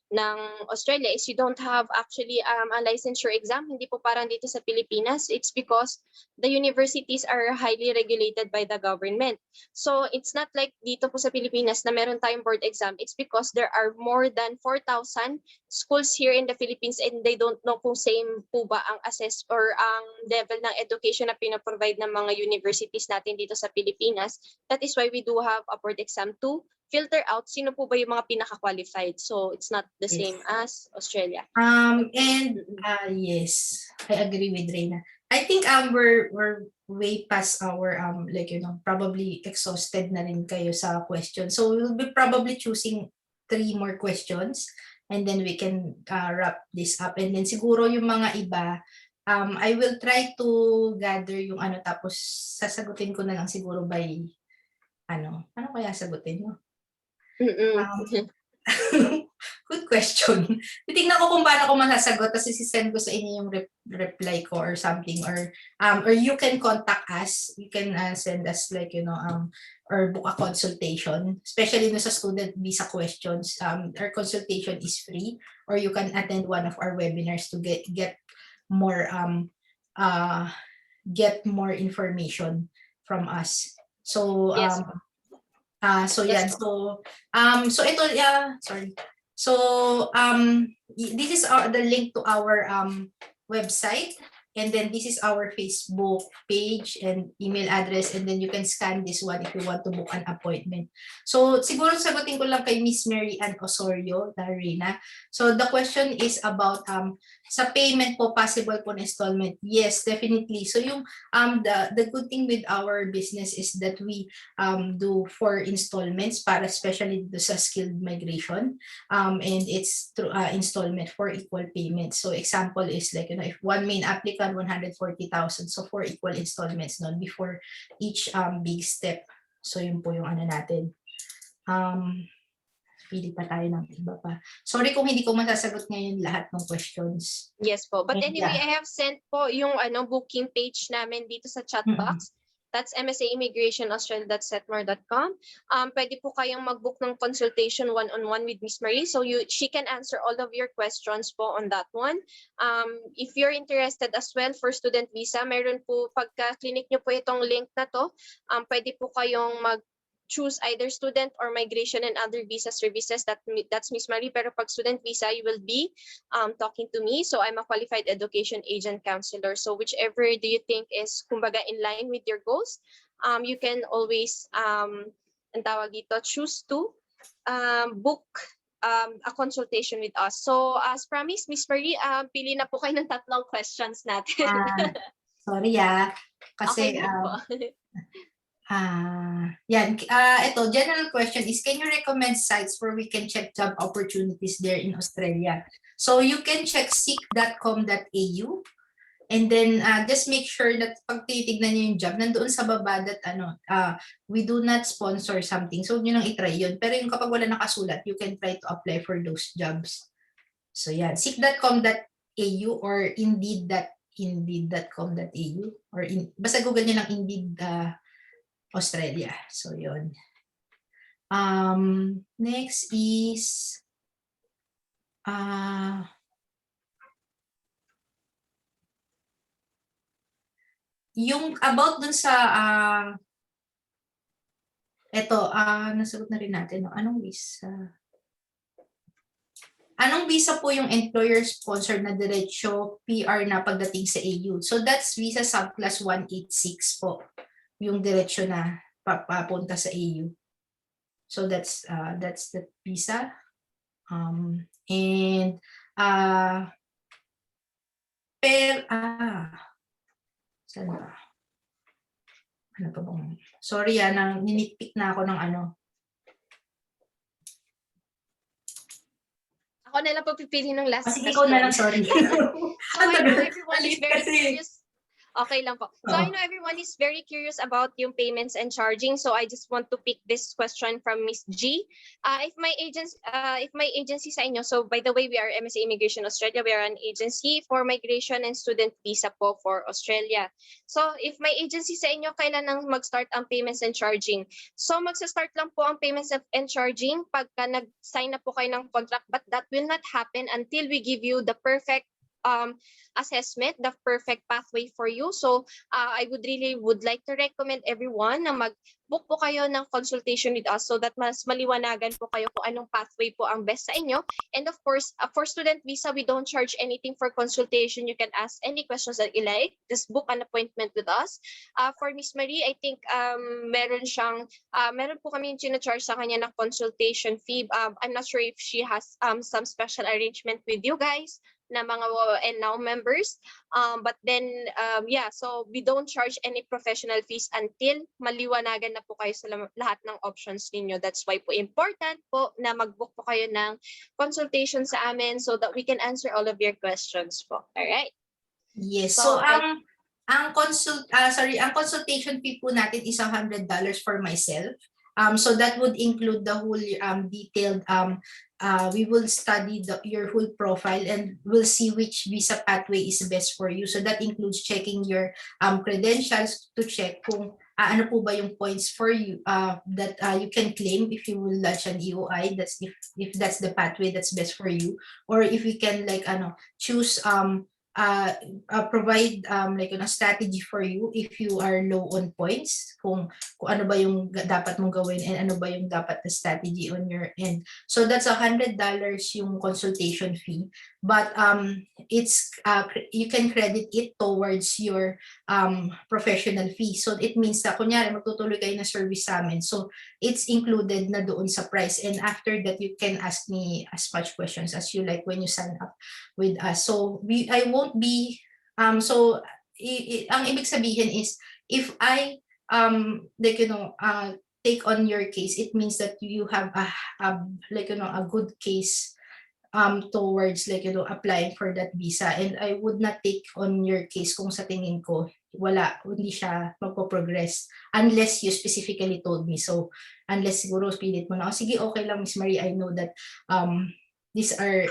ng Australia is you don't have actually a licensure exam. Hindi po parang dito sa Pilipinas. It's because the universities are highly regulated by the government. So it's not like dito po sa Pilipinas na meron tayong board exam. It's because there are more than 4,000 schools here in the Philippines and they don't know kung same po ba ang assess or ang level ng education na pinaprovide ng mga universities natin dito sa Pilipinas. That is why we do have a board exam to filter out sino po ba yung mga pinaka-qualified. So it's not the same as Australia. Yes, I agree with Reina. I think we're way past our probably exhausted na rin kayo sa question. So we'll be probably choosing 3 more questions and then we can wrap this up. And then siguro yung mga iba, I will try to gather yung tapos sasagutin ko na lang siguro by ano kaya sagutin mo? Good question. Titingnan ko kung paano ko masasagot tapos isi-send ko sa inyo yung reply ko or something or you can contact us. You can send us or book a consultation, especially sa student visa questions. Our consultation is free or you can attend one of our webinars to get more information from us. So Yes. This is the link to our website, and then this is our Facebook page and email address, and then you can scan this one if you want to book an appointment. So siguro sagutin ko lang kay Miss Mary Ann Osorio, Darina. So the question is about sa payment po, possible po na installment. Yes, definitely. So yung the good thing with our business is that we do 4 installments para especially sa skilled migration, and it's through installment for equal payment. So example is if one main applicant 140,000, so 4 equal installments noon before each big step. So yun po yung natin. Pili pa tayo ng iba pa. Sorry kung hindi ko masasagot ngayon lahat ng questions. Yes po. But anyway, I have sent po yung booking page namin dito sa chat box. That's MSA Immigration Australia.setmar.com. Pwede po kayong mag-book ng consultation one-on-one with Miss Marie. So she can answer all of your questions po on that one. If you're interested as well for student visa, meron po pagka-clinic nyo po itong link na to. Pwede po kayong choose either student or migration and other visa services. That's Miss Marie. Pero pag student visa, you will be talking to me. So I'm a qualified education agent counselor. So whichever do you think is kumbaga in line with your goals, you can always choose to book a consultation with us. So as promised, Miss Marie, pili na po kayo ng 3 questions natin. Sorry kasi okay ito, general question is, can you recommend sites where we can check job opportunities there in Australia? So you can check seek.com.au and then just make sure that pag titignan niyo yung job, nandoon sa baba that we do not sponsor something. So yun ang itry yun. Pero yung kapag wala nakasulat, you can try to apply for those jobs. So seek.com.au or indeed.com.au or basta Google niyo lang Indeed Australia. So yun. Next is yung about dun sa nasagot na rin natin. No? Anong visa? Anong visa po yung employer-sponsored na diretsyo PR na pagdating sa AU? So that's visa subclass 186 po. Yung diretsyo na papunta sa AU. So that's the visa. Saan ba? Ano pa bang? Sorry ninitpick na ako ng Ako na lang pagpipili ng last. Kasi ikaw na lang, sorry. So I know everyone is very curious Okay lang po. So I know everyone is very curious about yung payments and charging. So I just want to pick this question from Miss G. If my agency sa inyo, so by the way, we are MSA Immigration Australia. We are an agency for migration and student visa po for Australia. So if my agency sa inyo, kailan nang mag-start ang payments and charging? So magsa-start lang po ang payments and charging pagka nag-sign na po kayo ng contract, but that will not happen until we give you the perfect assessment, the perfect pathway for you. So I would like to recommend everyone na mag-book po kayo ng consultation with us so that mas maliwanagan po kayo kung anong pathway po ang best sa inyo. And of course, for student visa, we don't charge anything for consultation. You can ask any questions that you like. Just book an appointment with us. For Miss Marie, I think meron po kami yung charge sa kanya ng consultation fee. I'm not sure if she has some special arrangement with you guys na mga NaW members. But then, yeah, so we don't charge any professional fees until maliwanagan na po kayo sa lahat ng options ninyo. That's why po important po na mag-book po kayo ng consultation sa amin so that we can answer all of your questions po. Alright? Yes. So, ang consultation fee po natin is $100 for myself. So that would include the whole detailed we will study your whole profile and we'll see which visa pathway is best for you. So that includes checking your credentials to check kung ano po ba yung points for you that you can claim if you will lodge an EOI. That's if that's the pathway that's best for you, or if we can choose provide like a strategy for you if you are low on points, kung ano ba yung dapat mong gawin and ano ba yung dapat na strategy on your end. So that's $100 yung consultation fee, but it's you can credit it towards your professional fee. So it means na kunyari magtutuloy kayo na service sa amin, so it's included na doon sa price, and after that you can ask me as much questions as you like when you sign up with us. So I won't be ang ibig sabihin is if I take on your case, it means that you have a good case towards applying for that visa, and I would not take on your case kung sa tingin ko hindi siya magpo-progress unless you specifically told me so. Unless siguro pilit mo na, sige, okay lang Miss Marie, I know that these are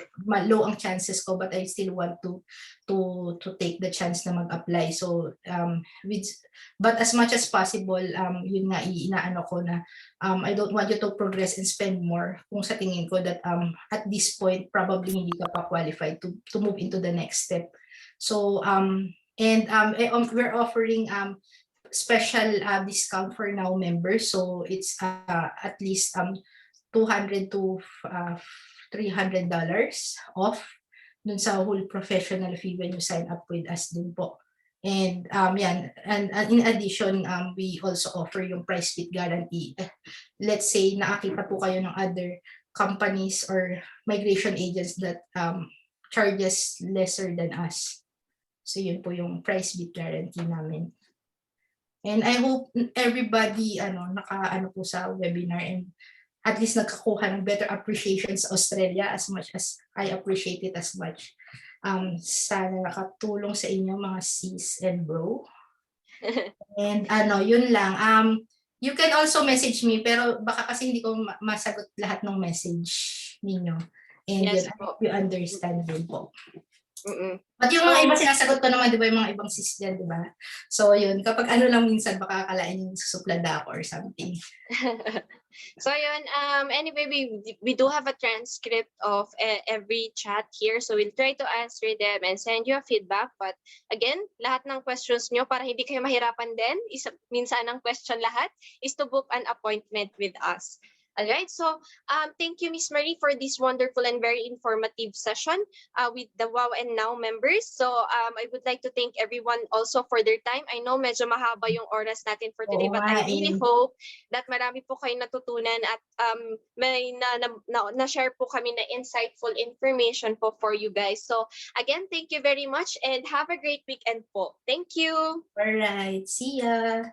low ang chances ko, but I still want to take the chance na mag-apply. So but as much as possible, yun nga inaano ko na I don't want you to progress and spend more kung sa tingin ko that at this point probably hindi ka pa qualified to move into the next step. So we're offering special discount for NaW members, so it's at least $200 to $300 off dun sa whole professional fee when you sign up with us din po. And and in addition, we also offer yung price fit guarantee. Let's say nakakita po kayo ng other companies or migration agents that charges lesser than us. So yun po yung price fit guarantee namin. And I hope everybody naka po sa webinar and at least nagkakuha ng better appreciation sa Australia as much as I appreciate it as much. Sana nakatulong sa inyo mga sis and bro. And yun lang. You can also message me, pero baka kasi hindi ko masagot lahat ng message ninyo. And yes, yun, I hope you understand din po. But yung So, mga iba sinasagot ko naman, di ba, yung mga ibang sis dyan, di ba? So yun, kapag lang minsan, baka akalain yung susuplada ako or something. So yun, anyway, we do have a transcript of every chat here, so we'll try to answer them and send you a feedback. But again, lahat ng questions nyo, para hindi kayo mahirapan din, minsan ang question lahat, is to book an appointment with us. Alright, so thank you, Miss Marie, for this wonderful and very informative session with the WOW and NaW members. So I would like to thank everyone also for their time. I know medyo mahaba yung oras natin for today, but I really hope that marami po kayo natutunan at may na-share po kami na insightful information po for you guys. So again, thank you very much and have a great weekend po. Thank you. Alright, see ya.